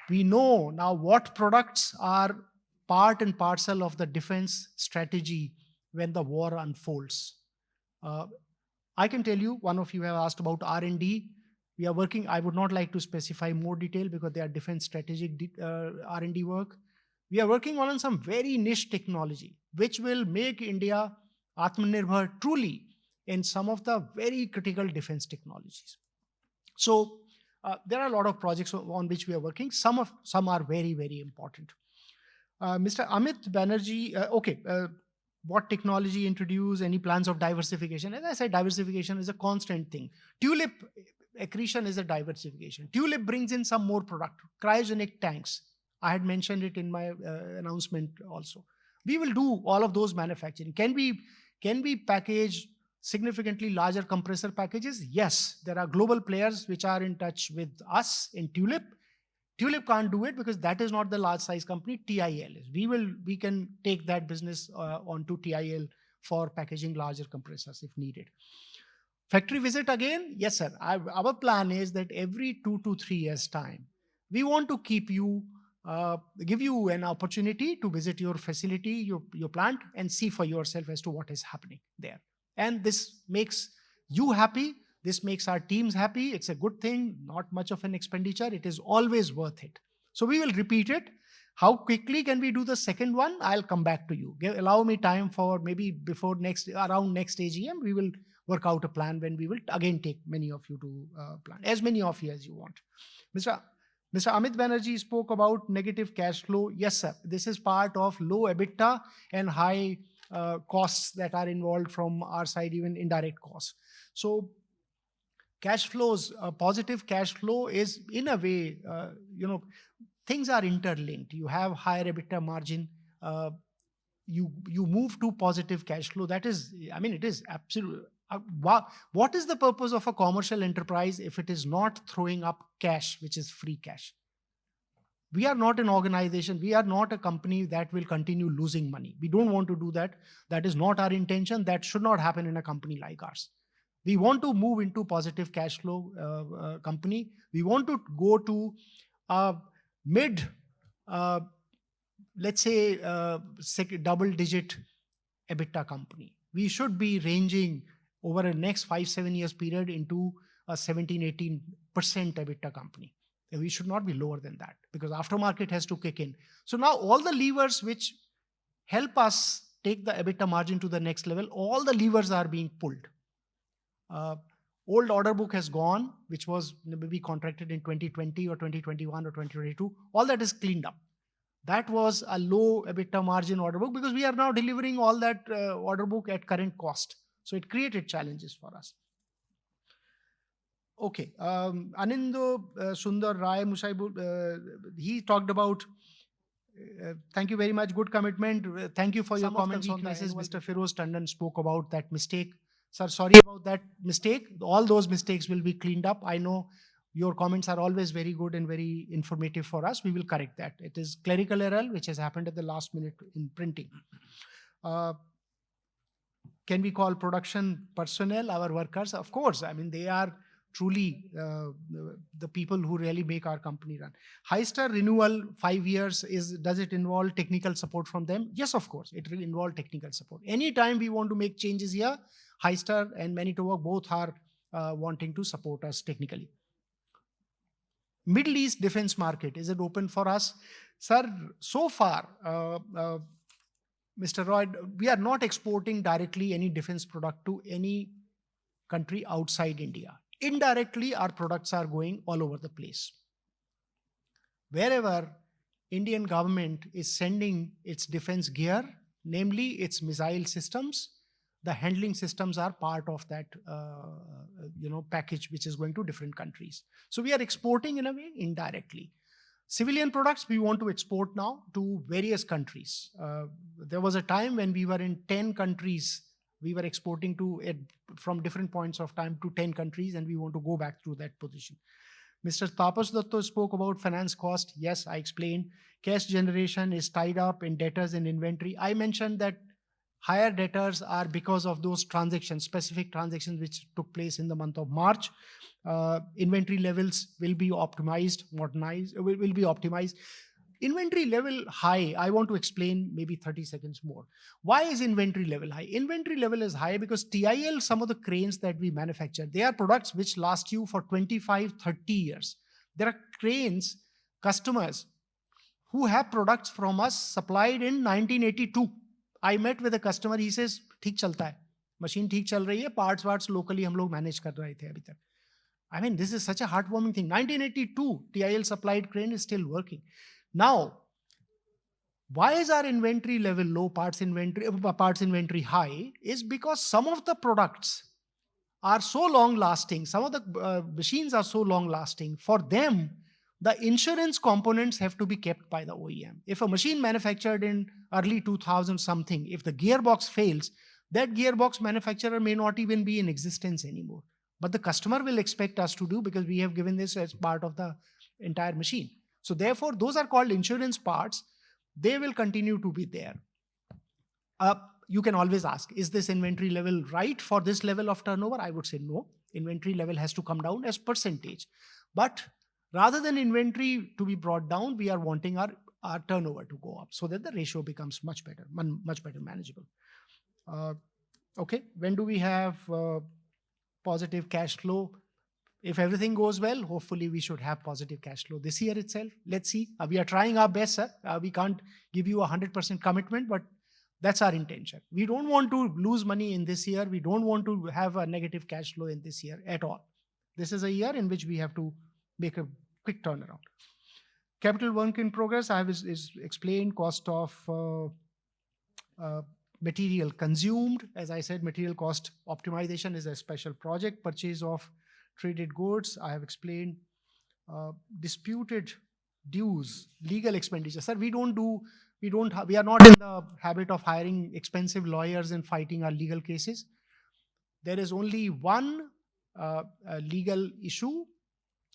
we know now what products are part and parcel of the defense strategy when the war unfolds. I can tell you, one of you have asked about R&D. We are working, I would not like to specify more detail because they are defense strategic R&D work. We are working on some very niche technology, which will make India Atmanirbhar truly in some of the very critical defense technologies. So there are a lot of projects on which we are working. Some are very, very important. Mr. Amit Banerjee, what technology introduce, any plans of diversification? As I said, diversification is a constant thing. Tulip accretion is a diversification. Tulip brings in some more product, cryogenic tanks. I had mentioned it in my announcement also. We will do all of those manufacturing. Can we package significantly larger compressor packages? Yes, there are global players which are in touch with us in Tulip. Tulip can't do it because that is not the large size company, TIL is. We can take that business onto TIL for packaging larger compressors if needed. Factory visit again, yes sir. Our plan is that every 2 to 3 years time, we want to keep you, give you an opportunity to visit your facility, your plant, and see for yourself as to what is happening there. And this makes you happy. This makes our teams happy. It's a good thing, not much of an expenditure. It is always worth it. So we will repeat it. How quickly can we do the second one? I'll come back to you. Allow me time for maybe around next AGM, we will work out a plan when we will again take many of you to plan, as many of you as you want. Mr. Amit Banerjee spoke about negative cash flow. Yes, sir. This is part of low EBITDA and high costs that are involved from our side, even indirect costs. So cash flows, positive cash flow is in a way, things are interlinked. You have higher EBITDA margin, you move to positive cash flow. That is, it is absolute. What is the purpose of a commercial enterprise if it is not throwing up cash, which is free cash? We are not an organization. We are not a company that will continue losing money. We don't want to do that. That is not our intention. That should not happen in a company like ours. We want to move into positive cash flow company. We want to go to a mid, let's say, double-digit EBITDA company. We should be ranging over the next 5-7 years period into a 17-18% EBITDA company. We should not be lower than that because aftermarket has to kick in. So now all the levers which help us take the EBITDA margin to the next level, all the levers are being pulled. Old order book has gone, which was maybe contracted in 2020 or 2021 or 2022. All that is cleaned up. That was a low EBITDA margin order book because we are now delivering all that order book at current cost. So it created challenges for us. Okay, Anindo Sundar Rai Musaibu, he talked about, thank you very much, good commitment. Thank you for your comments on weaknesses. Mr. Firoz Tandon spoke about that mistake. Sir, sorry about that mistake. All those mistakes will be cleaned up. I know your comments are always very good and very informative for us. We will correct that. It is clerical error which has happened at the last minute in printing. Can we call production personnel our workers? Of course. They are truly the people who really make our company run. High-star renewal, 5 years, does it involve technical support from them? Yes, of course, it will involve technical support. Anytime we want to make changes here, High-star and Manitoba both are wanting to support us technically. Middle East defense market, is it open for us? Sir, so far, Mr. Roy, we are not exporting directly any defense product to any country outside India. Indirectly, our products are going all over the place. Wherever Indian government is sending its defense gear, namely its missile systems, the handling systems are part of that package which is going to different countries. So we are exporting in a way indirectly. Civilian products we want to export now to various countries. There was a time when we were in 10 countries. We were exporting to from different points of time to 10 countries, and we want to go back to that position. Mr. Tapas Datta spoke about finance cost. Yes, I explained. Cash generation is tied up in debtors and inventory. I mentioned that higher debtors are because of those transactions, specific transactions which took place in the month of March. Inventory levels will be optimized, will be optimized. Inventory level high, I want to explain maybe 30 seconds more. Why is inventory level high? Inventory level is high because TIL, some of the cranes that we manufacture, they are products which last you for 25, 30 years. There are cranes, customers who have products from us supplied in 1982. I met with a customer, he says, ठीक चलता है, machine ठीक चल रही है, parts locally हम लोग manage कर रहे थे अभी तक. I mean, this is such a heartwarming thing. 1982, TIL supplied crane is still working. Now, why is our inventory level low, parts inventory high? Is because some of the products are so long lasting, some of the machines are so long lasting. For them, the insurance components have to be kept by the OEM. If a machine manufactured in early 2000 something, if the gearbox fails, that gearbox manufacturer may not even be in existence anymore. But the customer will expect us to do because we have given this as part of the entire machine. So therefore, those are called insurance parts. They will continue to be there. You can always ask, is this inventory level right for this level of turnover? I would say no. Inventory level has to come down as percentage. But rather than inventory to be brought down, we are wanting our turnover to go up so that the ratio becomes much better manageable. Okay, when do we have positive cash flow? If everything goes well, hopefully we should have positive cash flow this year itself. Let's see. We are trying our best, sir. We can't give you 100% commitment, but that's our intention. We don't want to lose money in this year. We don't want to have a negative cash flow in this year at all. This is a year in which we have to make a quick turnaround. Capital work in progress, I have explained cost of material consumed. As I said, material cost optimization is a special project. Purchase of traded goods, I have explained. Disputed dues, legal expenditure. Sir, we are not in the habit of hiring expensive lawyers and fighting our legal cases. There is only one legal issue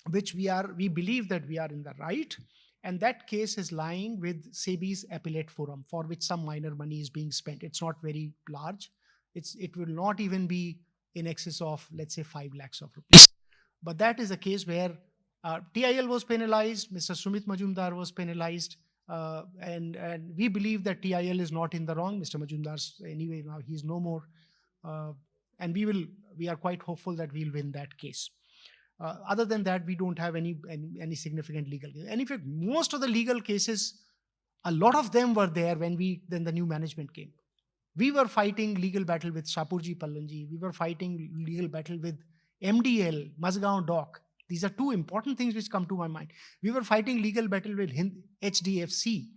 which we believe that we are in the right, and that case is lying with SEBI's appellate forum, for which some minor money is being spent. It's not very large. It will not even be in excess of, let's say, 5 lakhs of rupees. But that is a case where TIL was penalized, Mr. Sumit Majumdar was penalized, and we believe that TIL is not in the wrong. Mr. Majumdar, anyway, now he is no more. And we are quite hopeful that we'll win that case. Other than that, we don't have any significant legal cases. And in fact, most of the legal cases, a lot of them were there when the new management came. We were fighting legal battle with Shapurji Pallanji. We were fighting legal battle with MDL, Mazgaon Dock. These are two important things which come to my mind. We were fighting legal battle with HDFC.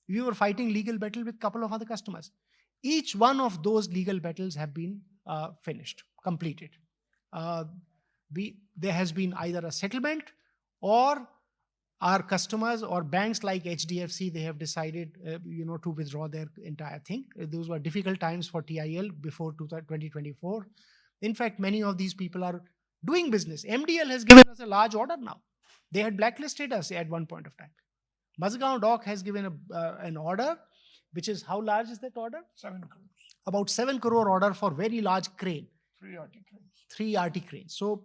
We were fighting legal battle with a couple of other customers. Each one of those legal battles have been finished, completed. There has been either a settlement, or our customers or banks like HDFC, they have decided to withdraw their entire thing. Those were difficult times for TIL before 2024. In fact, many of these people are doing business. MDL has given us a large order now. They had blacklisted us at one point of time. Mazgaon Dock has given an order, which is, how large is that order? 7 crores. About 7 crore order for very large crane. 3 RT cranes. 3 RT cranes. So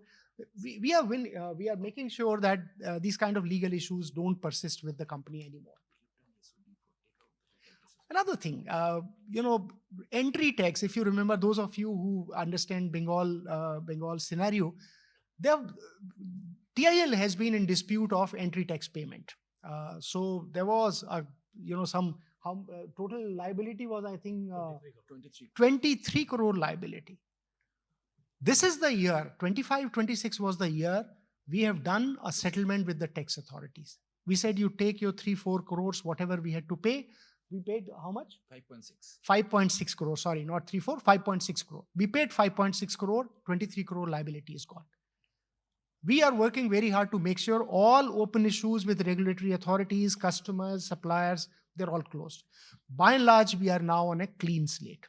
we are making sure that these kind of legal issues don't persist with the company anymore. Another thing, entry tax, if you remember, those of you who understand Bengal scenario, TIL has been in dispute of entry tax payment. So there was some total liability was, I think, 23 crore liability. This is the year, 25-26 was the year we have done a settlement with the tax authorities. We said, you take your 3-4 crores, whatever we had to pay. We paid how much? 5.6. 5.6 crore, sorry, not 3-4, 5.6 crore. We paid 5.6 crore, 23 crore liability is gone. We are working very hard to make sure all open issues with regulatory authorities, customers, suppliers, they're all closed. By and large, we are now on a clean slate.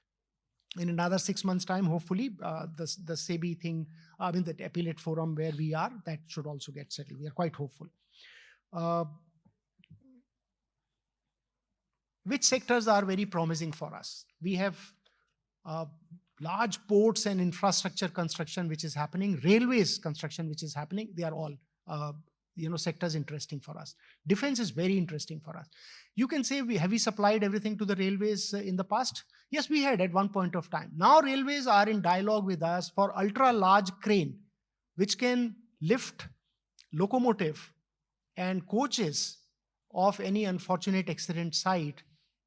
In another 6 months' time, hopefully, the SEBI thing, the appellate forum where we are, that should also get settled. We are quite hopeful. Which sectors are very promising for us? We have large ports and infrastructure construction which is happening, railways construction which is happening. They are all sectors interesting for us. Defense is very interesting for us. You can say, have we supplied everything to the railways in the past? Yes, we had at one point of time. Now railways are in dialogue with us for ultra large crane which can lift locomotive and coaches of any unfortunate accident site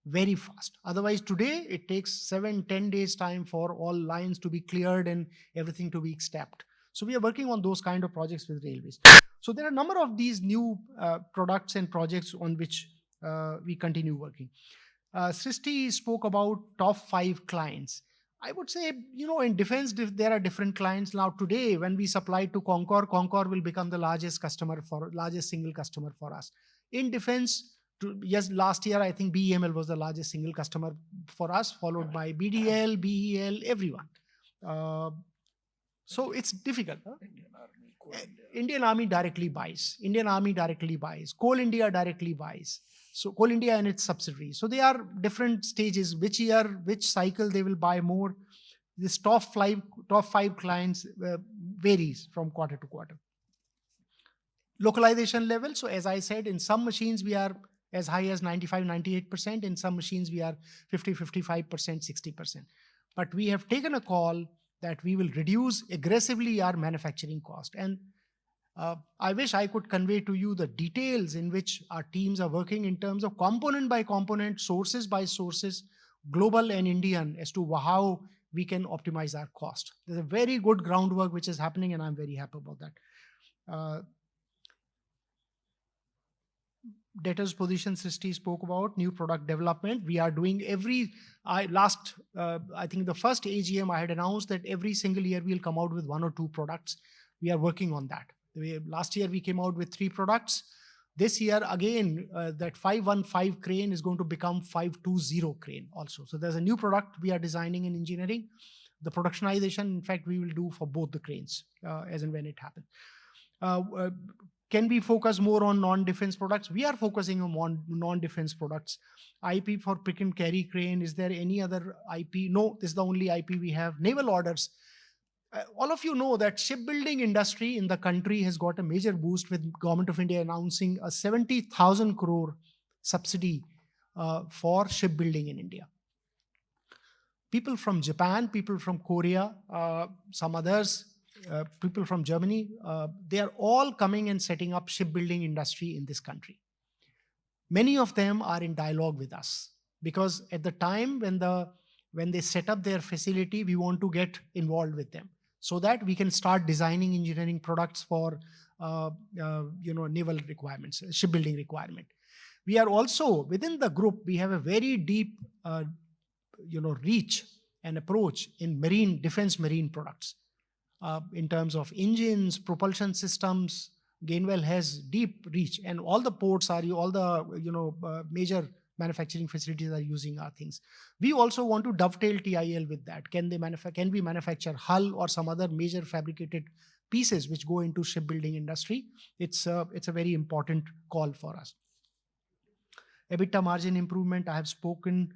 very fast. Otherwise, today it takes 7-10 days time for all lines to be cleared and everything to be stepped. So we are working on those kind of projects with railways. So there are a number of these new products and projects on which we continue working. Srishti spoke about top 5 clients. I would say, in defense, there are different clients. Now today, when we supply to Concor will become the largest single customer for us. In defense, yes, last year, I think BEML was the largest single customer for us, followed by BDL, BEL, everyone. So it's difficult. Huh? Indian Army directly buys. Coal India directly buys. So Coal India and its subsidiaries. So they are different stages. Which year, which cycle they will buy more. This top five clients varies from quarter to quarter. Localization level. So as I said, in some machines we are as high as 95-98%. In some machines we are 50-55%, 60%. But we have taken a call that we will reduce aggressively our manufacturing cost. And I wish I could convey to you the details in which our teams are working in terms of component by component, sources by sources, global and Indian, as to how we can optimize our cost. There's a very good groundwork which is happening, and I'm very happy about that. Debtors position, Srishti spoke about new product development. We are doing I think the first AGM I had announced that every single year we'll come out with 1 or 2 products. We are working on that. Last year we came out with 3 products. This year again, that 515 crane is going to become 520 crane also. So there's a new product we are designing and engineering. The productionization, in fact, we will do for both the cranes as and when it happens. Can we focus more on non-defense products? We are focusing on non-defense products. IP for pick and carry crane. Is there any other IP? No, this is the only IP we have. Naval orders. All of you know that shipbuilding industry in the country has got a major boost with Government of India announcing a 70,000 crore subsidy for shipbuilding in India. People from Japan, people from Korea, some others, people from Germany, they are all coming and setting up shipbuilding industry in this country. Many of them are in dialogue with us because at the time when they set up their facility, we want to get involved with them so that we can start designing engineering products for naval requirements, shipbuilding requirement. We are also within the group. We have a very deep reach and approach in defense marine products. In terms of engines, propulsion systems, Gainwell has deep reach, and all the ports are major manufacturing facilities are using our things. We also want to dovetail TIL with that. Can we manufacture hull or some other major fabricated pieces which go into shipbuilding industry? It's a very important call for us. EBITDA margin improvement, I have spoken.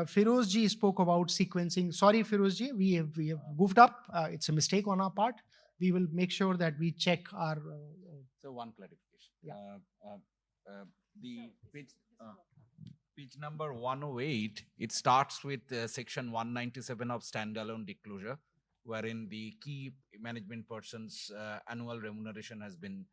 Feroz ji spoke about sequencing. Sorry, Feroz ji, we have goofed up. It's a mistake on our part. We will make sure that we check our. So one clarification. Yeah. The page number 108, it starts with section 197 of standalone disclosure. wherein the key management person's annual remuneration has been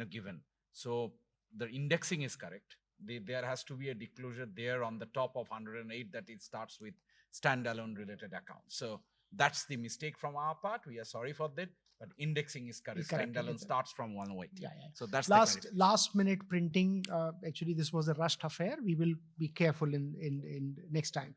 given. So the indexing is correct. There has to be a disclosure there on the top of 108 that it starts with standalone related accounts. So that's the mistake from our part. We are sorry for that, but indexing is correct. Standalone starts from 108. Yeah. So that's last minute printing. Actually, this was a rushed affair. We will be careful in next time.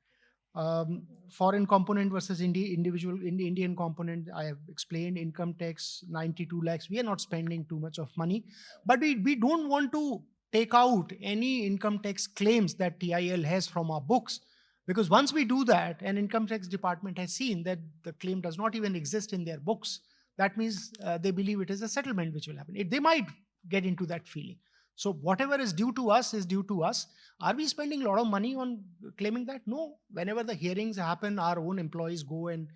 Foreign component versus Indian component. I have explained income tax 92 lakhs. We are not spending too much of money, but we don't want to take out any income tax claims that TIL has from our books. Because once we do that, an income tax department has seen that the claim does not even exist in their books. That means they believe it is a settlement which will happen. They might get into that feeling. So whatever is due to us is due to us. Are we spending a lot of money on claiming that? No. Whenever the hearings happen, our own employees go and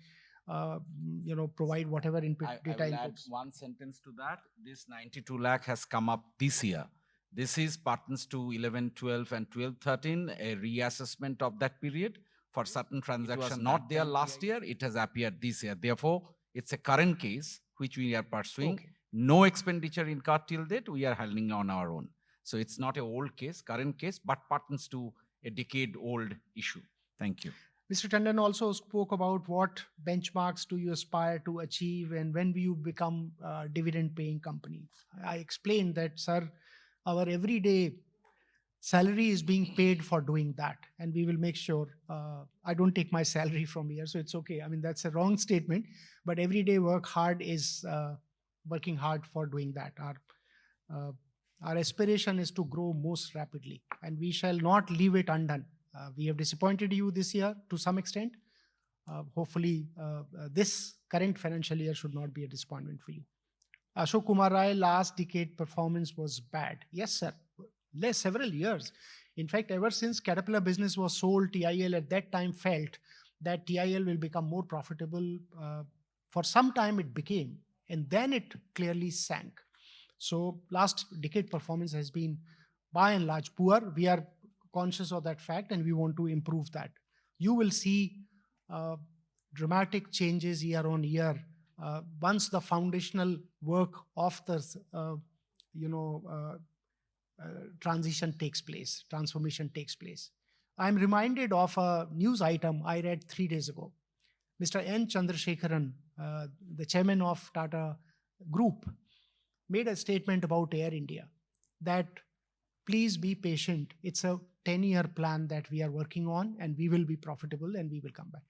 provide whatever input data. I will add one sentence to that. This 92 lakh has come up this year. This is pertains to 11, 12 and 12, 13, a reassessment of that period for certain transactions not there last year. It has appeared this year. Therefore, it's a current case which we are pursuing. Okay. No expenditure incurred till date. We are handling on our own. So it's not an old case, current case, but pertains to a decade-old issue. Thank you. Mr. Tandon also spoke about what benchmarks do you aspire to achieve and when will you become a dividend-paying company. I explained that, sir, our everyday salary is being paid for doing that. And we will make sure, I don't take my salary from here, so it's okay. I mean, that's a wrong statement, but everyday work hard is working hard for doing that. Our aspiration is to grow most rapidly and we shall not leave it undone. We have disappointed you this year to some extent. Hopefully, this current financial year should not be a disappointment for you. Ashok Kumar Rai, last decade performance was bad. Yes, sir. Several years. In fact, ever since Caterpillar business was sold, TIL at that time felt that TIL will become more profitable. For some time it became, and then it clearly sank. So last decade performance has been by and large poor. We are conscious of that fact and we want to improve that. You will see dramatic changes year on year once the foundational work of the transformation takes place. I'm reminded of a news item I read 3 days ago. Mr. N. Chandrasekharan, the chairman of Tata Group, made a statement about Air India that please be patient. It's a 10-year plan that we are working on and we will be profitable and we will come back.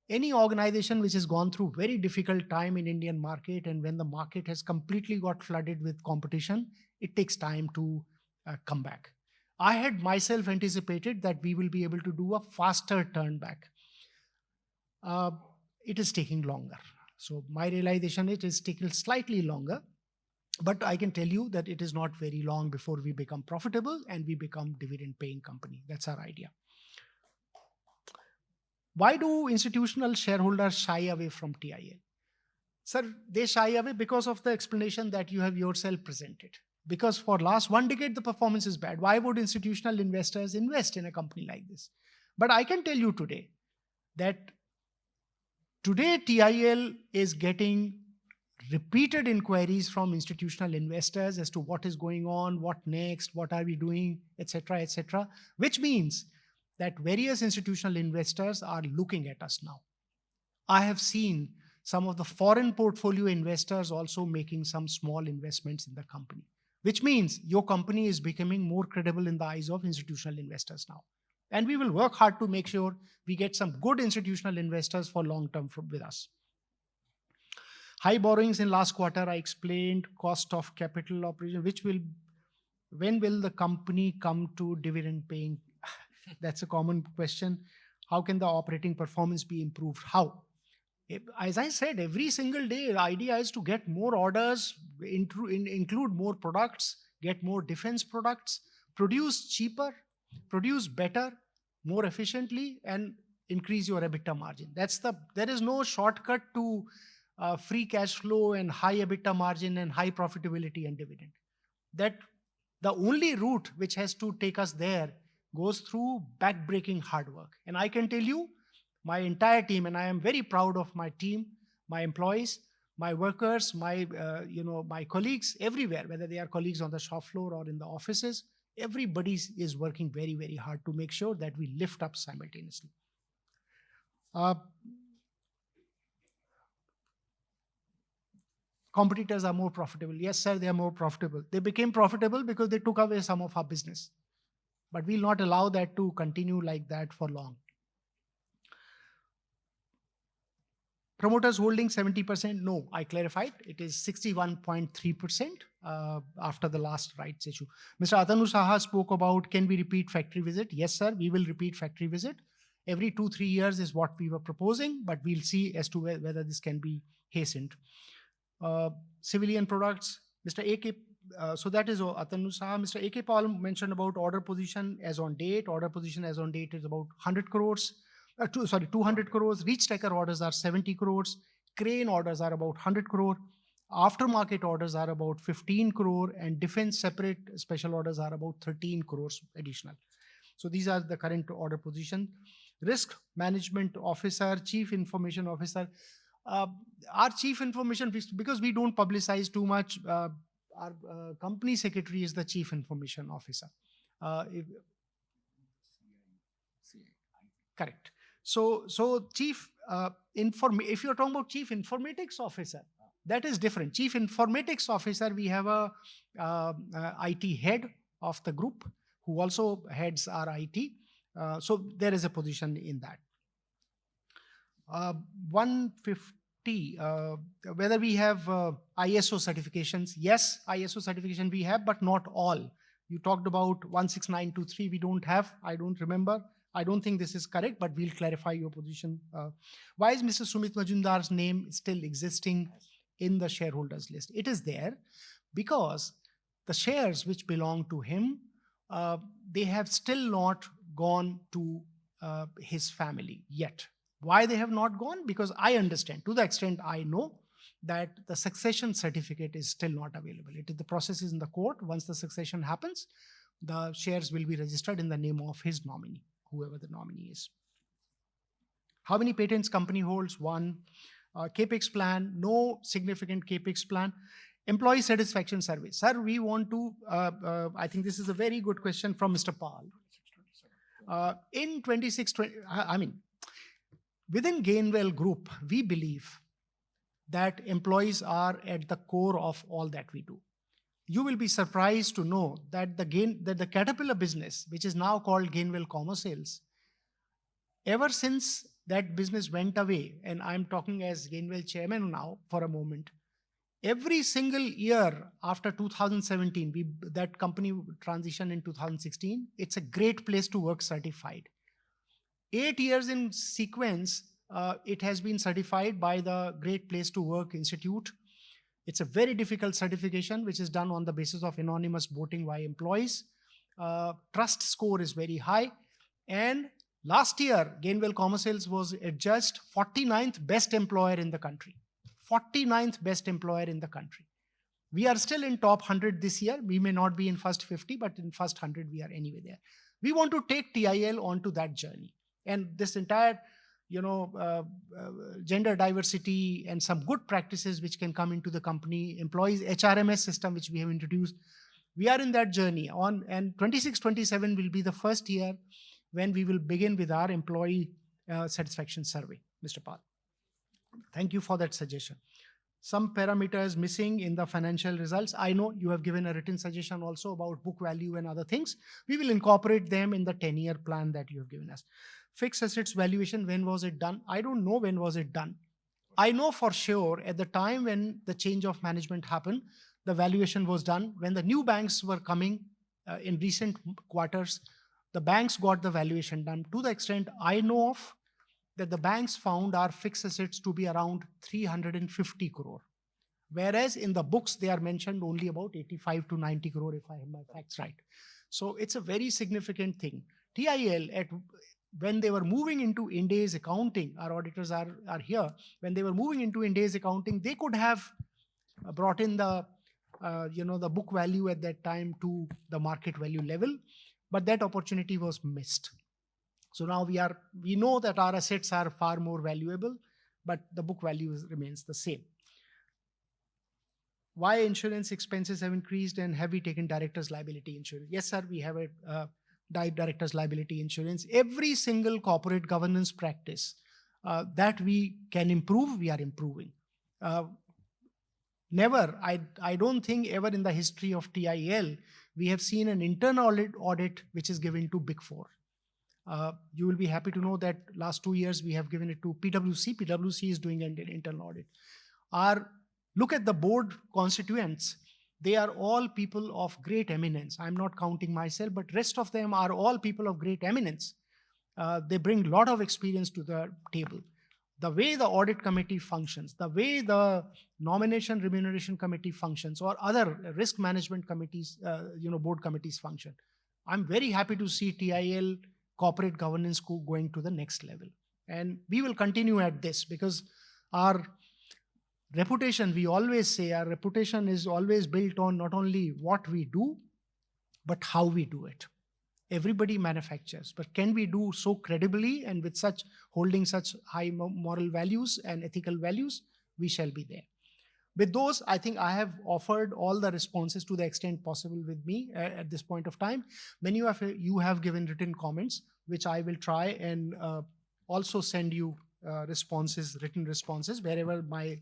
Any organization which has gone through very difficult time in Indian market and when the market has completely got flooded with competition, it takes time to come back. I had myself anticipated that we will be able to do a faster turn back. It is taking longer. So my realization, it is taking slightly longer, but I can tell you that it is not very long before we become profitable and we become dividend paying company. That's our idea. Why do institutional shareholders shy away from TIL? Sir, they shy away because of the explanation that you have yourself presented. Because for last 1 decade, the performance is bad. Why would institutional investors invest in a company like this? But I can tell you today that today TIL is getting repeated inquiries from institutional investors as to what is going on, what next, what are we doing, etc., which means that various institutional investors are looking at us now. I have seen some of the foreign portfolio investors also making some small investments in the company, which means your company is becoming more credible in the eyes of institutional investors now. And we will work hard to make sure we get some good institutional investors for long term with us. High borrowings in last quarter, I explained cost of capital operation, when will the company come to dividend paying? That's a common question. How can the operating performance be improved? How? As I said, every single day, the idea is to get more orders, include more products, get more defense products, produce cheaper, produce better, more efficiently, and increase your EBITDA margin. There is no shortcut to free cash flow and high EBITDA margin and high profitability and dividend. That the only route which has to take us there goes through back-breaking hard work. And I can tell you, my entire team, and I am very proud of my team, my employees, my workers, my my colleagues everywhere, whether they are colleagues on the shop floor or in the offices, everybody is working very, very hard to make sure that we lift up simultaneously. Competitors are more profitable. Yes, sir, they are more profitable. They became profitable because they took away some of our business. But we'll not allow that to continue like that for long. Promoters holding 70%? No, I clarified. It is 61.3% after the last rights issue. Mr. Atanu Saha spoke about, can we repeat factory visit? Yes, sir, we will repeat factory visit. Every 2-3 years is what we were proposing, but we'll see as to whether this can be hastened. Civilian products, Mr. A.K. So that is Atanu Saha. Mr. A.K. Paul mentioned about order position as on date. Order position as on date is about 100 crores. 200 crores. Reach taker orders are 70 crores. Crane orders are about 100 crore. Aftermarket orders are about 15 crore. And defense separate special orders are about 13 crores additional. So these are the current order position. Risk management officer, chief information officer. Our chief information, because we don't publicize too much, our company secretary is the chief information officer. Correct. So chief if you're talking about chief informatics officer, that is different. Chief informatics officer, we have a IT head of the group who also heads our IT. So there is a position in that. 150, whether we have ISO certifications. Yes, ISO certification we have, but not all. You talked about 16923, we don't have, I don't remember. I don't think this is correct, but we'll clarify your position. Why is Mr. Sumit Majumdar's name still existing in the shareholders list? It is there because the shares which belong to him, they have still not gone to his family yet. Why they have not gone? Because I understand, to the extent I know, that the succession certificate is still not available. The process is in the court. Once the succession happens, the shares will be registered in the name of his nominee, whoever the nominee is. How many patents company holds? 1. CAPEX plan, no significant CAPEX plan. Employee satisfaction survey. Sir, we want to, I think this is a very good question from Mr. Paul. In 2620, within Gainwell Group, we believe that employees are at the core of all that we do. You will be surprised to know that the Caterpillar business, which is now called Gainwell Commerce Sales, ever since that business went away, and I'm talking as Gainwell chairman now for a moment, every single year after 2017, that company transitioned in 2016, it's a great place to work certified. 8 years in sequence, it has been certified by the Great Place to Work Institute. It's a very difficult certification, which is done on the basis of anonymous voting by employees. Trust score is very high. And last year, Gainwell Commerce Sales was adjudged 49th best employer in the country. 49th best employer in the country. We are still in top 100 this year. We may not be in first 50, but in first 100, we are anyway there. We want to take TIL onto that journey. And this entire gender diversity and some good practices which can come into the company, employees, HRMS system which we have introduced. We are in that journey and 26-27 will be the first year when we will begin with our employee satisfaction survey, Mr. Pal. Thank you for that suggestion. Some parameters missing in the financial results. I know you have given a written suggestion also about book value and other things. We will incorporate them in the 10-year plan that you have given us. Fixed assets valuation, when was it done? I don't know when was it done. I know for sure at the time when the change of management happened, the valuation was done. When the new banks were coming in recent quarters, the banks got the valuation done. To the extent I know of, that the banks found our fixed assets to be around 350 crore. Whereas in the books, they are mentioned only about 85 to 90 crore, if I have my facts right. So it's a very significant thing. TIL, when they were moving into Ind AS accounting, our auditors are here, when they were moving into Ind AS accounting, they could have brought in the book value at that time to the market value level, but that opportunity was missed. So now we know that our assets are far more valuable, but the book value remains the same. Why insurance expenses have increased and have we taken director's liability insurance? Yes, sir, we have a director's liability insurance. Every single corporate governance practice that we can improve, we are improving. Never, I don't think ever in the history of TIL, we have seen an internal audit which is given to Big Four. You will be happy to know that last 2 years we have given it to PwC. PwC is doing an internal audit. Look at the board constituents. They are all people of great eminence. I'm not counting myself, but rest of them are all people of great eminence. They bring a lot of experience to the table. The way the audit committee functions, the way the nomination remuneration committee functions, or other risk management committees, board committees function. I'm very happy to see TIL corporate governance going to the next level. And we will continue at this because our reputation, we always say our reputation is always built on not only what we do, but how we do it. Everybody manufactures, but can we do so credibly and with such holding such high moral values and ethical values? We shall be there. With those, I think I have offered all the responses to the extent possible with me at this point of time. Many of you have given written comments, which I will try and also send you written responses, wherever my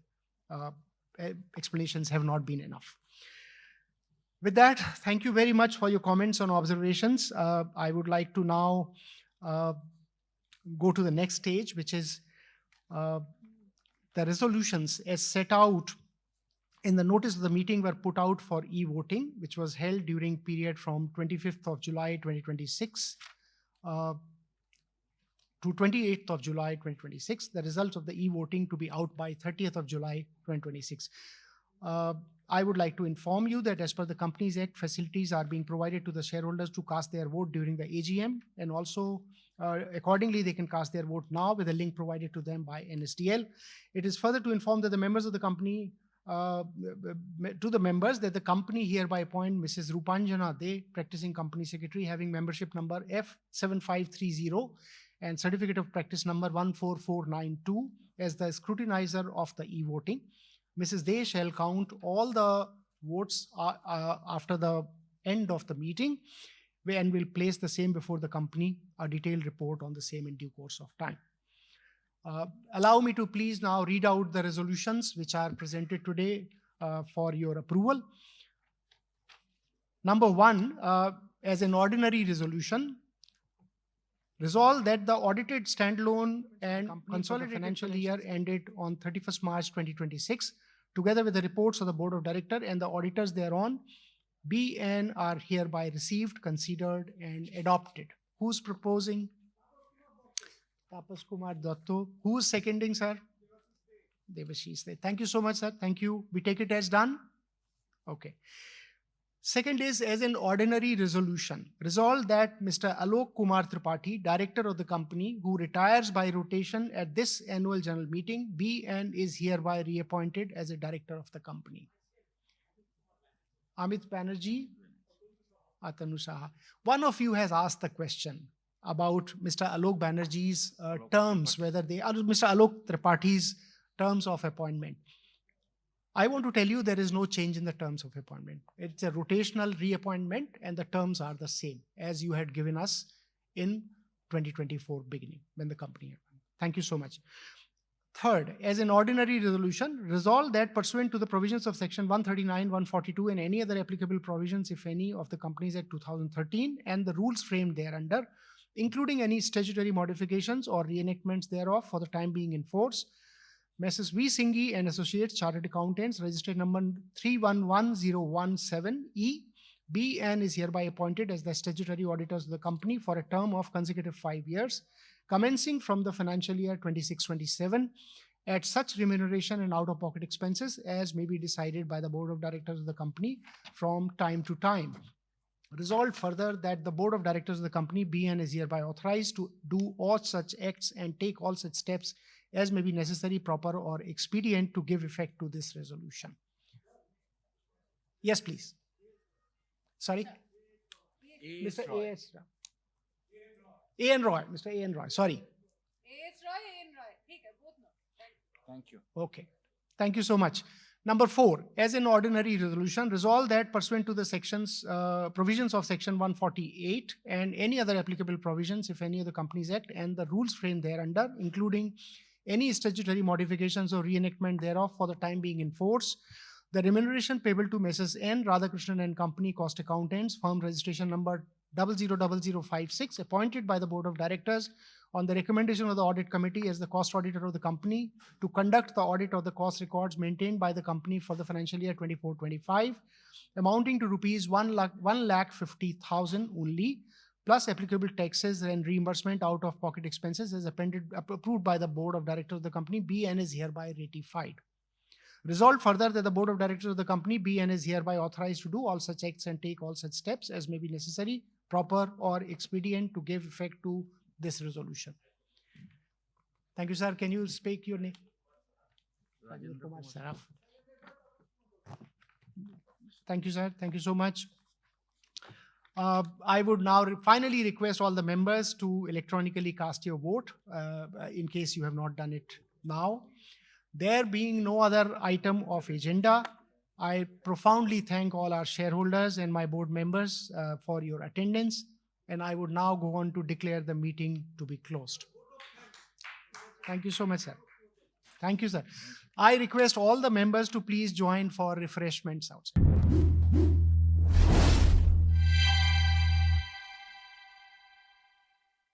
explanations have not been enough. With that, thank you very much for your comments and observations. I would like to now go to the next stage, which is the resolutions as set out in the notice of the meeting were put out for e-voting, which was held during period from 25th of July 2026 to 28th of July 2026. The results of the e-voting to be out by 30th of July 2026. I would like to inform you that as per the Companies Act, facilities are being provided to the shareholders to cast their vote during the AGM, and also accordingly they can cast their vote now with a link provided to them by NSDL. It is further to inform that the members of the company to the members that the company hereby appoint Mrs. Rupanjana De, practicing company secretary, having membership number F7530 and certificate of practice number 14492 as the scrutinizer of the e-voting. Mrs. De shall count all the votes after the end of the meeting and will place the same before the company, a detailed report on the same in due course of time. Allow me to please now read out the resolutions which are presented today for your approval. Number 1, as an ordinary resolution, resolve that the audited standalone and consolidated financial year ended on 31st March 2026, together with the reports of the Board of Directors and the auditors thereon, be and are hereby received, considered, and adopted. Who's proposing? Tapas Kumar Datto. Who's seconding, sir? Devashish. Thank you so much, sir. Thank you. We take it as done? Okay. Second is as an ordinary resolution. Resolve that Mr. Alok Kumar Tripathi, director of the company, who retires by rotation at this annual general meeting, be and is hereby reappointed as a director of the company. Amit Banerjee, Atanu Saha. One of you has asked the question about Mr. Alok Banerjee's terms, whether they are Mr. Alok Tripathi's terms of appointment. I want to tell you there is no change in the terms of appointment. It's a rotational reappointment and the terms are the same as you had given us in 2024 beginning when the company had won. Thank you so much. Third, as an ordinary resolution, resolve that pursuant to the provisions of section 139, 142 and any other applicable provisions, if any, of the Companies Act 2013 and the rules framed thereunder, including any statutory modifications or reenactments thereof for the time being in force, Messrs. V. Singhi and Associates Chartered Accountants, registered number 311017E, be and is hereby appointed as the statutory auditors of the company for a term of consecutive 5 years, commencing from the financial year 26-27, at such remuneration and out-of-pocket expenses as may be decided by the Board of Directors of the company from time to time. Resolved further that the Board of Directors of the company be and is hereby authorized to do all such acts and take all such steps as may be necessary, proper, or expedient to give effect to this resolution. Yes, please. Sorry? Mr. A.S. Roy. A.N. Roy. Mr. A.N. Roy. Sorry. A.S. Roy, A.N. Roy. Thank you. Okay. Thank you so much. Number 4, as an ordinary resolution, resolve that pursuant to the provisions of Section 148 and any other applicable provisions, if any of the Companies Act and the rules framed thereunder, including any statutory modifications or reenactment thereof for the time being in force, the remuneration payable to Messrs. N. Radhakrishnan and Company Cost Accountants, firm registration number 000056, appointed by the Board of Directors on the recommendation of the Audit Committee as the cost auditor of the company to conduct the audit of the cost records maintained by the company for the financial year 24-25, amounting to rupees 1,50,000 only, plus applicable taxes and reimbursement out of pocket expenses as approved by the Board of Directors of the company, be and is hereby ratified. Resolved further that the Board of Directors of the company be and is hereby authorized to do all such acts and take all such steps as may be necessary, proper, or expedient to give effect to this resolution. Thank you, sir. Can you speak your name? Sunil Kumar Chaturvedi. Thank you, sir. Thank you so much. I would now finally request all the members to electronically cast your vote in case you have not done it now. There being no other item of agenda, I profoundly thank all our shareholders and my board members for your attendance, and I would now go on to declare the meeting to be closed. Thank you so much, sir. Thank you, sir. I request all the members to please join for refreshments outside.